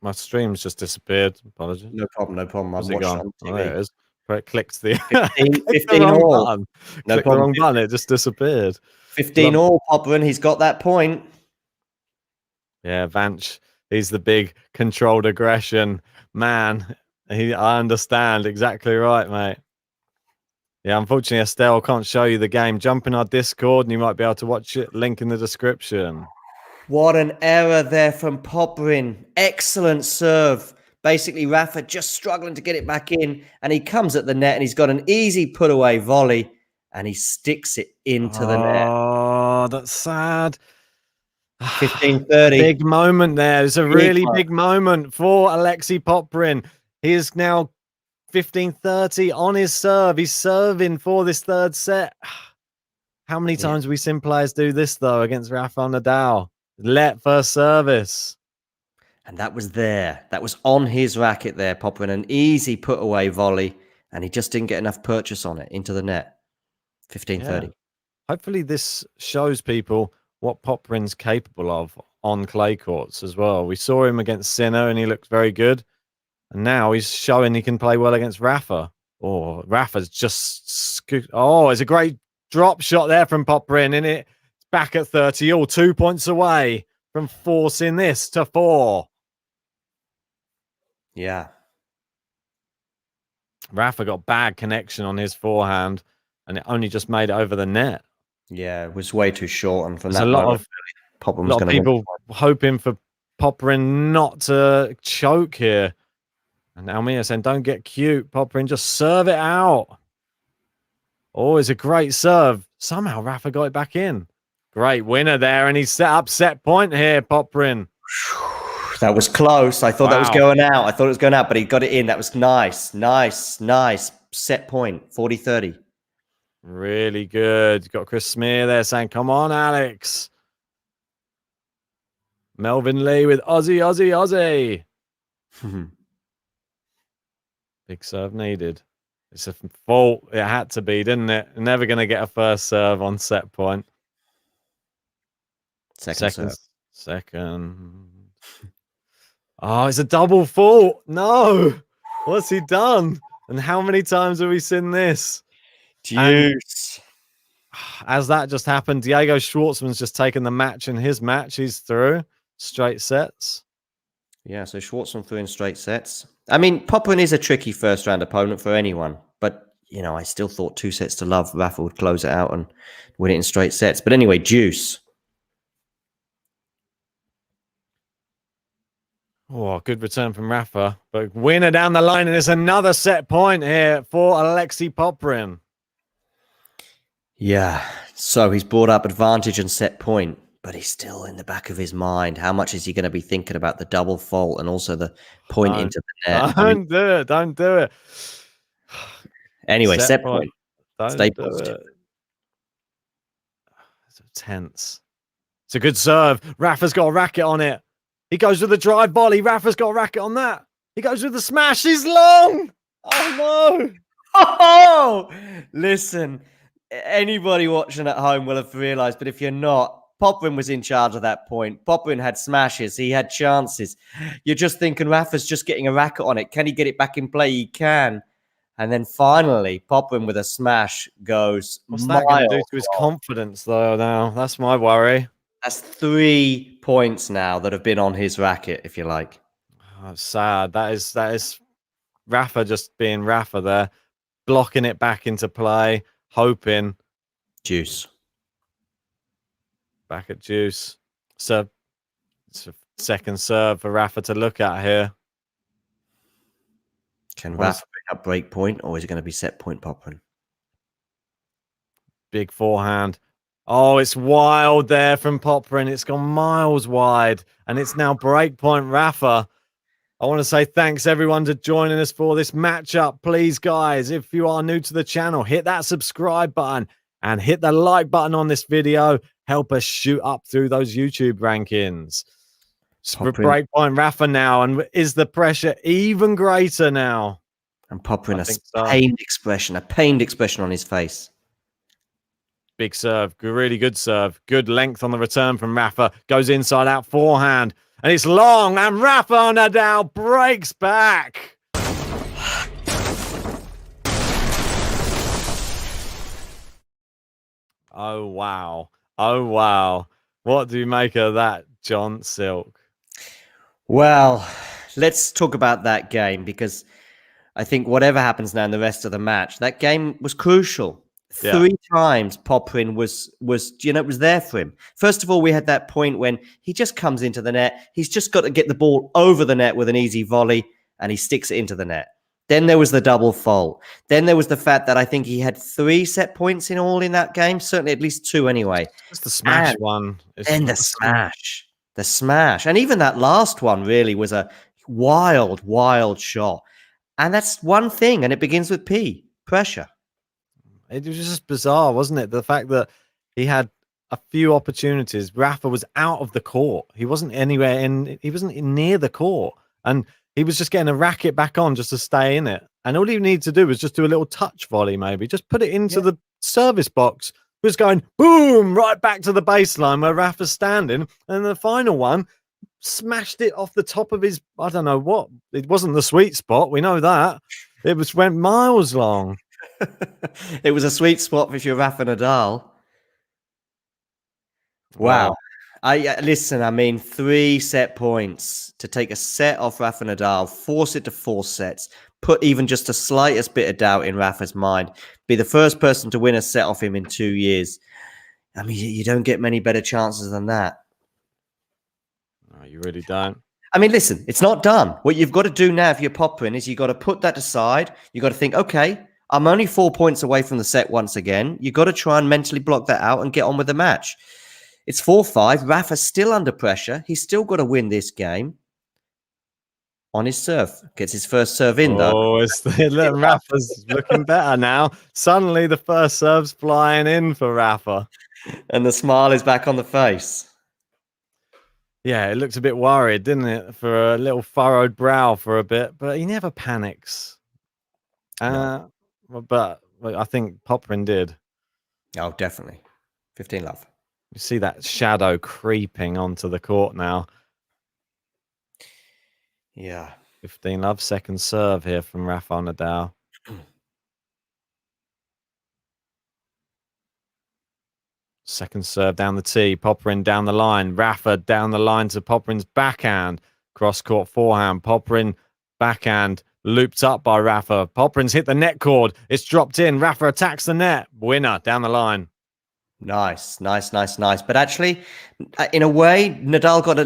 my stream's just disappeared. Apologies. No problem. Where's it gone? Oh, there it is. It clicks the 15 all. Button. No Click problem. the wrong button. It just disappeared. 15 all, Popyrin. He's got that point. Yeah, Vance. He's the big controlled aggression man. I understand. Exactly right, mate. Yeah, unfortunately, Estelle can't show you the game. Jump in our Discord and you might be able to watch it. Link in the description. What an error there from Popyrin. Excellent serve. Basically, Rafa just struggling to get it back in, and he comes at the net, and he's got an easy put-away volley, and he sticks it into the net. Oh, that's sad. 15-30. Big moment there. It's a really big moment for Alexei Popyrin. He is now 15-30 on his serve. He's serving for this third set. How many times have we seen players do this, though, against Rafael Nadal? Let first service. And that was there. That was on his racket there, Popyrin. An easy put-away volley, and he just didn't get enough purchase on it into the net. 15-30. Yeah. Hopefully this shows people what Popyrin's capable of on clay courts as well. We saw him against Sinner, and he looked very good. And now he's showing he can play well against Rafa. Oh, Rafa's just... Oh, it's a great drop shot there from Popyrin, isn't it? It's back at 30 all, 2 points away from forcing this to 4. Yeah. Rafa got bad connection on his forehand, and it only just made it over the net. Yeah, it was way too short. And from There's that a lot moment, of Popyrin was going to people hoping for Popyrin not to choke here. And Almia saying, don't get cute, Popyrin, just serve it out. Oh, it's a great serve. Somehow Rafa got it back in. Great winner there, and he's set up set point here, Popyrin. That was close. I thought that was going out. But he got it in. That was nice. Set point, 40-30. Really good. You've got Chris Smear there saying, come on, Alex. Melvin Lee with Aussie. Big serve needed. It's a fault. It had to be, didn't it? Never going to get a first serve on set point. Second. Oh, it's a double fault. No. What's he done? And how many times have we seen this? Juice. As that just happened, Diego Schwartzman's just taken the match in his match. He's through straight sets. Yeah, so Schwartzman threw in straight sets. I mean, Popyrin is a tricky first-round opponent for anyone. But, you know, I still thought 2 sets to love. Rafa would close it out and win it in straight sets. But anyway, juice. Oh, good return from Rafa. But winner down the line, and it's another set point here for Alexei Popyrin. Yeah, so he's brought up advantage and set point, but he's still in the back of his mind. How much is he going to be thinking about the double fault and also the point into the net? Don't do it. Anyway, set point. Stay positive. It's tense. It's a good serve. Rafa's got a racket on it. He goes with the drive volley. Rafa's got a racket on that. He goes with the smash. He's long. Oh, no. Oh, listen, anybody watching at home will have realized, but if you're not, Popyrin was in charge at that point. Popyrin had smashes. He had chances. You're just thinking Rafa's just getting a racket on it. Can he get it back in play? He can. And then finally, Popyrin with a smash goes. What's that going to do to his miles confidence, though? Now that's my worry. That's 3 points now that have been on his racket, if you like. Oh, sad. That is Rafa just being Rafa there, blocking it back into play, hoping. Juice. Back at juice. So it's a second serve for Rafa to look at here. Can Rafa pick up break point, or is it going to be set point Popyrin? Big forehand. Oh, it's wild there from Popyrin. It's gone miles wide, and it's now break point Rafa. I want to say thanks everyone to joining us for this matchup. Please, guys, if you are new to the channel, hit that subscribe button and hit the like button on this video. Help us shoot up through those YouTube rankings. Break point Rafa now, and is the pressure even greater now? And Popyrin, a pained expression on his face. Big serve, really good serve. Good length on the return from Rafa. Goes inside out forehand. And it's long, and Rafa Nadal breaks back. Oh, wow. Oh, wow. What do you make of that, John Silk? Well, let's talk about that game, because I think whatever happens now in the rest of the match, that game was crucial. Yeah. 3 times Popyrin was there for him. First of all, we had that point when he just comes into the net. He's just got to get the ball over the net with an easy volley, and he sticks it into the net. Then there was the double fault. Then there was the fact that I think he had 3 set points in all in that game. Certainly at least 2 anyway. It's the smash one. And the smash. The smash. And even that last one really was a wild, wild shot. And that's one thing, and it begins with P, pressure. It was just bizarre, wasn't it? The fact that he had a few opportunities. Rafa was out of the court. He wasn't anywhere in. He wasn't near the court, and he was just getting a racket back on just to stay in it. And all he needed to do was just do a little touch volley, maybe just put it into the service box. It was going boom right back to the baseline where Rafa's standing, and the final one smashed it off the top of his. I don't know what. It wasn't the sweet spot. We know that. It went miles long. It was a sweet spot for your Rafa Nadal. Wow. Listen, I mean, 3 set points to take a set off Rafa Nadal, force it to 4 sets, put even just the slightest bit of doubt in Rafa's mind, be the first person to win a set off him in 2 years. I mean, you don't get many better chances than that. No, you really don't. I mean, listen, it's not done. What you've got to do now if you're Popyrin is you've got to put that aside. You've got to think, okay, I'm only 4 points away from the set once again. You've got to try and mentally block that out and get on with the match. It's 4-5. Rafa's still under pressure. He's still got to win this game. On his serve. Gets his first serve in, though. Oh, Rafa's looking better now. Suddenly the first serve's flying in for Rafa. And the smile is back on the face. Yeah, it looked a bit worried, didn't it? For a little furrowed brow for a bit. But he never panics. No. But I think Popyrin did. Oh, definitely. 15 love. You see that shadow creeping onto the court now. Yeah. 15 love, second serve here from Rafael Nadal. Second serve down the tee. Popyrin down the line. Rafa down the line to Popyrin's backhand. Cross court forehand. Popyrin backhand. Looped up by Rafa. Popyrin's hit the net cord. It's dropped in. Rafa attacks the net. Winner down the line. Nice. But actually, in a way, Nadal got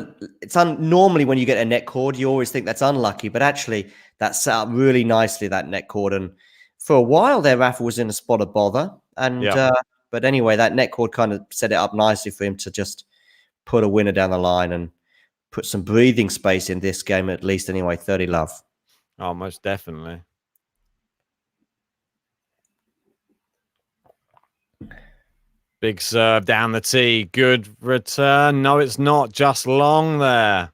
it's normally when you get a net cord, you always think that's unlucky. But actually, that set up really nicely, that net cord. And for a while there, Rafa was in a spot of bother. And but anyway, that net cord kind of set it up nicely for him to just put a winner down the line and put some breathing space in this game, at least anyway. 30 love. Oh, most definitely. Big serve down the tee. Good return. No, it's not. Just long there.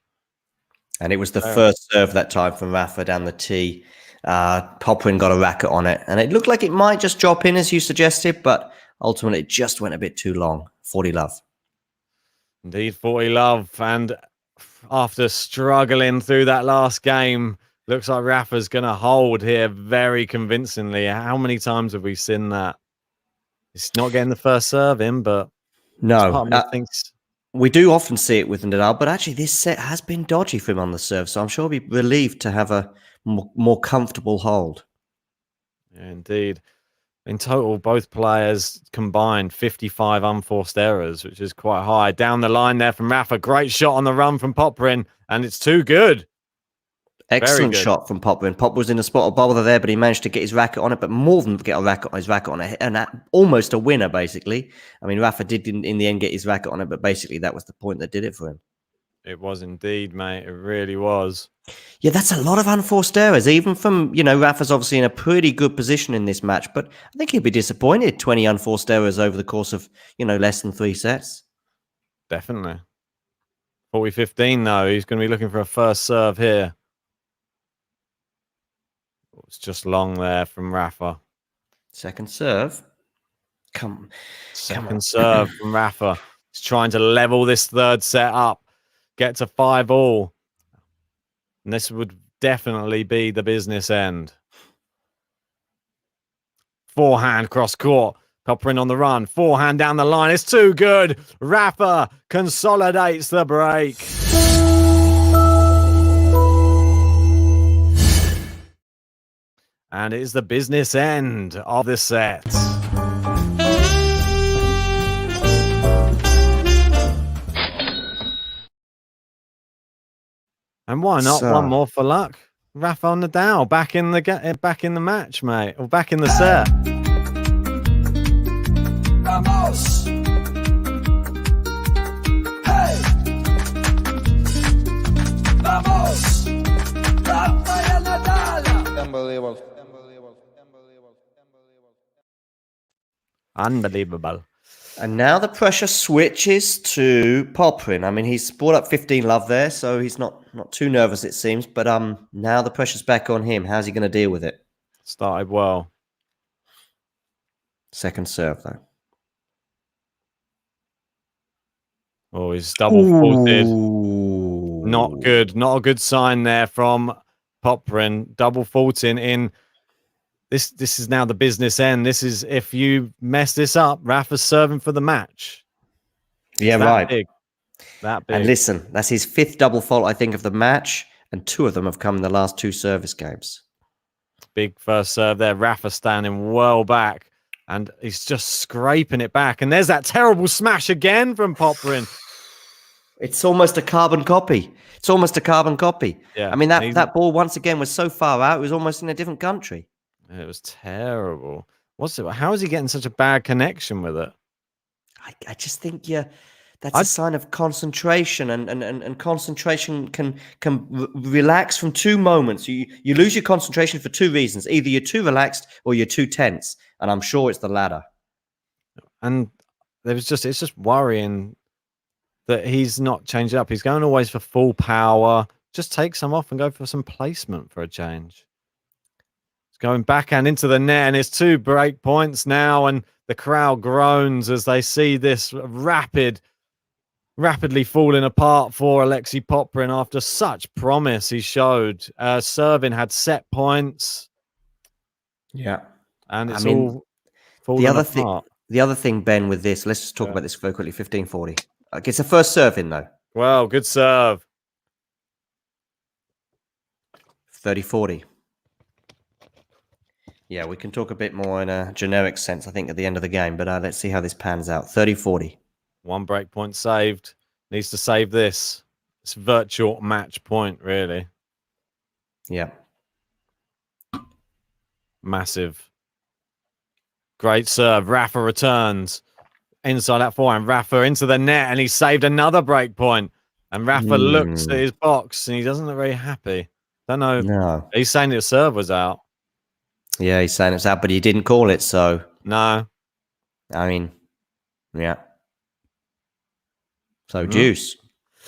And it was the first serve that time from Rafa down the tee. Popyrin got a racket on it. And it looked like it might just drop in, as you suggested. But ultimately, it just went a bit too long. 40 love. Indeed, 40 love. And after struggling through that last game, Looks like Rafa's going to hold here very convincingly. How many times have we seen that? He's not getting the first serve in, but No, thinks we do often see it with Nadal, but actually this set has been dodgy for him on the serve, so I'm sure he'll be relieved to have a more comfortable hold. Yeah, indeed. In total, both players combined 55 unforced errors, which is quite high. Down the line there from Rafa. Great shot on the run from Popyrin, and it's too good. Excellent shot from Popyrin. Pop was in a spot of bother there, but he managed to get his racket on it, but more than get his racket on it, and almost a winner, basically. I mean, Rafa did in the end get his racket on it, but basically that was the point that did it for him. It was indeed, mate. It really was. Yeah, that's a lot of unforced errors, even from, Rafa's obviously in a pretty good position in this match, but I think he'd be disappointed, 20 unforced errors over the course of, less than 3 sets. Definitely. 40-15, though. He's going to be looking for a first serve here. It's just long there from Rafa. Second serve. Second serve from Rafa. He's trying to level this third set up. Get to 5-all. And this would definitely be the business end. Forehand cross court. Popyrin on the run. Forehand down the line. It's too good. Rafa consolidates the break. And it is the business end of the set. And why not one more for luck? Rafael Nadal back in the match, mate, or back in the set. Vamos! Hey! Vamos! Rafael Nadal! Unbelievable. And now the pressure switches to Popyrin. I mean, he's brought up 15 love there, so he's not too nervous, it seems. But now the pressure's back on him. How's he going to deal with it? Started well. Second serve, though. Oh, he's double faulted. Not good. Not a good sign there from Popyrin. Double faulting in. This is now the business end. This is, if you mess this up, Rafa's serving for the match. Yeah, right. Big. That big. And listen, that's his 5th double fault, I think, of the match, and 2 of them have come in the last 2 service games. Big first serve there. Rafa standing well back, and he's just scraping it back. And there's that terrible smash again from Popyrin. It's almost a carbon copy. Yeah. I mean, that ball, once again, was so far out, it was almost in a different country. It was terrible. How is he getting such a bad connection with it? I just think that's a sign of concentration, and concentration can relax from 2 moments. You lose your concentration for 2 reasons. Either you're too relaxed or you're too tense, and I'm sure it's the latter. And it's just worrying that he's not changed up. He's going always for full power. Just take some off and go for some placement for a change. Going backhand into the net, and it's 2 break points now, and the crowd groans as they see this rapidly falling apart for Alexei Popyrin after such promise he showed. Serving had set points. Yeah. And it's all falling apart. The other thing, Ben, with this, let's just talk about this very quickly. 15-40. It's a first serve in, though. Well, good serve. 30-40. Yeah, we can talk a bit more in a generic sense, I think, at the end of the game. But let's see how this pans out. 30-40. 1 break point saved. Needs to save this. It's virtual match point, really. Yeah. Massive. Great serve. Rafa returns. Inside that forehand. Rafa into the net, and he saved another break point. And Rafa looks at his box, and he doesn't look very happy. Don't know. No. He's saying the serve was out. Yeah, he's saying it's out, but he didn't call it, so... No. I mean, yeah. So, Juice.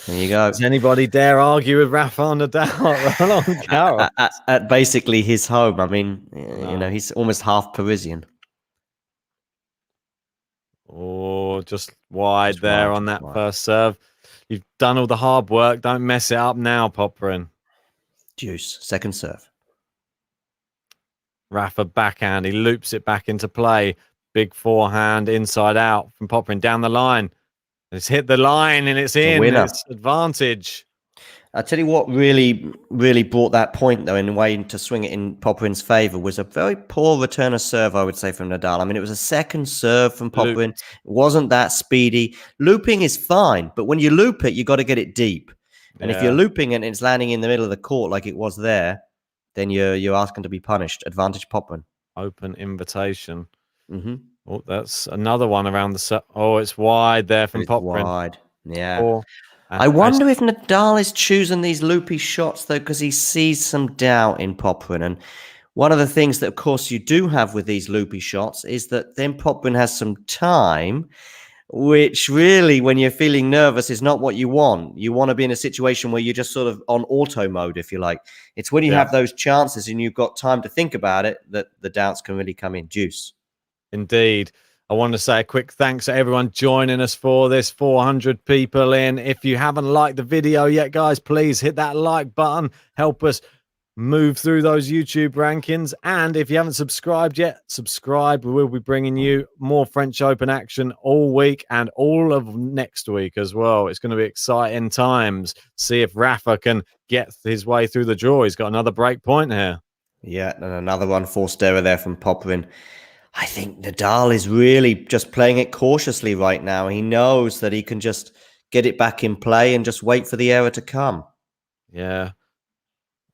There you go. Does anybody dare argue with Rafael Nadal Roland Garros? At basically his home. I mean, he's almost half Parisian. Oh, just wide there on that first serve. You've done all the hard work. Don't mess it up now, Popyrin. Deuce, second serve. Rafa backhand. He loops it back into play. Big forehand inside out from Popyrin down the line. It's hit the line and it's in. Winner. It's advantage. I tell you what really brought that point, though, in a way to swing it in Popyrin's favour was a very poor return of serve, I would say, from Nadal. I mean, it was a second serve from Popyrin. It wasn't that speedy. Looping is fine, but when you loop it, you got to get it deep. And if you're looping it and it's landing in the middle of the court like it was there, then you're asking to be punished. Advantage Popyrin. Open invitation. Mm-hmm. Oh, that's another one around the set. Oh, it's wide there from Popyrin. Wide. Yeah. I wonder if Nadal is choosing these loopy shots, though, because he sees some doubt in Popyrin. And one of the things that, of course, you do have with these loopy shots is that then Popyrin has some time, which really, when you're feeling nervous, is not what you want. You want to be in a situation where you're just sort of on auto mode, if you like. It's when you have those chances and you've got time to think about it that the doubts can really come in. Deuce. Indeed. I want to say a quick thanks to everyone joining us for this. 400 people in. If you haven't liked the video yet, guys, please hit that like button. Help us move through those YouTube rankings. And if you haven't subscribed yet, subscribe. We will be bringing you more French Open action all week and all of next week as well. It's going to be exciting times. See if Rafa can get his way through the draw. He's got another break point here. Yeah, and another one forced error there from Popyrin. I think Nadal is really just playing it cautiously right now. He knows that he can just get it back in play and just wait for the error to come. Yeah.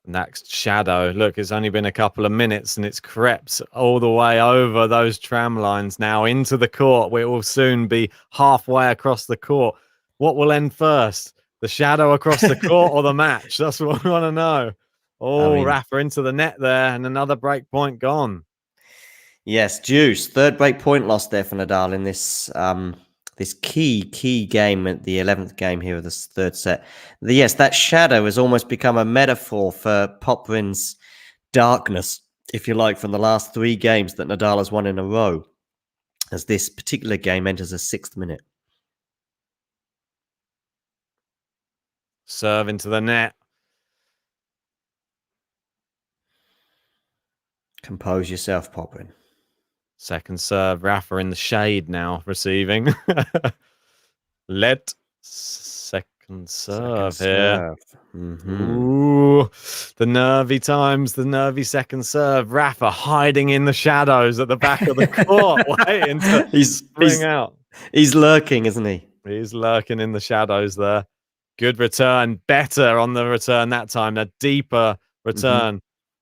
Next shadow. Look, it's only been a couple of minutes and it's crept all the way over those tram lines now into the court. We will soon be halfway across the court. What will end first? The shadow across the court or the match? That's what we want to know. Oh, Rafa into the net there and another break point gone. Yes, Deuce. Third break point lost there for Nadal in this this key game at the 11th game here of this third set. Yes, that shadow has almost become a metaphor for Popyrin's darkness, if you like, from the last 3 games that Nadal has won in a row, as this particular game enters a 6th minute. Serve into the net. Compose yourself, Popyrin. Second serve. Rafa in the shade now, receiving. Let second serve here. Ooh, the nervy times, the nervy second serve. Rafa hiding in the shadows at the back of the court, waiting to spring out. He's lurking, isn't he? He's lurking in the shadows there. Good return. Better on the return that time. A deeper return.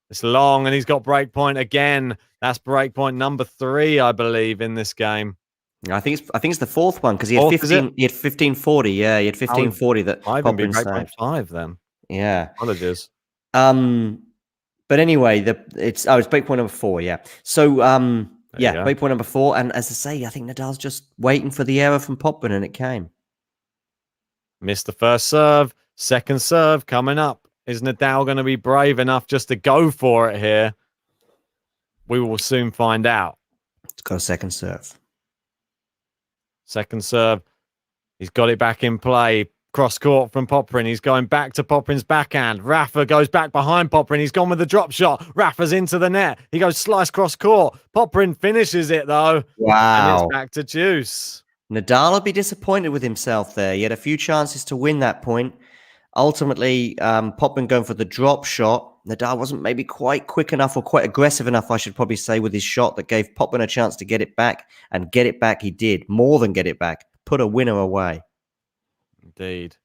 It's long, and he's got break point again. That's break point number 3, I believe, in this game. I think it's the 4th one because he had 15. He had 1540. Yeah, he had 1540. That might even be break saved. point 5 then. Yeah. Apologies. But anyway, it's break point number 4. Yeah. So break point number 4, and as I say, I think Nadal's just waiting for the error from Popyrin, and it came. Missed the first serve. Second serve coming up. Is Nadal going to be brave enough just to go for it here? We will soon find out. It's got a second serve. Second serve. He's got it back in play. Cross court from Popyrin. He's going back to Popyrin's backhand. Rafa goes back behind Popyrin. He's gone with the drop shot. Rafa's into the net. He goes slice cross court. Popyrin finishes it though. Wow. And it's back to Deuce. Nadal will be disappointed with himself there. He had a few chances to win that point. Ultimately, Popyrin going for the drop shot. Nadal wasn't maybe quite quick enough or quite aggressive enough, I should probably say, with his shot that gave Popyrin a chance to get it back. And get it back he did. More than get it back. Put a winner away. Indeed.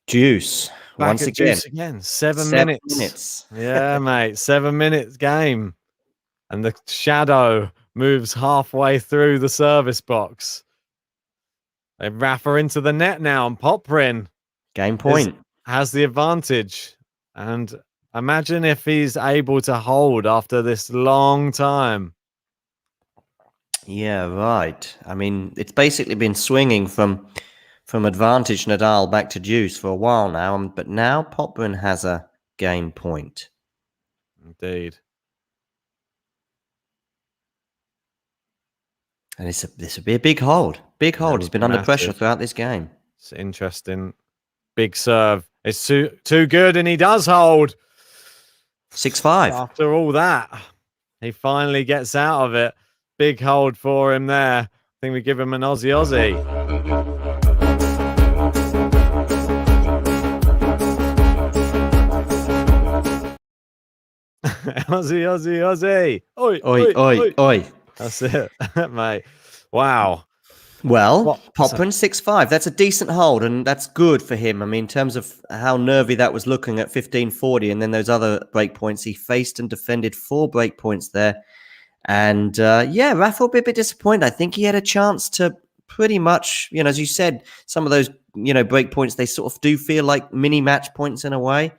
Deuce. Back once again. Deuce again. 7 minutes. Yeah, mate. 7 minutes game. And the shadow moves halfway through the service box. They Rafa into the net now, and Popyrin game point has the advantage. And imagine if he's able to hold after this long time. Yeah, right. I mean, it's basically been swinging from advantage Nadal back to Deuce for a while now, but now Popyrin has a game point. Indeed. And this would be a big hold. Big hold. He's been under pressure throughout this game. It's interesting. Big serve It's too good, and he does hold. 6-5. After all that, he finally gets out of it. Big hold for him there. I think we give him an Aussie. Aussie. Oi. That's it, mate. Wow. Well, Popyrin 6-5. That's a decent hold, and that's good for him. I mean, in terms of how nervy that was looking at 15-40, and then those other break points, he faced and defended 4 break points there. And Rafa will be a bit disappointed. I think he had a chance to pretty much, as you said, some of those, break points, they sort of do feel like mini match points in a way.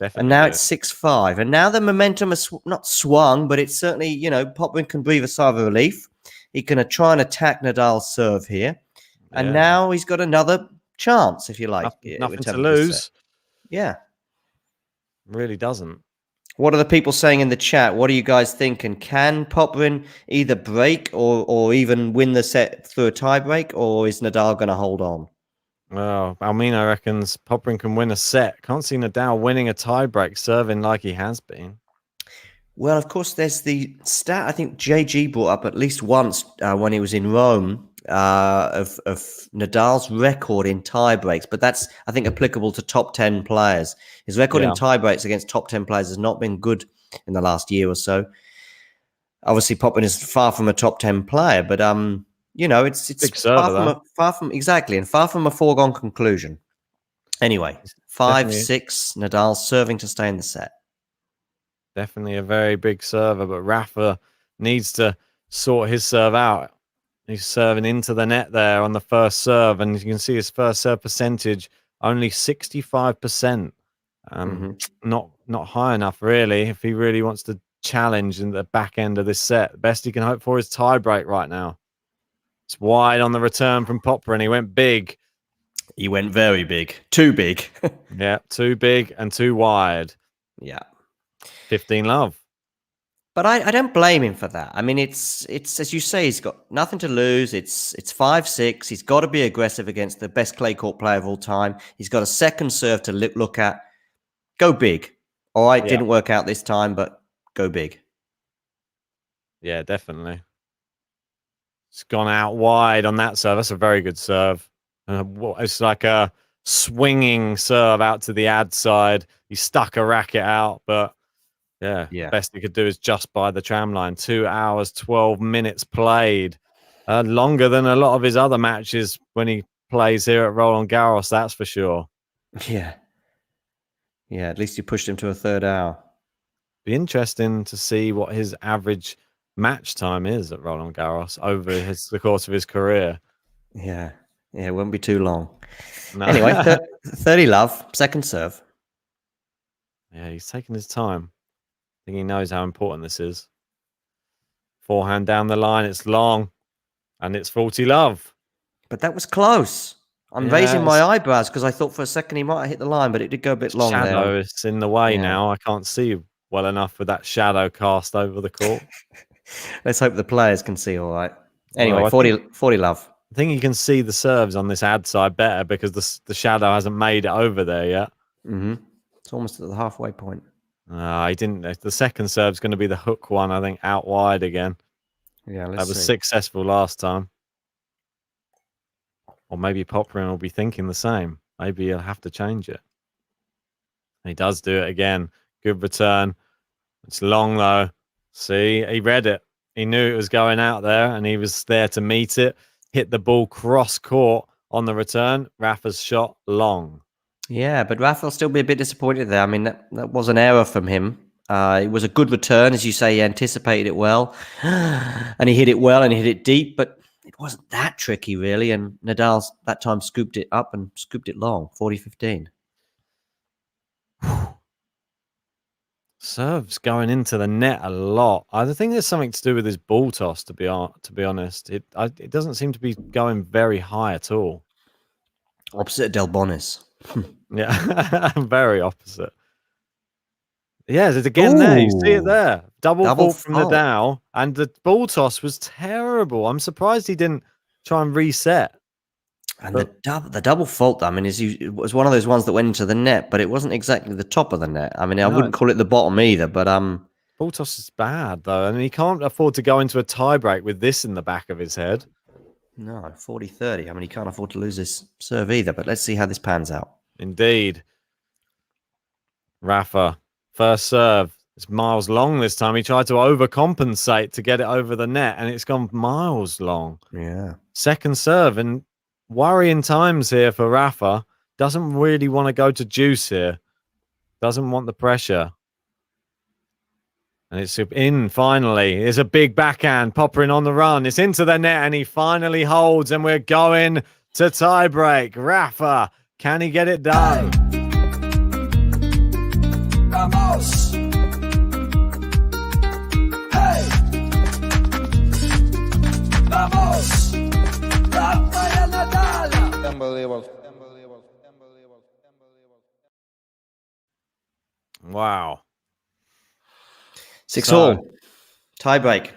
Definitely. And now it's 6-5. And now the momentum has not swung, but it's certainly, Popyrin can breathe a sigh of relief. He can try and attack Nadal's serve here. And now he's got another chance, if you like. Nothing to lose. Yeah. Really doesn't. What are the people saying in the chat? What are you guys thinking? Can Popyrin either break or even win the set through a tie break, or is Nadal going to hold on? Well, Almino reckons Popyrin can win a set. Can't see Nadal winning a tie break, serving like he has been. Well, of course, there's the stat I think JG brought up at least once when he was in Rome of Nadal's record in tie breaks, but that's, I think, applicable to top 10 players. His record in tie breaks against top 10 players has not been good in the last year or so. Obviously, Popyrin is far from a top 10 player, but it's far from exactly, and far from a foregone conclusion. Anyway, 5-6, Nadal serving to stay in the set. Definitely a very big server, but Rafa needs to sort his serve out. He's serving into the net there on the first serve, and you can see his first serve percentage only 65%. Not high enough, really, if he really wants to challenge in the back end of this set. The best he can hope for is tie break right now. It's wide on the return from Popyrin. He went big. He went very big. Too big. Yeah, too big and too wide. Yeah. 15 love. But I don't blame him for that. I mean, it's as you say, he's got nothing to lose. It's 5-6. He's got to be aggressive against the best clay court player of all time. He's got a second serve to look at. Go big. All right, didn't work out this time, but go big. Yeah, definitely. It's gone out wide on that serve. That's a very good serve. It's like a swinging serve out to the ad side. He stuck a racket out, but best he could do is just by the tram line. 2 hours, 12 minutes played. Longer than a lot of his other matches when he plays here at Roland Garros, that's for sure. Yeah. Yeah, at least you pushed him to a third hour. Be interesting to see what his average match time is at Roland Garros over the course of his career. Yeah, it won't be too long. No. Anyway, 30 love, second serve. Yeah, he's taking his time. I think he knows how important this is. Forehand down the line, it's long, and it's 40 love. But that was close. I'm raising my eyebrows because I thought for a second he might have hit the line, but it did go a bit long there. Shadow is in the way now. I can't see well enough with that shadow cast over the court. Let's hope the players can see all right. Anyway, 40 love. I think you can see the serves on this ad side better because the shadow hasn't made it over there yet. It's almost at the halfway point. He didn't. The second serve's going to be the hook one, I think, out wide again. Yeah, that was successful last time. Or maybe Popyrin will be thinking the same. Maybe he'll have to change it. He does do it again. Good return. It's long, though. See, he read it. He knew it was going out there, and he was there to meet it. Hit the ball cross court on the return. Rafa's shot long. Yeah, but Rafa will still be a bit disappointed there. I mean, that was an error from him. It was a good return, as you say. He anticipated it well, and he hit it well, and he hit it deep, but it wasn't that tricky, really. And Nadal that time scooped it up and scooped it long, 40-15. Serves going into the net a lot. I think there's something to do with his ball toss, to be honest. It doesn't seem to be going very high at all. Opposite Del Bonis. Yeah, very opposite. Yeah, it's again there. You see it there. Double fault from Nadal, and the ball toss was terrible. I'm surprised he didn't try and reset. And the double fault, I mean, it was one of those ones that went into the net, but it wasn't exactly the top of the net. I mean, I wouldn't call it the bottom either, but ball toss is bad though, and he can't afford to go into a tiebreak with this in the back of his head. No, 40-30. I mean, he can't afford to lose his serve either, but let's see how this pans out. Indeed. Rafa, first serve. It's miles long this time. He tried to overcompensate to get it over the net, and it's gone miles long. Yeah. Second serve, and worrying times here for Rafa. Doesn't really want to go to juice here. Doesn't want the pressure. And it's in finally. It's a big backhand. Popyrin on the run. It's into the net, and he finally holds, and we're going to tiebreak. Rafa, can he get it done? Vamos! Hey! Vamos! Rafael Nadal! Unbelievable. Wow. 6-all. Tiebreak.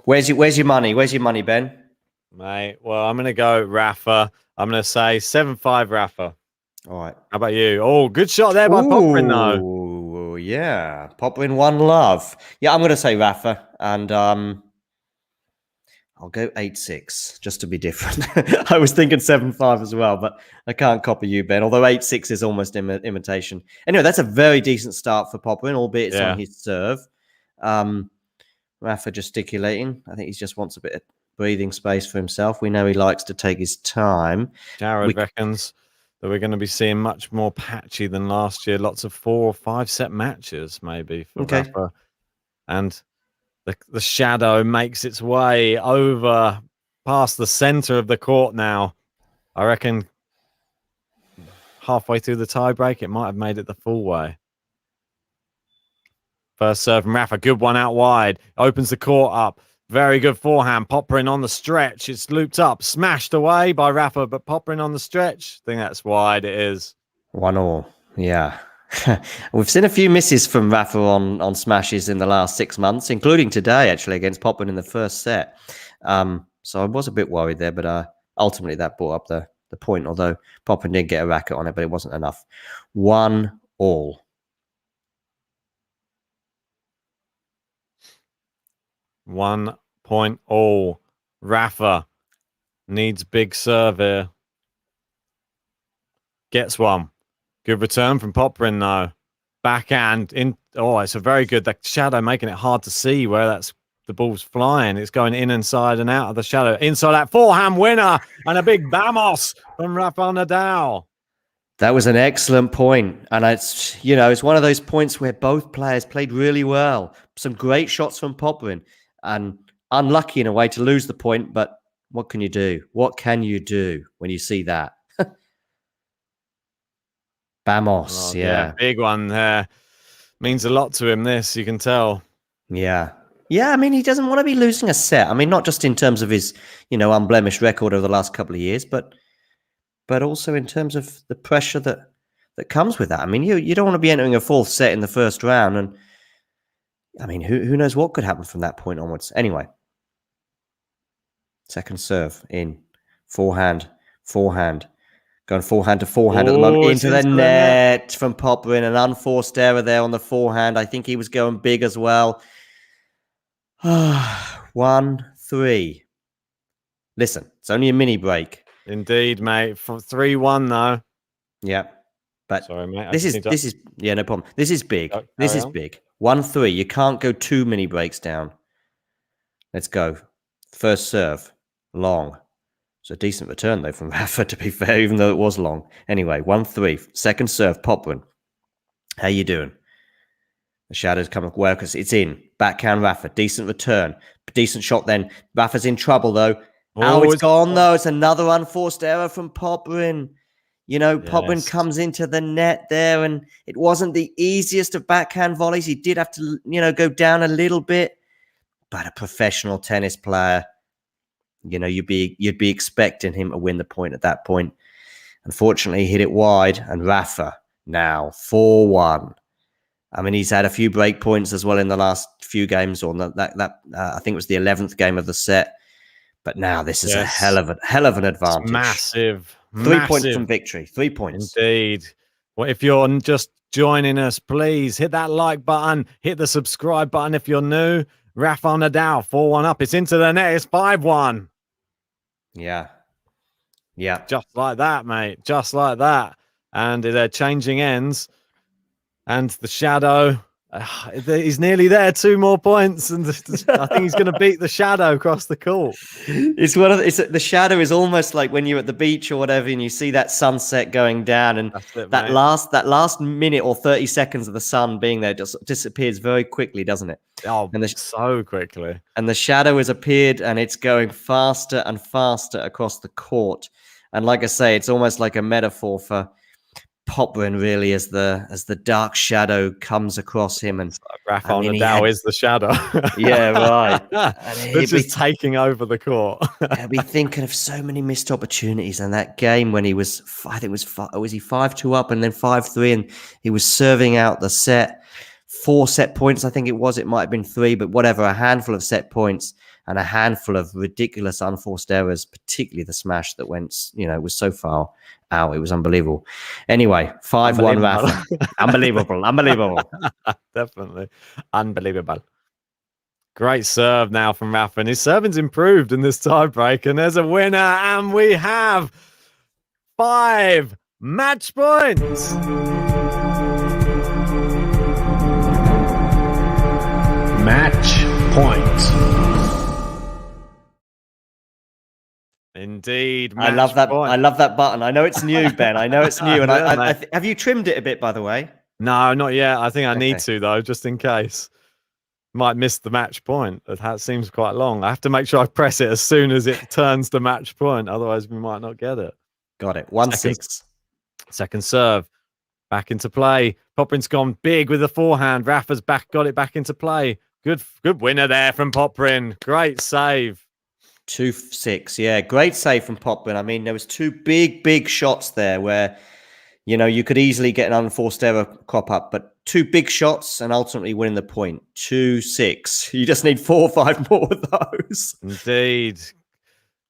Where's your money? Where's your money, Ben? Mate, well, I'm going to go Rafa. I'm going to say 7-5 Rafa. All right. How about you? Oh, good shot there by Popyrin, though. Oh, yeah. Popyrin 1 love. Yeah, I'm going to say Rafa, and I'll go 8-6, just to be different. I was thinking 7-5 as well, but I can't copy you, Ben, although 8-6 is almost imitation. Anyway, that's a very decent start for Popyrin, albeit it's on his serve. Rafa gesticulating. I think he just wants a bit of breathing space for himself. We know he likes to take his time. Jared reckons that we're going to be seeing much more patchy than last year. Lots of 4 or 5 set matches, maybe, for Rafa. And the shadow makes its way over past the center of the court now. I reckon halfway through the tiebreak, it might have made it the full way. First serve from Rafa. Good one out wide. Opens the court up. Very good forehand. Popyrin on the stretch. It's looped up. Smashed away by Rafa, but Popyrin on the stretch. I think that's wide. It is. 1-all. Yeah. We've seen a few misses from Rafa on smashes in the last 6 months, including today, actually, against Popyrin in the first set. So I was a bit worried there, but ultimately that brought up the point, although Popyrin did get a racket on it, but it wasn't enough. 1-all. 1 point all. Rafa needs big serve here. Gets one. Good return from Popyrin, though. Backhand in. Oh, it's a very good. The shadow making it hard to see where the ball's flying. It's going in, inside, and out of the shadow. Inside that forehand winner and a big vamos from Rafael Nadal. That was an excellent point, and it's one of those points where both players played really well. Some great shots from Popyrin, and unlucky in a way to lose the point. But what can you do? What can you do when you see that? Vamos, yeah. Big one there. Means a lot to him, this, you can tell. Yeah. Yeah, I mean, he doesn't want to be losing a set. I mean, not just in terms of his, unblemished record over the last couple of years, but also in terms of the pressure that comes with that. I mean, you don't want to be entering a fourth set in the first round, and I mean, who knows what could happen from that point onwards. Anyway, second serve in, forehand. Going forehand to forehand at the moment. Into the net from Popyrin. An unforced error there on the forehand. I think he was going big as well. 1-3. Listen, it's only a mini break. Indeed, mate. 3-1 though. Yeah. But sorry, mate. This is no problem. This is big. This is big. 1-3. You can't go 2 mini breaks down. Let's go. First serve. Long. It's a decent return, though, from Rafa, to be fair, even though it was long. Anyway, 1-3. Second serve, Popyrin. How you doing? The shadow's coming well because it's in. Backhand Rafa. Decent return. Decent shot then. Rafa's in trouble, though. It's gone, though. It's another unforced error from Popyrin. Popyrin comes into the net there, and it wasn't the easiest of backhand volleys. He did have to, go down a little bit. But a professional tennis player, you'd be expecting him to win the point at that point. Unfortunately, he hit it wide, and Rafa now 4-1. I mean, he's had a few break points as well in the last few games, or I think it was the 11th game of the set. But now this is a hell of an advantage. It's massive. 3 points from victory. 3 points. Indeed. Well, if you're just joining us, please hit that like button, hit the subscribe button if you're new. Rafael Nadal, 4-1 up. It's into the net. It's 5-1. Yeah. Just like that, mate. Just like that. And they're changing ends. And the shadow, he's nearly there. 2 more points. And I think he's going to beat the shadow across the court. The shadow is almost like when you're at the beach or whatever, and you see that sunset going down, and that last minute or 30 seconds of the sun being there just disappears very quickly, doesn't it? Oh, so quickly. And the shadow has appeared, and it's going faster and faster across the court. And like I say, it's almost like a metaphor for Popyrin, really, as the dark shadow comes across him. And Rafael Nadal is the shadow. Yeah, right. It's just taking over the court. He'll be thinking of so many missed opportunities. And that game when he was, I think was he 5-2 up and then 5-3, and he was serving out the set. 4 set points, I think it was. It might have been 3, but whatever. A handful of set points and a handful of ridiculous unforced errors, particularly the smash that went, was so far out. It was unbelievable. Anyway, 5-1 Rafa. Unbelievable. Definitely. Unbelievable. Great serve now from Rafa. And his serving's improved in this tiebreak. And there's a winner. And we have 5 match points. Match point. Indeed. I love that. I love that button. I know it's new, Ben. I know it's new. And have you trimmed it a bit, by the way? No, not yet. I think I need to, though, just in case. Might miss the match point. That seems quite long. I have to make sure I press it as soon as it turns to match point. Otherwise, we might not get it. Got it. 1-6. Second serve. Back into play. Popyrin's gone big with the forehand. Rafa's got it back into play. Good winner there from Popyrin. Great save. 2-6. Yeah, great save from Popyrin. I mean, there was 2 big shots there where, you could easily get an unforced error crop up, but 2 big shots and ultimately winning the point. 2-6. You just need 4 or 5 more of those. Indeed.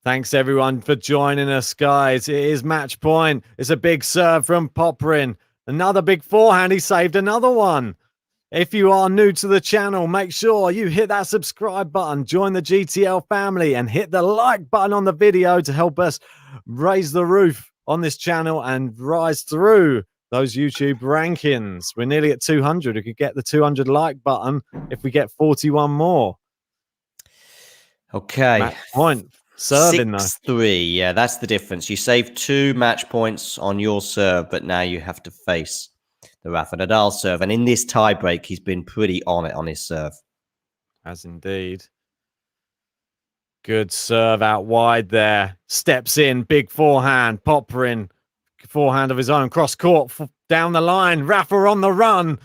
Thanks, everyone, for joining us, guys. It is match point. It's a big serve from Popyrin. Another big forehand. He saved another one. If you are new to the channel, make sure you hit that subscribe button, join the GTL family, and hit the like button on the video to help us raise the roof on this channel and rise through those YouTube rankings. We're nearly at 200. We could get the 200 like button if we get 41 more. Okay. Match point. Serving, 6-3. Yeah, that's the difference. You saved 2 match points on your serve, but now you have to face the Rafa Nadal serve. And in this tiebreak, he's been pretty on it on his serve. As indeed. Good serve out wide there. Steps in, big forehand. Popyrin, forehand of his own. Cross court down the line. Rafa on the run.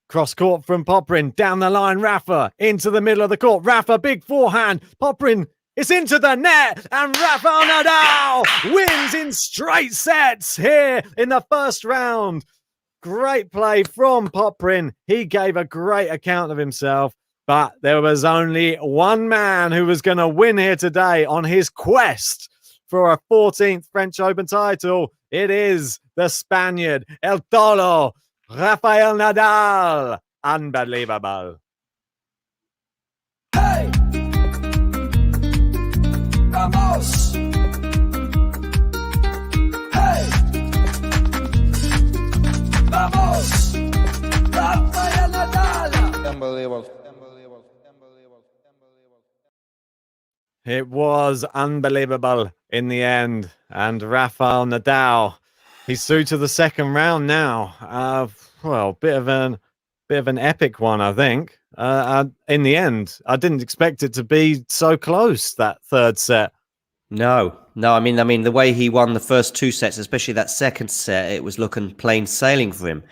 Cross court from Popyrin. Down the line, Rafa. Into the middle of the court. Rafa, big forehand. Popyrin, it's into the net. And Rafael Nadal wins in straight sets here in the first round. Great play from Popyrin. He gave a great account of himself, but there was only one man who was going to win here today on his quest for a 14th French Open title. It is the Spaniard, El Tolo, Rafael Nadal. Unbelievable. Hey! Vamos! Vamos! Rafael Nadal! Unbelievable. It was unbelievable in the end. And Rafael Nadal, he's through to the second round now. Well, bit of an epic one, I think. In the end, I didn't expect it to be so close, that third set. No. I mean, the way he won the first 2 sets, especially that second set, it was looking plain sailing for him.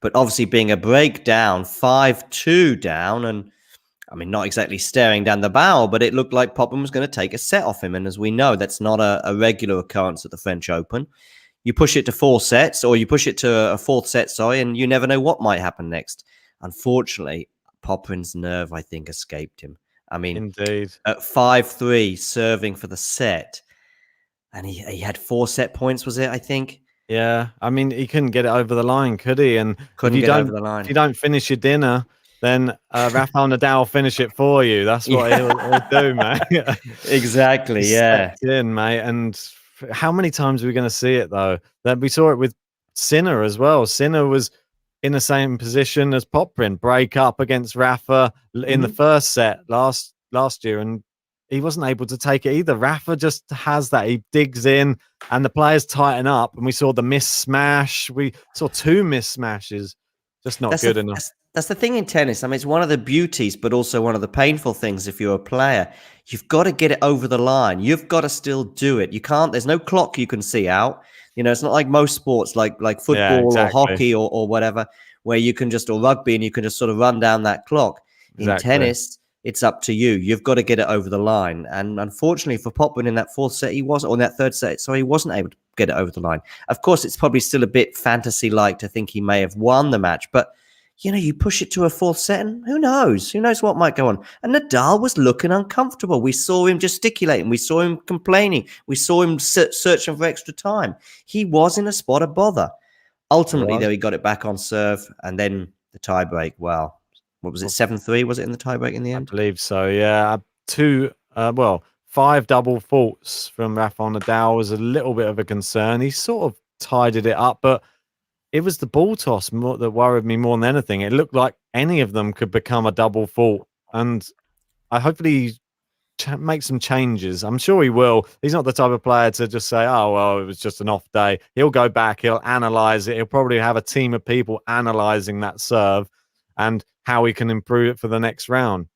But obviously, being a breakdown, 5-2 down, and I mean, not exactly staring down the barrel, but it looked like Popyrin was going to take a set off him. And as we know, that's not a regular occurrence at the French Open. You push it to 4 sets, or you push it to a 4th set, and you never know what might happen next. Unfortunately, Popyrin's nerve, I think, escaped him. I mean, indeed. at 5-3 serving for the set, and he had 4 set points, was it? I think. Yeah, I mean, he couldn't get it over the line, could he? And Couldn't get over the line. if you don't finish your dinner, then Rafael Nadal will finish it for you. That's what he'll do, mate. Exactly. Yeah. Stepped in, mate. And how many times are we going to see it though? That we saw it with Sinner as well. Sinner was in the same position as Popyrin, break up against Rafa in the first set last year, and he wasn't able to take it either. Rafa just has that. He digs in and the players tighten up, and we saw the miss smash. We saw 2 miss smashes. Just not good enough. That's the thing in tennis. I mean, it's one of the beauties, but also one of the painful things if you're a player. You've got to get it over the line. You've got to still do it. You can't, there's no clock you can see out. You know, it's not like most sports, like football or hockey or whatever, where you can just, or rugby, and you can just sort of run down that clock. In tennis, it's up to you. You've got to get it over the line. And unfortunately for Popyrin in that 4th set, he wasn't, or in that 3rd set, so he wasn't able to get it over the line. Of course, it's probably still a bit fantasy-like to think he may have won the match, but you know, you push it to a 4th set, and who knows? Who knows what might go on? And Nadal was looking uncomfortable. We saw him gesticulating. We saw him complaining. We saw him searching for extra time. He was in a spot of bother. Ultimately, though, he got it back on serve, and then the tiebreak. Well, what was it? 7-3? Was it in the tiebreak in the end? I believe so. Yeah, 5 double faults from Rafael Nadal was a little bit of a concern. He sort of tidied it up, but it was the ball toss that worried me more than anything. It looked like any of them could become a double fault, and I hopefully make some changes. I'm sure he will. He's not the type of player to just say, oh, well, it was just an off day. He'll go back, he'll analyze it. He'll probably have a team of people analyzing that serve and how he can improve it for the next round.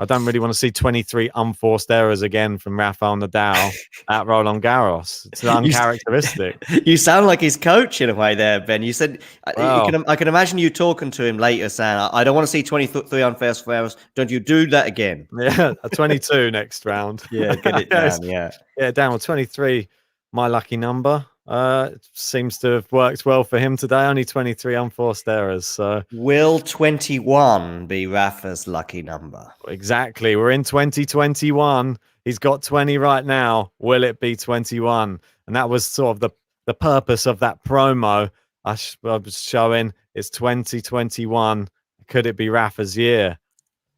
I don't really want to see 23 unforced errors again from Rafael Nadal at Roland Garros. It's uncharacteristic. You sound like his coach in a way there, Ben. You said, I can imagine you talking to him later saying, I don't want to see 23 unforced errors. Don't you do that again? Yeah, a 22 next round. Yeah, get it down, Yeah, down with 23, my lucky number. It seems to have worked well for him today. Only 23 unforced errors. So will 21 be Rafa's lucky number? Exactly. We're in 2021. He's got 20 right now. Will it be 21? And that was sort of the purpose of that promo I was showing. It's 2021. Could it be Rafa's year?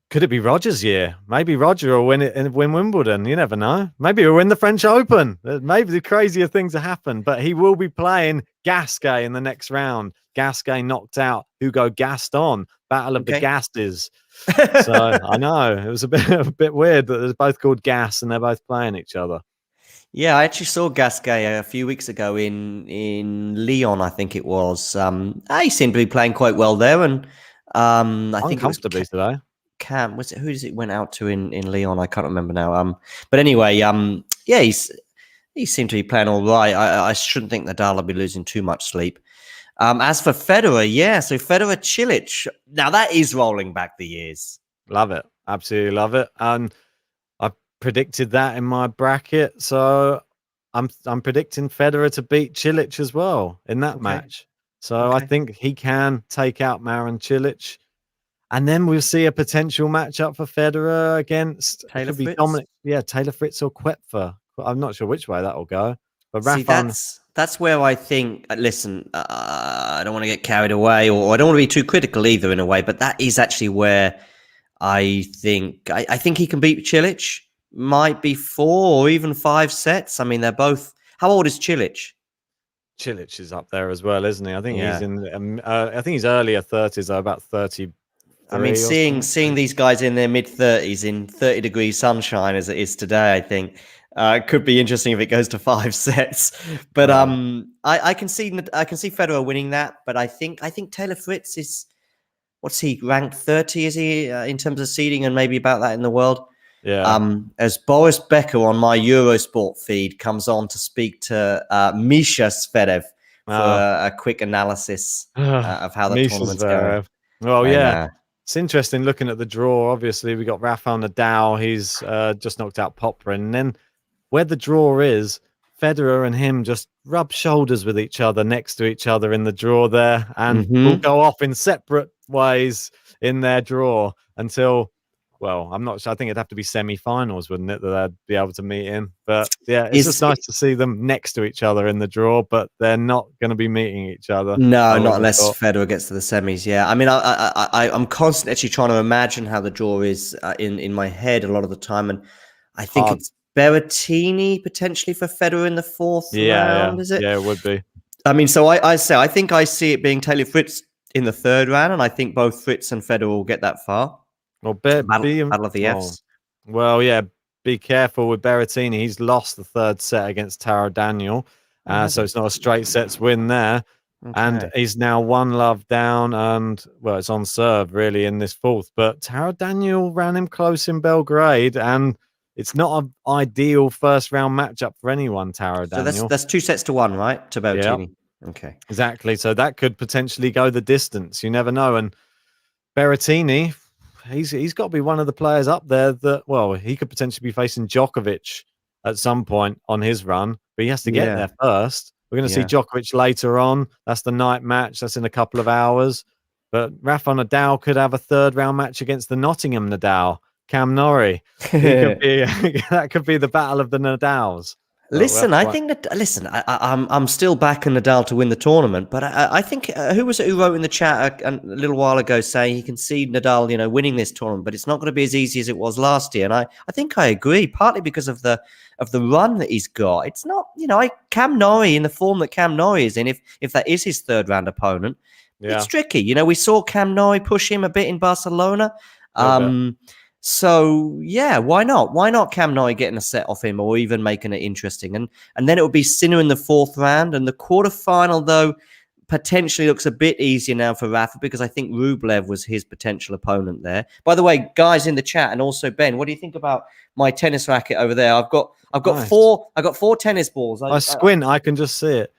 Could it be Roger's year? Maybe Roger will win it and win Wimbledon. You never know. Maybe he'll win the French Open. Maybe the crazier things have happened. But he will be playing Gasquet in the next round. Gasquet knocked out Hugo Gaston. Battle of the Gasses. So I know it was a bit weird that they're both called Gas and they're both playing each other. Yeah, I actually saw Gasquet a few weeks ago in Lyon, I think it was. He seemed to be playing quite well there, and I think comfortably today. Cam, was it, who does it went out to in Lyon? I can't remember now. But anyway, yeah, he seemed to be playing all right. I shouldn't think Nadal will be losing too much sleep. As for Federer, yeah, so Federer Cilic. Now that is rolling back the years. Love it, absolutely love it, and I predicted that in my bracket. So I'm predicting Federer to beat Cilic as well in that match. So I think he can take out Marin Cilic. And then we'll see a potential matchup for Federer against Taylor Fritz. Taylor Fritz or Koepfer. I'm not sure which way that will go. But see, that's where I think. Listen, I don't want to get carried away, or I don't want to be too critical either, in a way. But that is actually where I think he can beat Cilic. Might be 4 or even 5 sets. I mean, they're both. How old is Cilic? Cilic is up there as well, isn't he? I think he's in. I think he's earlier 30s, though, about 30. I mean, seeing these guys in their mid-30s in 30-degree sunshine as it is today, I think could be interesting if it goes to 5 sets. But I can see Federer winning that. But I think Taylor Fritz is, what's he ranked 30? Is he in terms of seeding, and maybe about that in the world? Yeah. As Boris Becker on my Eurosport feed comes on to speak to Misha Zverev for a quick analysis of how the tournament's going. Well, yeah. It's interesting looking at the draw. Obviously, we got Rafael Nadal. He's just knocked out Popyrin. And then where the draw is, Federer and him just rub shoulders with each other next to each other in the draw there. And we'll go off in separate ways in their draw until well, I'm not sure. I think it'd have to be semi-finals, wouldn't it, that they'd be able to meet in? But yeah, it's just nice to see them next to each other in the draw, but they're not going to be meeting each other. No, not unless Federer gets to the semis. Yeah, I mean, I'm constantly actually trying to imagine how the draw is in my head a lot of the time, and I think it's Berrettini potentially for Federer in the fourth round. Is it? Yeah, it would be. I mean, so I think I see it being Taylor Fritz in the third round, and I think both Fritz and Federer will get that far. Well, battle of the Fs. Well, yeah, be careful with Berrettini. He's lost the third set against Taro Daniel, so it's not a straight sets win there. Okay. And he's now 1-love down, and well, it's on serve really in this fourth. But Taro Daniel ran him close in Belgrade, and it's not an ideal first round matchup for anyone. Taro Daniel. So that's 2-1, right, to Berrettini. Yeah. Okay, exactly. So that could potentially go the distance. You never know. And Berrettini, he's got to be one of the players up there that, well, he could potentially be facing Djokovic at some point on his run, but he has to get there first. We're going to see Djokovic later on. That's the night match. That's in a couple of hours. But Rafa Nadal could have a third round match against the Nottingham Nadal, Cam Norrie. That could be the battle of the Nadals. Listen, I think that. Listen, I'm still backing Nadal to win the tournament, but I think who was it who wrote in the chat a little while ago saying he can see Nadal, winning this tournament, but it's not going to be as easy as it was last year. And I think I agree, partly because of the run that he's got. It's not, Cam Norrie in the form that Cam Norrie is in. If that is his third round opponent, it's tricky. We saw Cam Norrie push him a bit in Barcelona. So yeah, why not? Why not Cam Norrie getting a set off him or even making it interesting? And then it would be Sinner in the fourth round. And the quarterfinal, though, potentially looks a bit easier now for Rafa because I think Rublev was his potential opponent there. By the way, guys in the chat and also Ben, what do you think about my tennis racket over there? I've got nice. four tennis balls. I squint, I can just see it.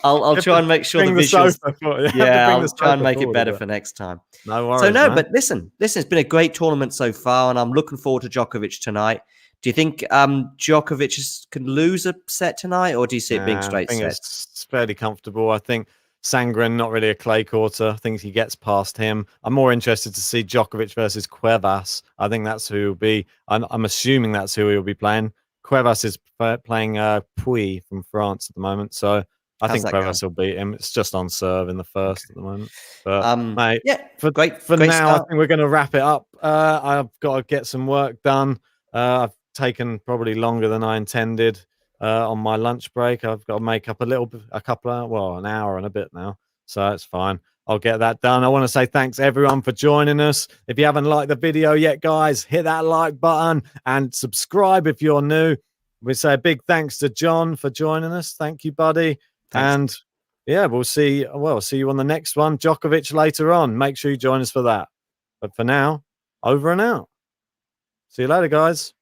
I'll try and make sure the visuals. I'll try and make it better for next time. No worries. So man. But listen, it's been a great tournament so far, and I'm looking forward to Djokovic tonight. Do you think Djokovic can lose a set tonight, or do you see it being straight sets? It's fairly comfortable. I think Sangren, not really a clay courter. I think he gets past him. I'm more interested to see Djokovic versus Cuevas. I think that's who he'll be. I'm assuming that's who he'll be playing. Cuevas is playing Puy from France at the moment, so I think Cuevas will beat him. It's just on serve in the first at the moment. But mate, great now. start. I think we're going to wrap it up. I've got to get some work done. I've taken probably longer than I intended on my lunch break. I've got to make up an hour and a bit now, so that's fine. I'll get that done. I want to say thanks everyone for joining us. If you haven't liked the video yet, guys, hit that like button and subscribe if you're new. We say a big thanks to John for joining us. Thank you, buddy. Thanks. And yeah, we'll see you on the next one. Djokovic later on. Make sure you join us for that. But for now, over and out. See you later, guys.